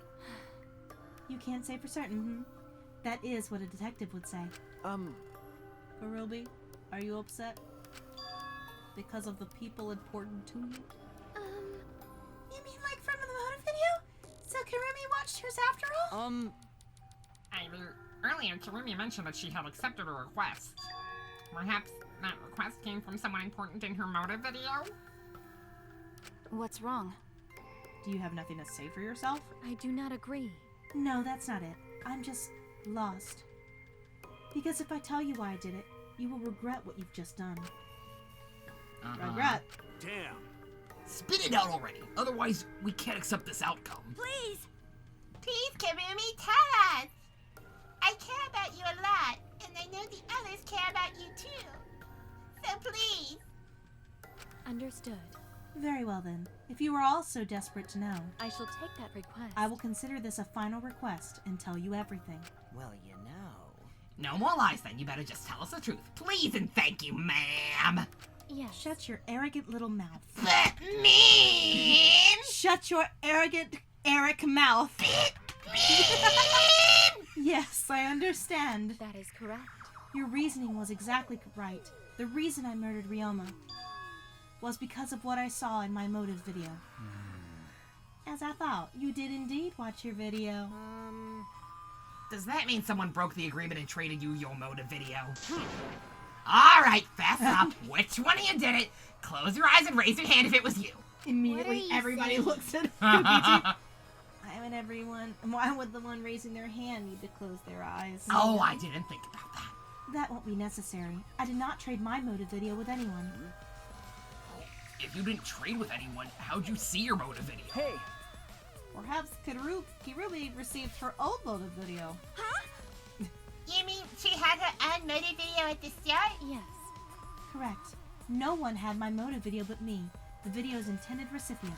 You can't say for certain, That is what a detective would say. Kirumi, are you upset? Because of the people important to you? You mean like from the motive video? So Kirumi watched hers after all? Earlier Kirumi mentioned that she had accepted a request. Perhaps that request came from someone important in her motive video? What's wrong? Do you have nothing to say for yourself? I do not agree. No, that's not it. I'm just lost. Because if I tell you why I did it, you will regret what you've just done. Regret? Damn. Spit it out already, otherwise we can't accept this outcome. Please! Please, Kirumi, tell us! I care about you a lot, and I know the others care about you too. So please! Understood. Very well then. If you are all so desperate to know, I shall take that request. I will consider this a final request and tell you everything. Well, you know. No more lies then. You better just tell us the truth. Please and thank you, ma'am. Yes. Shut your arrogant little mouth. That means... Shut your arrogant, Eric mouth. Yes, I understand. That is correct. Your reasoning was exactly right. The reason I murdered Ryoma was because of what I saw in my motive video. As I thought, you did indeed watch your video. Does that mean someone broke the agreement and traded you your motive video? Alright, fess up. Which one of you did it? Close your eyes and raise your hand if it was you. Immediately, you everybody saying? looks at Why would the one raising their hand need to close their eyes? Oh, I didn't think about that. That won't be necessary. I did not trade my motive video with anyone. If you didn't trade with anyone, how'd you see your motive video? Hey, Perhaps Kirubi received her old motive video. You mean she had her own motive video at the start? Yes. Correct. No one had my motive video but me, the video's intended recipient.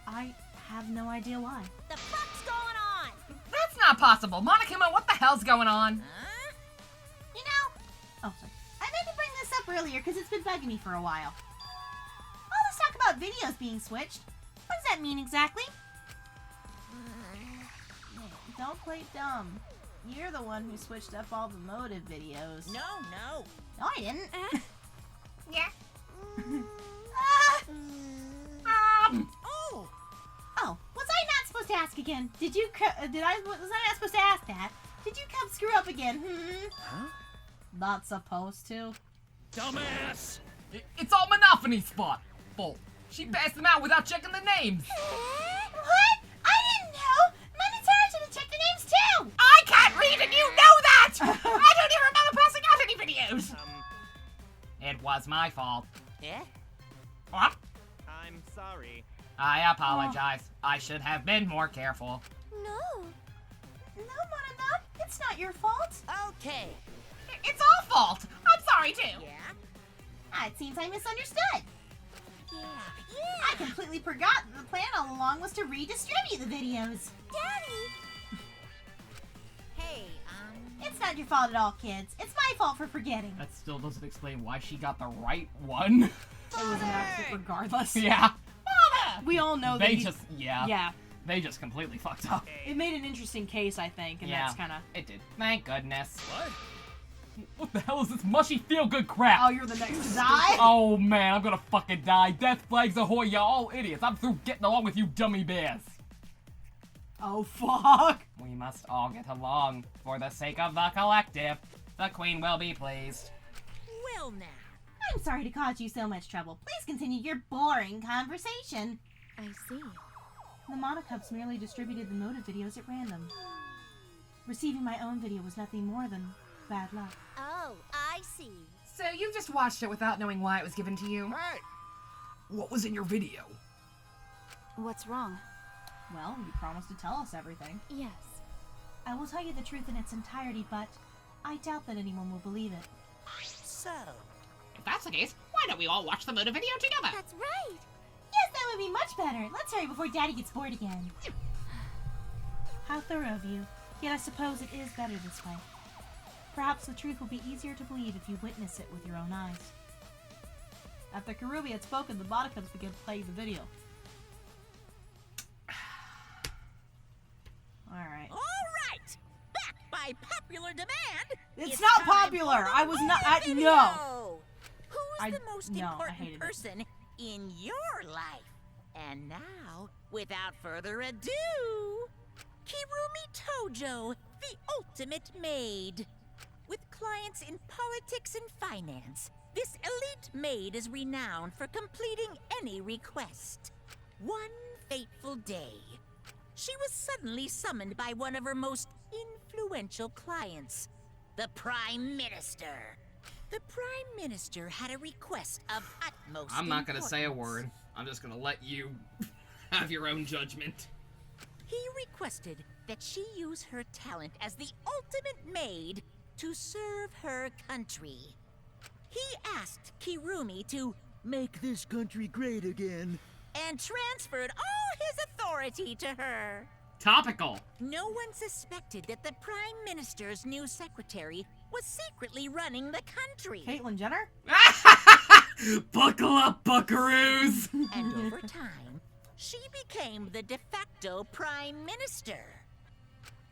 I have no idea why. The fuck's going on? That's not possible. Monokuma, what the hell's going on? You know, Oh, sorry. I meant to bring this up earlier because it's been bugging me for a while. All this talk about videos being switched. What does that mean exactly? Don't play dumb. You're the one who switched up all the motive videos. No. No, I didn't. Yeah. Oh, was I not supposed to ask again? Was I not supposed to ask that? Did you come screw up again? Huh? Not supposed to. Dumbass! It's all Monophone's fault. She passed them out without checking the names. What? I didn't know! Monotara should have checked the names too! I can't read and you know that! I don't even remember passing out any videos. It was my fault. Yeah? What? I'm sorry. I apologize. I should have been more careful. No. No, Monona, it's not your fault. Okay. It's our fault. I'm sorry too. Yeah? It seems I misunderstood. Yeah. I completely forgot that the plan all along was to redistribute the videos. Daddy! Hey, It's not your fault at all, kids. It's my fault for forgetting. That still doesn't explain why she got the right one. It was an accident regardless. Yeah. We all know that They he- just, yeah. Yeah. They just completely fucked up. It made an interesting case, I think, and Yeah. that's kind of... It did. Thank goodness. What? What the hell is this mushy feel-good crap? Oh, you're the next to die? Oh, man, I'm gonna fucking die. Death flags ahoy, y'all all idiots. I'm through getting along with you dummy bears. Oh, fuck. We must all get along for the sake of the collective. The queen will be pleased. well now. I'm sorry to cause you so much trouble. Please continue your boring conversation. I see. The Monocubs merely distributed the motive videos at random. Receiving my own video was nothing more than bad luck. Oh, I see. So you just watched it without knowing why it was given to you? Hey! What was in your video? What's wrong? Well, you promised to tell us everything. Yes. I will tell you the truth in its entirety, but I doubt that anyone will believe it. So, If that's the case, why don't we all watch the motive video together? That's right. Yes, that would be much better. Let's hurry before Daddy gets bored again. How thorough of you. Yet I suppose it is better this way. Perhaps the truth will be easier to believe if you witness it with your own eyes. After Kirubi had spoken, the Monocubs began playing the video. Alright. All right. Back by popular demand. It's not time popular. for the I was not. video. No. Who's the most no, I important hated it. person in your life? And now, without further ado, Kirumi Tojo, the ultimate maid. With clients in politics and finance, this elite maid is renowned for completing any request. One fateful day, she was suddenly summoned by one of her most influential clients, the Prime Minister. The Prime Minister had a request of utmost I'm not gonna say a importance. word. I'm just gonna let you have your own judgment. He requested that she use her talent as the ultimate maid to serve her country. He asked Kirumi to make this country great again. And transferred all his authority to her. Topical. No one suspected that the Prime Minister's new secretary was secretly running the country. Caitlyn Jenner? Buckle up, buckaroos! And over time, she became the de facto Prime Minister.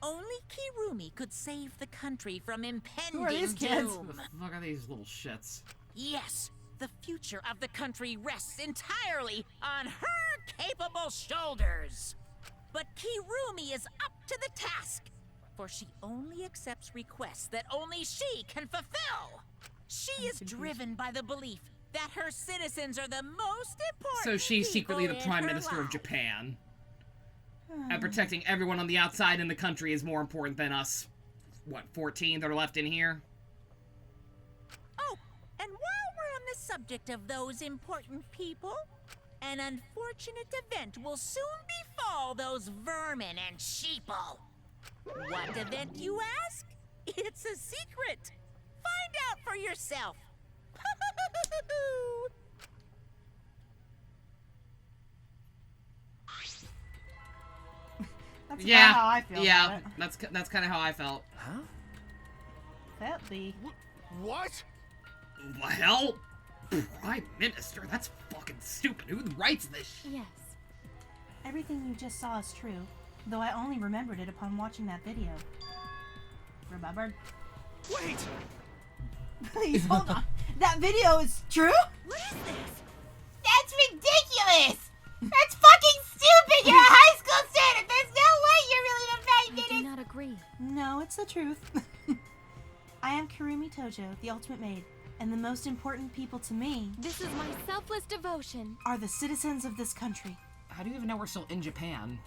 Only Kirumi could save the country from impending Who are these kids? doom. Who the fuck are these little shits? Yes, the future of the country rests entirely on her capable shoulders. But Kirumi is up to the task, for she only accepts requests that only she can fulfill. She is driven by the belief that her citizens are the most important So she's secretly the people in Prime her Minister of life. Japan. And protecting everyone on the outside in the country is more important than us, what, 14 that are left in here? Oh, and while we're on the subject of those important people, an unfortunate event will soon befall those vermin and sheeple. What event, you ask? It's a secret. Find out for yourself. That's Yeah, how I feel yeah, about it. that's kind of how I felt. Huh? That be. What? The hell? Prime Minister? That's fucking stupid. Who writes this shit? Yes. Everything you just saw is true, though I only remembered it upon watching that video. Remembered? Wait! Please, hold on. That video is true? What is this? That's ridiculous! That's fucking stupid! You're a high school student! There's no way you're really the Prime I Minister! do not agree. No, it's the truth. I am Kirumi Tojo, the ultimate maid, and the most important people to me This is my selfless devotion. are the citizens of this country. How do you even know we're still in Japan?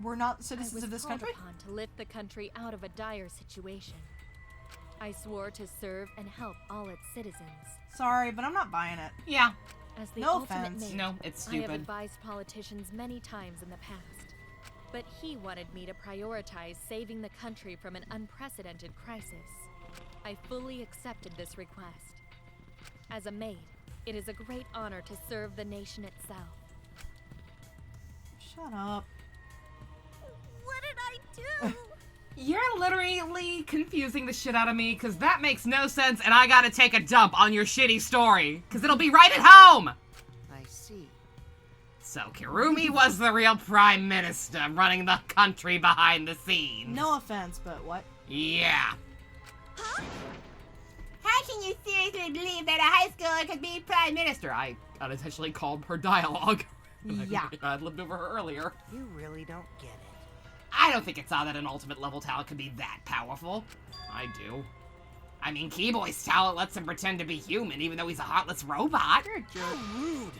We're not I citizens was of this called country? upon to lift the country out of a dire situation. I swore to serve and help all its citizens. Sorry, but I'm not buying it. Yeah. As the No ultimate offense. maid, No, it's I have stupid. advised politicians many times in the past, but he wanted me to prioritize saving the country from an unprecedented crisis. I fully accepted this request. As a maid, it is a great honor to serve the nation itself. Shut up. What did I do? You're literally confusing the shit out of me, because that makes no sense, and I gotta take a dump on your shitty story, because it'll be right at home! I see. So Kirumi was the real Prime Minister, running the country behind the scenes. No offense, but what? Yeah. How can you seriously believe that a high schooler could be Prime Minister? I unintentionally called her dialogue. Yeah. I lived over her earlier. You really don't get it. I don't think it's odd that an ultimate level talent could be that powerful. I do. I mean, Keyboy's talent lets him pretend to be human, even though he's a heartless robot. You're a jerk. How rude!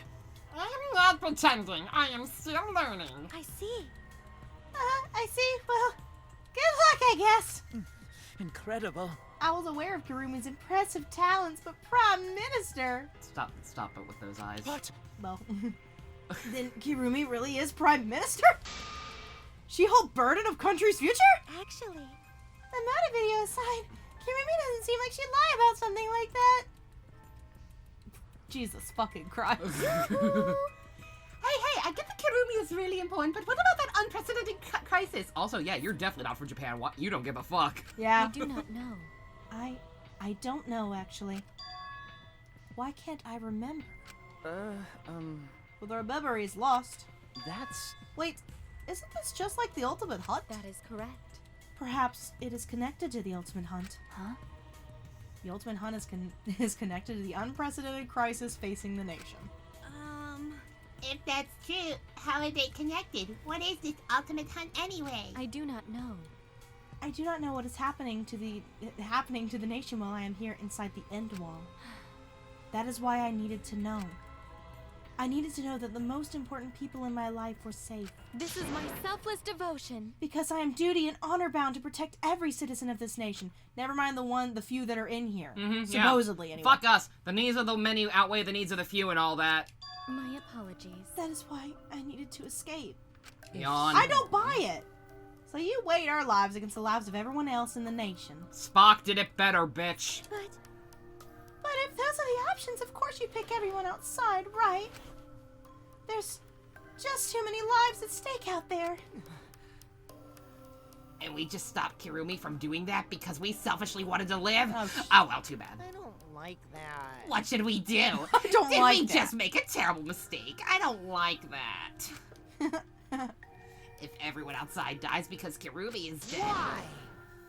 I am not pretending. I am still learning. I see. I see. Well, good luck, I guess. Incredible. I was aware of Kirumi's impressive talents, but Prime Minister? Stop it with those eyes. What? Well, then Kirumi really is Prime Minister? She hold burden of country's future? Actually, The Moda video aside, Kirumi doesn't seem like she'd lie about something like that. Jesus fucking Christ. Hey, I get that Kirumi is really important, but what about that unprecedented crisis? Also, yeah, you're definitely not from Japan. What? You don't give a fuck. Yeah. I do not know. I don't know, actually. Why can't I remember? Well, the memory is lost. That's... Wait, isn't this just like the Ultimate Hunt? That is correct. Perhaps it is connected to the Ultimate Hunt. Huh? The Ultimate Hunt is connected to the unprecedented crisis facing the nation. If that's true, how are they connected? What is this ultimate hunt anyway? I do not know. I do not know what is happening to the nation while I am here inside the end wall. That is why I needed to know. I needed to know that the most important people in my life were safe. This is my selfless devotion. Because I am duty and honor bound to protect every citizen of this nation. Never mind the few that are in here. Supposedly, anyway. Fuck us. The needs of the many outweigh the needs of the few and all that. My apologies. That is why I needed to escape. Yawn. I don't buy it. So you weighed our lives against the lives of everyone else in the nation. Spock did it better, bitch. But if those are the options, of course you pick everyone outside, right? There's just too many lives at stake out there. And we just stopped Kirumi from doing that because we selfishly wanted to live? Oh well, too bad. I don't like that. What should we do? I don't Did like we that. just make a terrible mistake? I don't like that. If everyone outside dies because Kirumi is dead, Why?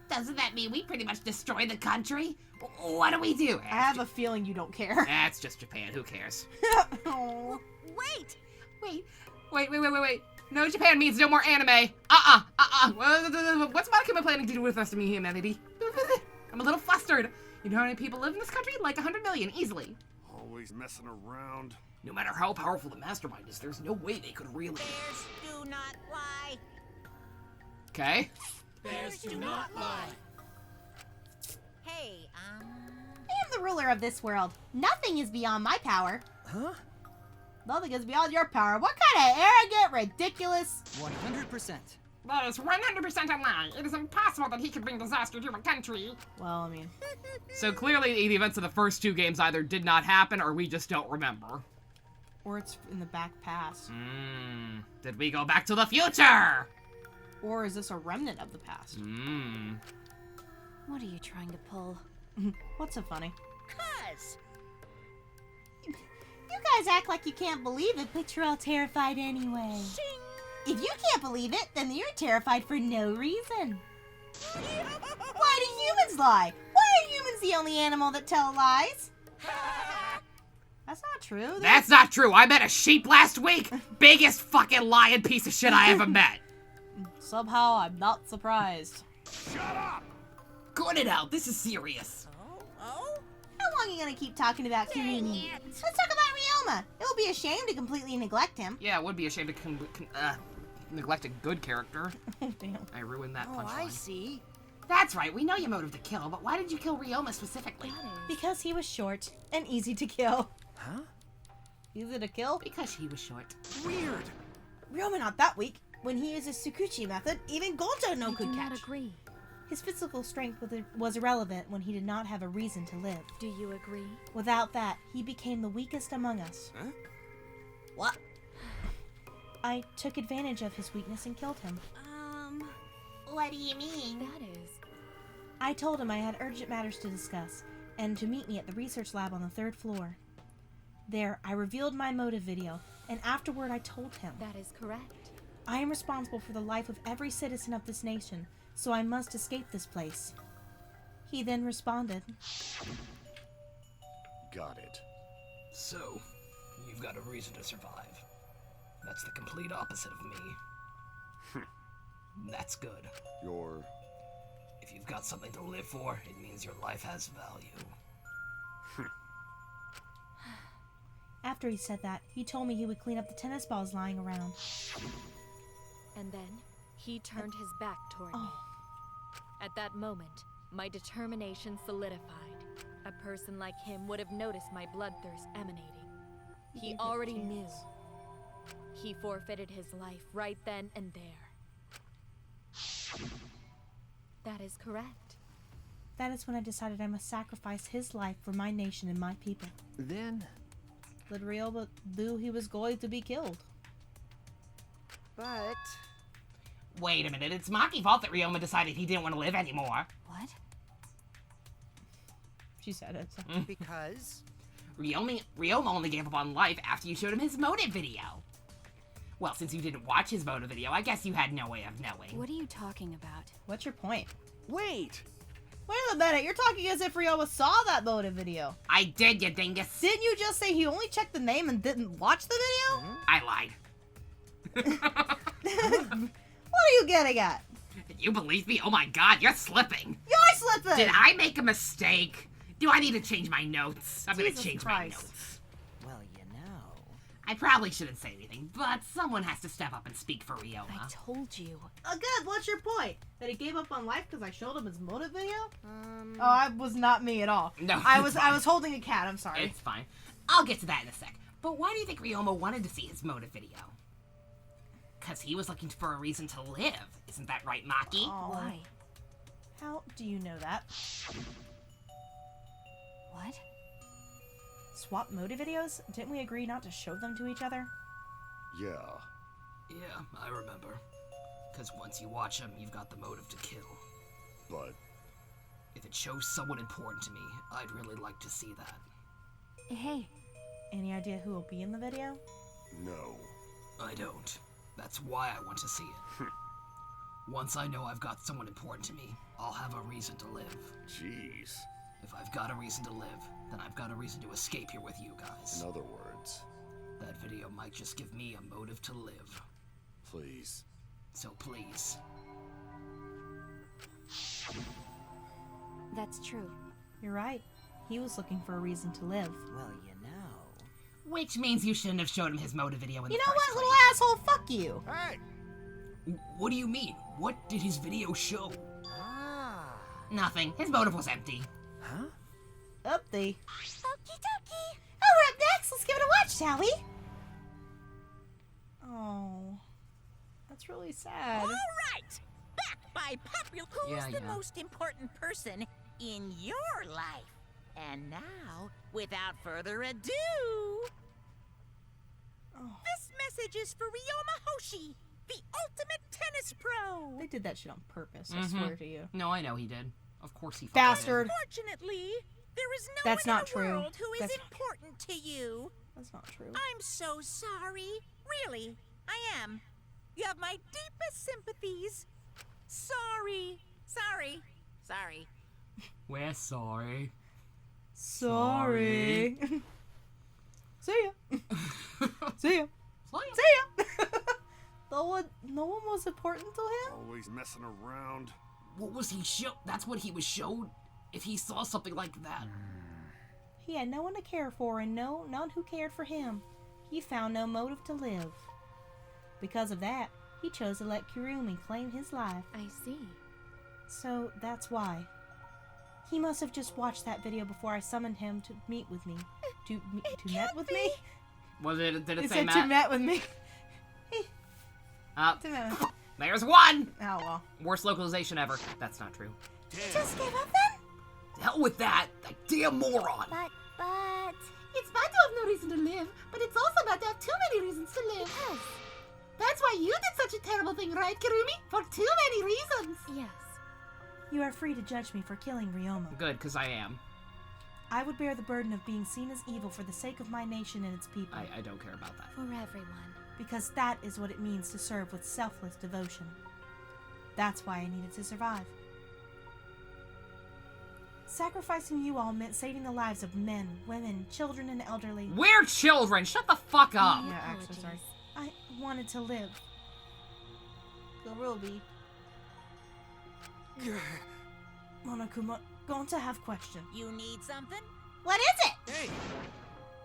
doesn't that mean we pretty much destroy the country? What do we do? I have a feeling you don't care. That's just Japan. Who cares? Oh. Wait! Wait. No Japan means no more anime. What's Monokuma planning to do with us, humanity? I'm a little flustered. You know how many people live in this country? Like 100 million, easily. Always messing around. No matter how powerful the mastermind is, there's no way they could really... Bears do not lie. Okay. Bears do not lie. Hey, I am the ruler of this world. Nothing is beyond my power. Huh? Nothing is beyond your power. What kind of arrogant, ridiculous... 100%. That is 100% a lie. It is impossible that he could bring disaster to a country. Well, I mean... So clearly the events of the first two games either did not happen or we just don't remember. Or it's in the back past. Did we go back to the future? Or is this a remnant of the past? What are you trying to pull? What's so funny? 'cause. You guys act like you can't believe it, but you're all terrified anyway. If you can't believe it, then you're terrified for no reason. Why do humans lie? Why are humans the only animal that tell lies? That's not true. That's not true. I met a sheep last week. Biggest fucking lying piece of shit I ever met. Somehow, I'm not surprised. Shut up! Cut it out. This is serious. How long are you gonna keep talking about Kirumi? Let's talk about Ryoma. It will be a shame to completely neglect him. Yeah, it would be a shame to neglect a good character. Damn. I ruined that Oh, I punchline. see. That's right. We know your motive to kill, but why did you kill Ryoma specifically? Because he was short and easy to kill. Huh? Easy to kill? Because he was short. Weird. Ryoma not that weak. When he used his Tsukuchi method, even Gojo no could I do not catch. agree. His physical strength was irrelevant when he did not have a reason to live. Do you agree? Without that, he became the weakest among us. Huh? What? I took advantage of his weakness and killed him. What do you mean? That is. I told him I had urgent matters to discuss, and to meet me at the research lab on the 3rd floor. There, I revealed my motive video, and afterward I told him. That is correct. I am responsible for the life of every citizen of this nation, so I must escape this place. He then responded. Got it. So, you've got a reason to survive. That's the complete opposite of me. That's good. You're... If you've got something to live for, it means your life has value. After he said that, he told me he would clean up the tennis balls lying around. And then he turned his back toward me. Oh. At that moment, my determination solidified. A person like him would have noticed my bloodthirst emanating. He already knew. He forfeited his life right then and there. That is correct. That is when I decided I must sacrifice his life for my nation and my people. Then... Let Ryoma knew he was going to be killed. But... Wait a minute. It's Maki's fault that Ryoma decided he didn't want to live anymore. What? She said it. So. Because... Ryoma only gave up on life after you showed him his motive video. Well, since you didn't watch his motive video, I guess you had no way of knowing. What are you talking about? What's your point? Wait! Wait a minute, you're talking as if Ryoma saw that motive video. I did, you dingus. Didn't you just say he only checked the name and didn't watch the video? I lied. What are you getting at? You believe me? Oh my god, you're slipping. You're slipping! Did I make a mistake? Do I need to change my notes? I'm gonna Jesus change Christ. my notes. Well, you know. I probably shouldn't say anything, but someone has to step up and speak for Ryoma. I told you. Good, what's your point? That he gave up on life because I showed him his motive video? Oh, I was not me at all. No, I it's was fine. holding a cat, I'm sorry. It's fine. I'll get to that in a sec. But why do you think Ryoma wanted to see his motive video? Because he was looking for a reason to live. Isn't that right, Maki? Oh. Why? How do you know that? What? Swap motive videos? Didn't we agree not to show them to each other? Yeah. Yeah, I remember. Because once you watch them, you've got the motive to kill. But if it shows someone important to me, I'd really like to see that. Hey. Any idea who will be in the video? no. I don't. That's why I want to see it. Once I know I've got someone important to me, I'll have a reason to live. Jeez. If I've got a reason to live, then I've got a reason to escape here with you guys. In other words, that video might just give me a motive to live. Please. So please. That's true. You're right. He was looking for a reason to live. Well, you know. Which means you shouldn't have showed him his motive video in You the know first what, little asshole? Fuck you. Hey! What do you mean? What did his video show? Ah. Nothing. His motive was empty. Huh? Okie dokie. Oh, we're up next. Let's give it a watch, shall we? Oh. That's really sad. All right. Back by popular. Who's Yeah, the most important person in your life? And now, without further ado, this message is for Ryoma Hoshi, the ultimate tennis pro. They did that shit on purpose, I swear to you. No, I know he did. Of course he fucking Bastard. did. Unfortunately, there is no That's one not in the true. world who is That's- important to you. That's not true. I'm so sorry. Really, I am. You have my deepest sympathies. Sorry. Sorry. Sorry. We're sorry. Sorry. See ya. See ya. Sorry. See ya. no one was important to him? Always messing around. What was he show? That's what he was showed? If he saw something like that. He had no one to care for and none who cared for him. He found no motive to live. Because of that, he chose to let Kirumi claim his life. I see. So that's why. He must have just watched that video before I summoned him to meet with me. To met with me? Was it? Did it It say said Matt? to met with me. Up. To met with me. There's one. Oh well. Worst localization ever. That's not true. Just gave up then? To hell with that. That damn moron. But... It's bad to have no reason to live, but it's also bad to have too many reasons to live. Yes. That's why you did such a terrible thing, right, Kirumi? For too many reasons. Yes. You are free to judge me for killing Ryoma. Good, because I am. I would bear the burden of being seen as evil for the sake of my nation and its people. I don't care about that. For everyone. Because that is what it means to serve with selfless devotion. That's why I needed to survive. Sacrificing you all meant saving the lives of men, women, children, and elderly. We're children. Shut the fuck up. Yeah, actually, sorry. I wanted to live. Kurobi. Monokuma, Gonta have question. You need something? What is it? Hey!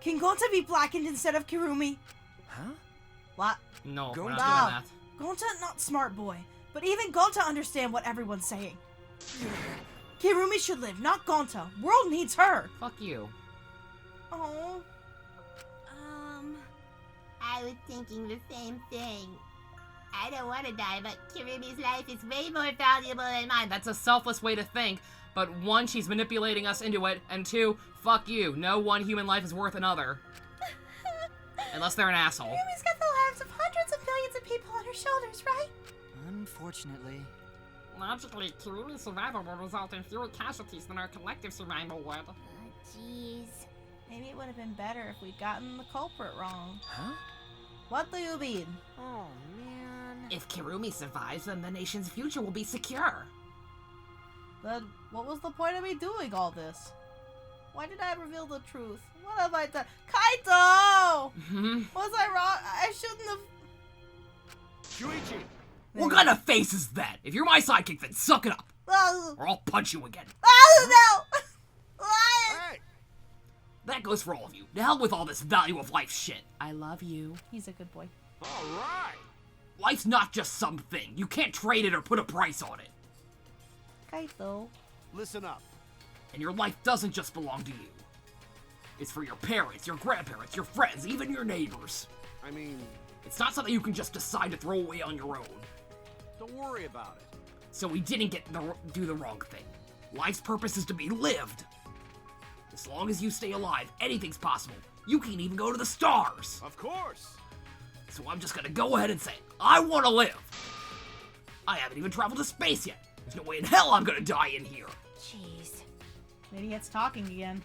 Can Gonta be blackened instead of Kirumi? Huh? What? No, Go we're now. not doing that. Gonta not smart boy, but even Gonta understand what everyone's saying. Kirumi should live, not Gonta. World needs her. Fuck you. Oh. I was thinking the same thing. I don't want to die, but Kirumi's life is way more valuable than mine. That's a selfless way to think. But one, she's manipulating us into it, and two, fuck you. No one human life is worth another. Unless they're an asshole. Kirumi's got the lives of hundreds of millions of people on her shoulders, right? Unfortunately. Logically, Kirumi's survival will result in fewer casualties than our collective survival would. Jeez. Maybe it would have been better if we'd gotten the culprit wrong. Huh? What do you mean? Oh, man. If Kirumi survives, then the nation's future will be secure. Then what was the point of me doing all this? Why did I reveal the truth? What have I done? Kaito! Was I wrong? I shouldn't have... Shuichi! What kind of face is that? If you're my sidekick, then suck it up. Oh, Or I'll punch you again. no! Hey! That goes for all of you. To hell with all this value of life shit. I love you. He's a good boy. All right! Life's not just something. You can't trade it or put a price on it. Kaito. Listen up. And your life doesn't just belong to you. It's for your parents, your grandparents, your friends, even your neighbors. I mean, It's not something you can just decide to throw away on your own. don't worry about it. So we didn't do the wrong thing. Life's purpose is to be lived. As long as you stay alive, anything's possible. You can even go to the stars. Of course. So I'm just gonna go ahead and say, I want to live. I haven't even traveled to space yet. There's no way in hell I'm gonna die in here. Jeez. Idiot's talking again.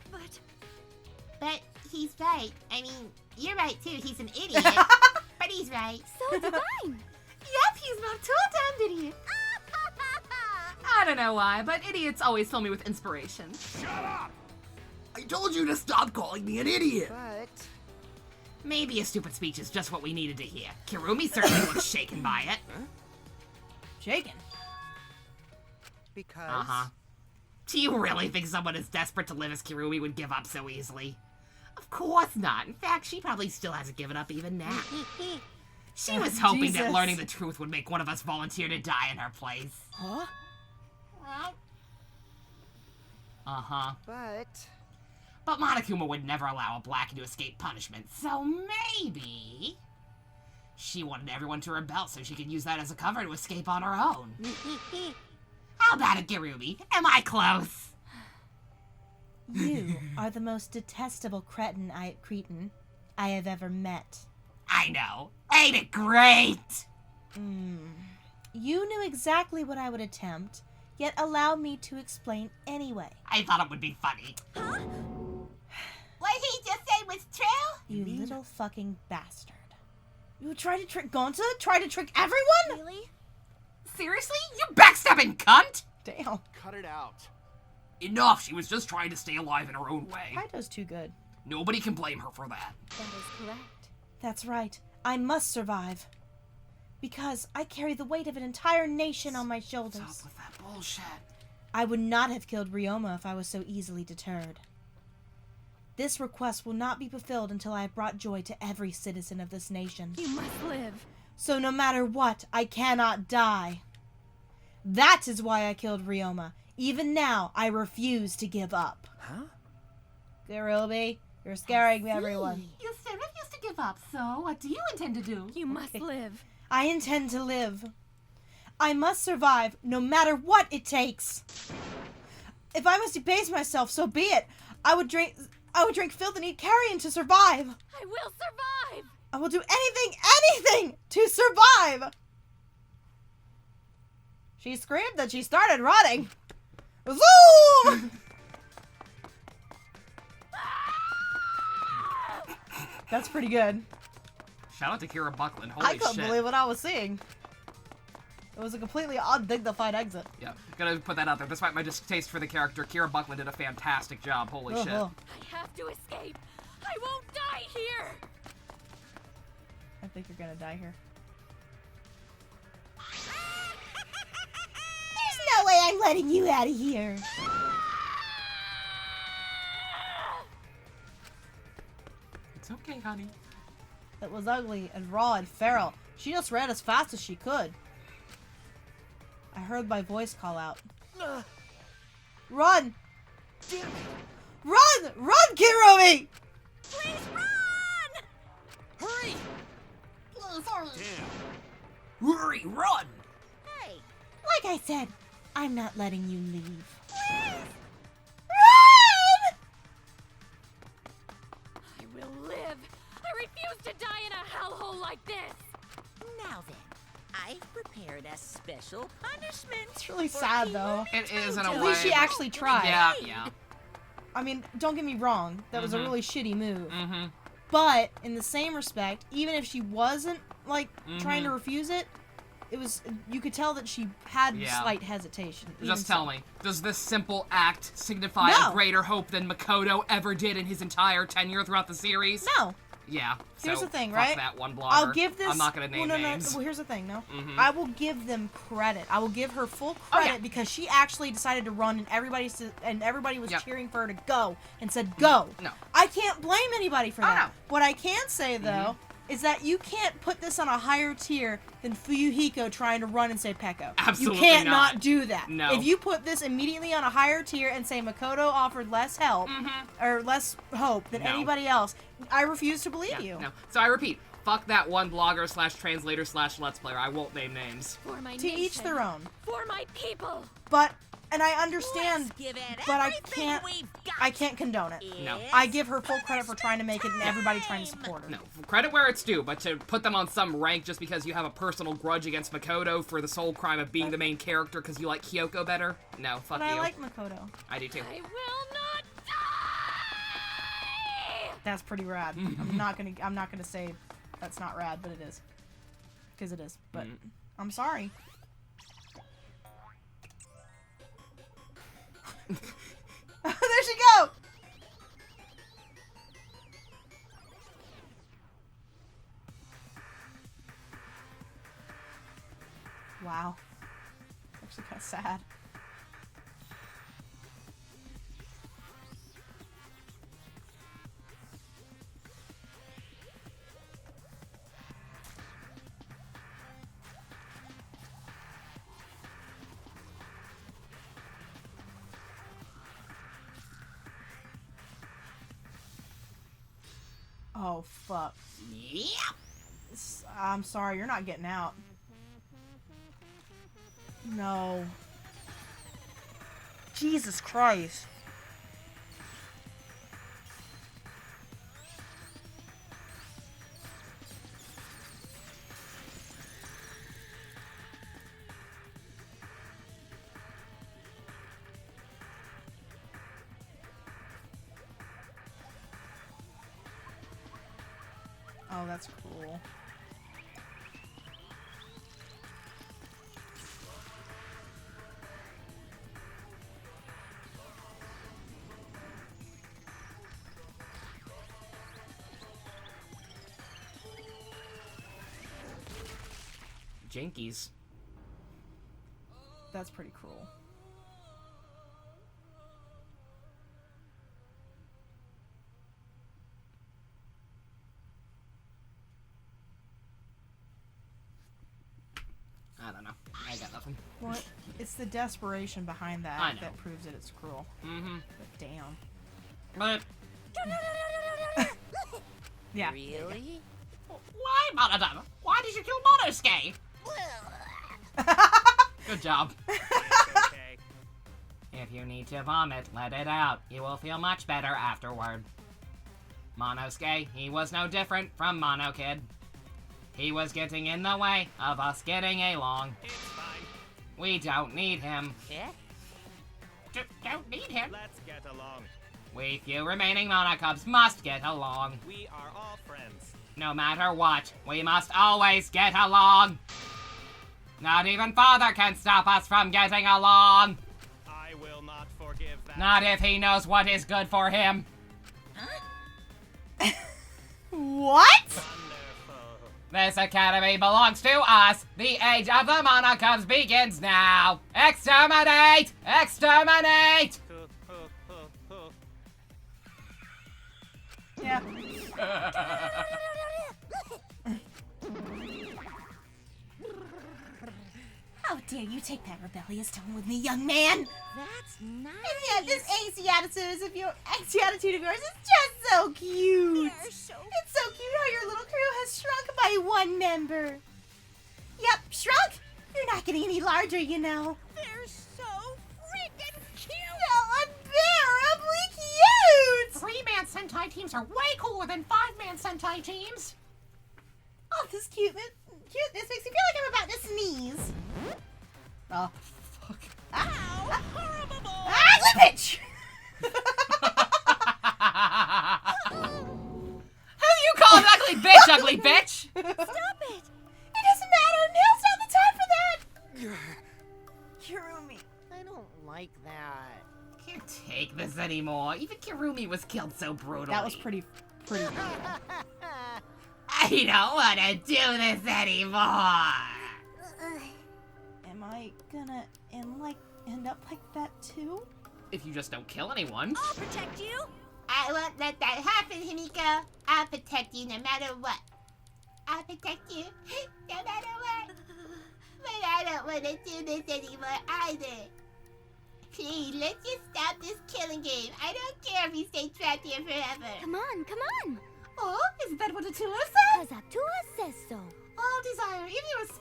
But he's right. I mean, you're right too. He's an idiot. But he's right. So divine. Yep, he's not too damn idiot. I don't know why, but idiots always fill me with inspiration. Shut up! I told you to stop calling me an idiot. But Maybe a stupid speech is just what we needed to hear. Kirumi certainly looks shaken by it. Shaken? because... Uh-huh. Do you really think someone as desperate to live as Kirumi would give up so easily? Of course not. In fact, she probably still hasn't given up even now. She was hoping that learning the truth would make one of us volunteer to die in her place. Huh? Uh-huh. But Monokuma would never allow a Blackie to escape punishment, so maybe... she wanted everyone to rebel so she could use that as a cover to escape on her own. How about it, Kirumi? Am I close? You are the most detestable cretin I have ever met. I know. Ain't it great? You knew exactly what I would attempt, yet allow me to explain anyway. I thought it would be funny. What he just said was true? You little fucking bastard. You tried to trick Gonta? Tried to trick everyone? Really? Seriously? You backstabbing cunt? Damn. Cut it out. Enough. She was just trying to stay alive in her own way. Kaido's too good. Nobody can blame her for that. That is correct. That's right. I must survive. Because I carry the weight of an entire nation on my shoulders. What's up with that bullshit? I would not have killed Ryoma if I was so easily deterred. This request will not be fulfilled until I have brought joy to every citizen of this nation. You must live. So no matter what, I cannot die. That is why I killed Ryoma. Even now, I refuse to give up. Huh? Kirumi, you're scaring everyone. You still refuse to give up, so what do you intend to do? You must live. I intend to live. I must survive, no matter what it takes. If I must debase myself, so be it. I would drink filth and eat carrion to survive. I will survive. I will do anything to survive. She screamed that she started running. Zoom! That's pretty good. Shout out to Kira Buckland. Holy I couldn't shit. believe what I was seeing. It was a completely undignified exit. Yeah, gotta put that out there. Despite my distaste for the character, Kira Buckland did a fantastic job. Holy shit. I have to escape. I won't die here. I think you're gonna die here. There's no way I'm letting you out of here. It's okay, honey. It was ugly and raw and feral. She just ran as fast as she could. I heard my voice call out. Run! Damn it! Run! Run, Kirumi! Please run! Hurry! Please hurry. Damn. Hurry, run! Hey, Like I said, I'm not letting you leave. Please. Run! I will live. I refuse to die in a hellhole like this. now then, I've prepared a special punishment. It's really for sad, Kirumi though. It is in a At way. least she actually tried. Yeah, yeah. I mean, don't get me wrong. That was a Mhm. really shitty move. Mm-hmm. But, in the same respect, even if she wasn't, like, trying to Mhm. refuse it, it was, you could tell that she had Yeah. slight hesitation. Just even tell so. me, does this simple act signify No. a greater hope than Makoto ever did in his entire tenure throughout the series? No. Yeah. Here's so the thing, fuck right? that one blogger. I'll give this. I'm not gonna name well, names. Well, here's the thing, no. Mhm. I will give them credit. I will give her full credit yeah. because she actually decided to run, and everybody was Yep. cheering for her to go and said go. No. I can't blame anybody for Oh, that. no. What I can say though is that you can't put this on a higher tier than Fuyuhiko trying to run and say Peko. Absolutely you can't not. do that. No. If you put this immediately on a higher tier and say Makoto offered less help or less hope than No. anybody else, I refuse to believe Yeah, you. no. So I repeat, fuck that one blogger / translator / let's player. I won't name names. For my To each nation. their own. For my people. But And I understand, Let's give it but I everything we've got. I can't condone it. No. I give her full credit for trying to make it and everybody trying to support her. No, credit where it's due, but to put them on some rank just because you have a personal grudge against Makoto for the sole crime of being the main character because you like Kyoko better? No, fuck But you. I like Makoto. I do too. I will not die. That's pretty rad. I'm not gonna say that's not rad, but it is. Because it is. But I'm sorry. There she go! Wow. Actually kind of sad. Oh, fuck. Yep. I'm sorry, you're not getting out. No. Jesus Christ. Oh, that's cool. Jinkies. That's pretty cruel. I don't know. I got nothing. What? It's the desperation behind that I know. that proves that it's cruel. Mm-hmm. But damn. But Yeah. Really? why, Monodama? Why did you kill Monosuke? Good job. Okay. If you need to vomit, let it out. You will feel much better afterward. Monosuke, he was no different from Mono Kid. He was getting in the way of us getting along. It's fine. We don't need him. Yeah? Don't need him. Let's get along. We few remaining Monocubs must get along. We are all friends. No matter what, we must always get along. Not even Father can stop us from getting along. I will not forgive that. Not if he knows what is good for him. What? Wonderful. This academy belongs to us. The age of the Monocubs begins now. Exterminate! Exterminate! Yeah. How dare you take that rebellious tone with me, young man? That's nice. And yet this angsty attitude of yours is just so cute. They're so... It's so cute how your little crew has shrunk by one member. Yep, shrunk. You're not getting any larger, you know. They're so freaking cute. So unbearably cute. 3-man Sentai teams are way cooler than 5-man Sentai teams. Oh, this cuteness makes me feel like I'm about to sneeze. Oh, fuck. Ow! Horrible! Ah, bitch! Who you call an ugly bitch, ugly bitch? Stop it! It doesn't matter. Now's not the time for that. Kirumi. I don't like that. Can't take this anymore. Even Kirumi was killed so brutally. That was pretty. I don't want to do this anymore. Am I gonna end up like that too? If you just don't kill anyone. I'll protect you. I won't let that happen, Himiko. I'll protect you no matter what. I'll protect you no matter what. But I don't want to do this anymore either. Please, let's just stop this killing game. I don't care if we stay trapped here forever. Come on, come on. Oh, isn't that what Atua said? Cause Atua says so. All desire, if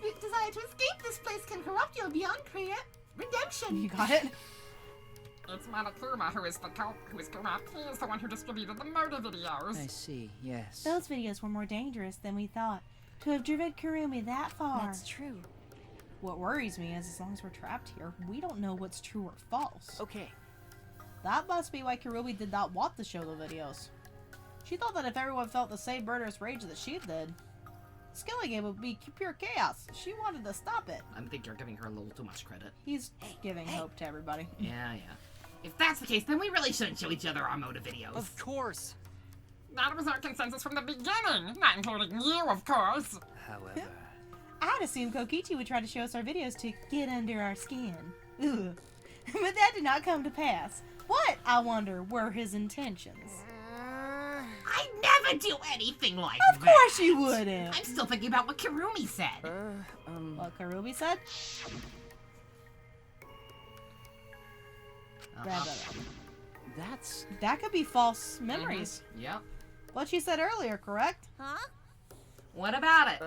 you desire to escape this place, can corrupt you beyond redemption. You got it? It's Monokuma who is corrupt. He is the one who distributed the murder videos. I see, yes. Those videos were more dangerous than we thought. To have driven Kurumi that far. That's true. What worries me is as long as we're trapped here, we don't know what's true or false. Okay. That must be why Kurumi did not want to show the videos. She thought that if everyone felt the same murderous rage that she did, killing it would be pure chaos. She wanted to stop it. I think you're giving her a little too much credit. He's giving hope to everybody. Yeah. If that's the case, then we really shouldn't show each other our motive videos. Of course. That was our consensus from the beginning, not including you, of course. However... I had assumed Kokichi would try to show us our videos to get under our skin. Ugh. But that did not come to pass. What, I wonder, were his intentions? I never do anything like that. Of course you wouldn't. I'm still thinking about what Kurumi said. What Kurumi said? That could be false memories. Yep. What she said earlier, correct? Huh? What about it?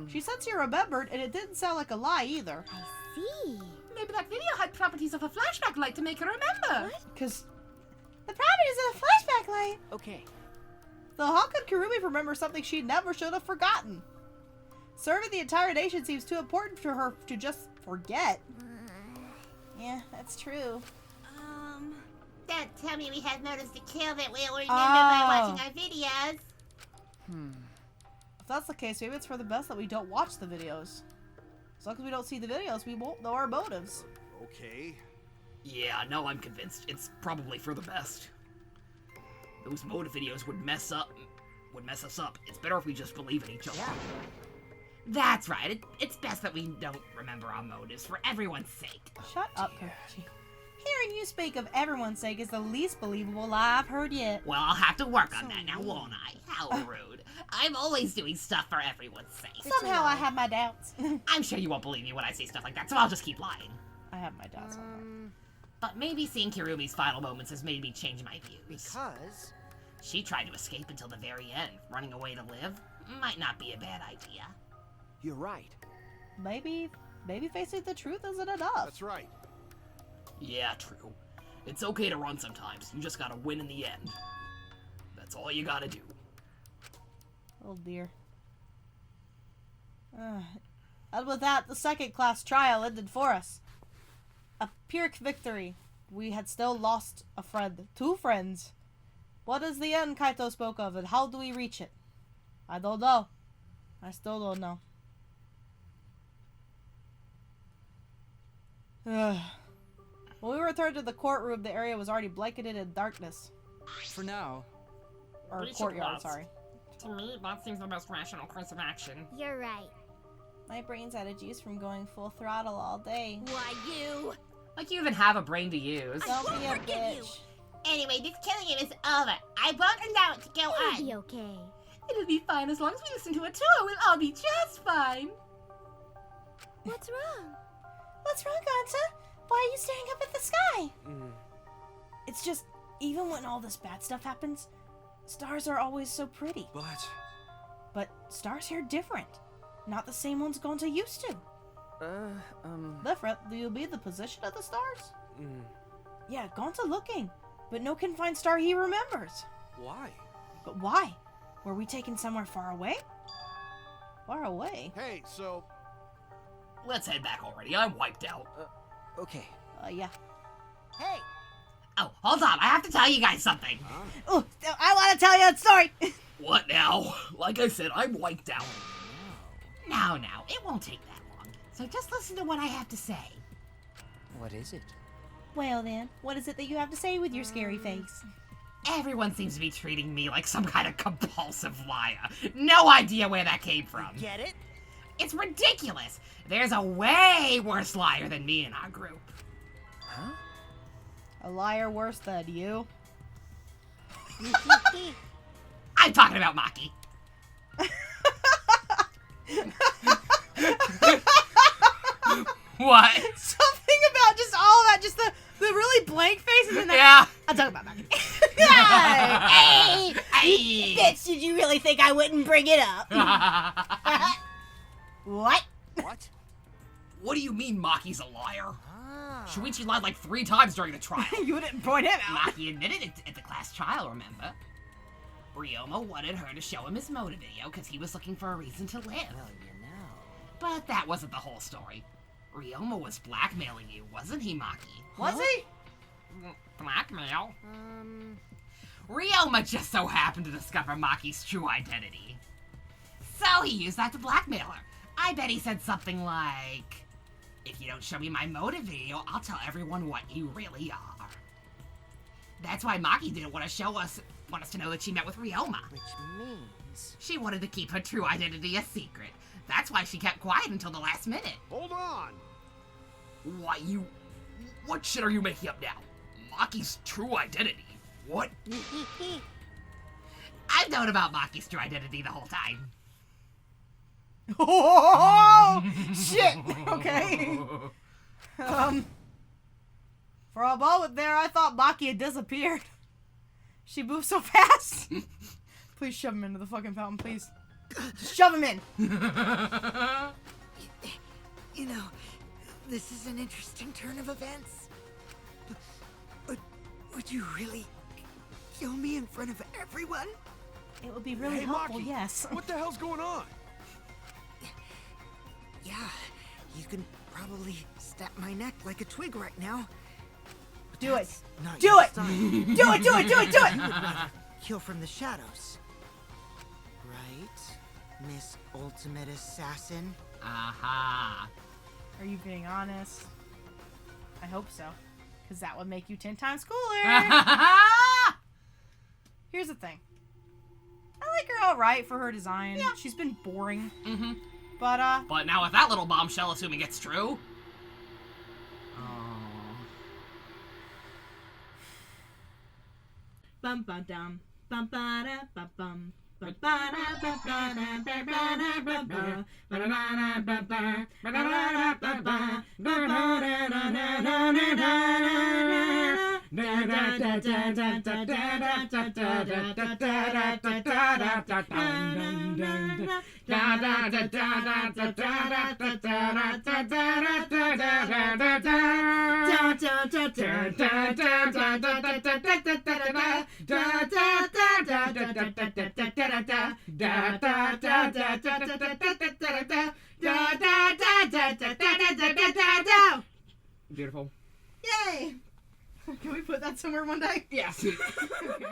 She said she remembered, and it didn't sound like a lie either. I see. Maybe that video had properties of a flashback light to make her remember. Because the properties of the flashback light. Okay. So how could Kurumi remember something she never should have forgotten? Serving the entire nation seems too important for her to just forget. Yeah, that's true. Don't tell me we have motives to kill that we'll remember by watching our videos. If that's the case, maybe it's for the best that we don't watch the videos. As long as we don't see the videos, we won't know our motives. Okay. Yeah, no, I'm convinced. It's probably for the best. Those motive videos would mess us up. It's better if we just believe in each other. Yeah. That's right. It's best that we don't remember our motives for everyone's sake. Shut up, Kokichi. Hearing you speak of everyone's sake is the least believable lie I've heard yet. Well, I'll have to work on that now, won't I? How rude. I'm always doing stuff for everyone's sake. Somehow I have my doubts. I'm sure you won't believe me when I say stuff like that, so I'll just keep lying. I have my doubts on that. But maybe seeing Kirumi's final moments has made me change my views. Because? She tried to escape until the very end. Running away to live might not be a bad idea. You're right. Maybe facing the truth isn't enough. That's right. Yeah, true. It's okay to run sometimes. You just gotta win in the end. That's all you gotta do. Oh dear. And with that, the second class trial ended for us. A Pyrrhic victory. We had still lost a friend. 2 friends. What is the end Kaito spoke of, and how do we reach it? I don't know. I still don't know. When we returned to the courtroom, the area was already blanketed in darkness. For now. Or courtyard, sorry. To me, that seems the most rational course of action. You're right. My brain's out of juice from going full throttle all day. Why, you? Like you even have a brain to use. Don't be a bitch. Anyway, this killing game is over. I won't allow it to go on. It'll be okay. It'll be fine as long as we listen to it too. We'll all be just fine. What's wrong? What's wrong, Gonta? Why are you staring up at the sky? It's just, even when all this bad stuff happens, stars are always so pretty. But stars here are different. Not the same ones Gonta used to. Different? Do you mean the position of the stars? Yeah, Gonta looking, but no can find star he remembers. Why? But why? Were we taken somewhere far away? Far away? Hey, so... Let's head back already. I'm wiped out. Okay. Yeah. Hey! Oh, hold on. I have to tell you guys something. Oh, I want to tell you a story. What now? Like I said, I'm wiped out. Now, it won't take that long. So just listen to what I have to say. What is it? Well then, what is it that you have to say with your scary face? Everyone seems to be treating me like some kind of compulsive liar. No idea where that came from. Get it? It's ridiculous. There's a way worse liar than me in our group. Huh? A liar worse than you? I'm talking about Maki. What? Something about just all of that, just the really blank faces and that. Yeah. I'm talking about Maki. Hey! Bitch, did you really think I wouldn't bring it up? What? What? What do you mean Maki's a liar? Shuichi lied like 3 times during the trial. You didn't point him out. Maki admitted it at the class trial, remember? Ryoma wanted her to show him his motive video because he was looking for a reason to live. Well, you know. But that wasn't the whole story. Ryoma was blackmailing you, wasn't he, Maki? Was he? Blackmail? Ryoma just so happened to discover Maki's true identity. So he used that to blackmail her. I bet he said something like, if you don't show me my motive video, I'll tell everyone what you really are. That's why Maki didn't want us to know that she met with Ryoma. Which means... She wanted to keep her true identity a secret. That's why she kept quiet until the last minute. Hold on! What shit are you making up now? Maki's true identity? What? I've known about Maki's true identity the whole time. Oh, shit. Okay. For a moment there, I thought Maki had disappeared. She moved so fast. Please shove him into the fucking fountain, please. Just shove him in. You know, this is an interesting turn of events. But would you really kill me in front of everyone? It would be really Hey, helpful, Maki, yes. What the hell's going on? Yeah, you can probably snap my neck like a twig right now. But Do it. that's not Do your it. style. Do it, do it, do it, do it. You would rather kill from the shadows. Right, Miss Ultimate Assassin? Aha. Are you being honest? I hope so. Because that would make you 10 times cooler. Here's the thing. I like her alright for her design. Yeah. She's been boring. Mm-hmm. But now with that little bombshell, assuming it's true. Bum ba dum. Bum ba da ba bum. Bum ba da ba ba da ba ba da ba ba. Ba da da ba ba. Ba da da ba ba. Ba ba da da da da da da. Da da da da da da da da da da da da da da da da da. Da da da da da da da da da da da da da da da. Beautiful. Yay! Can we put that somewhere one day? Yes. Okay.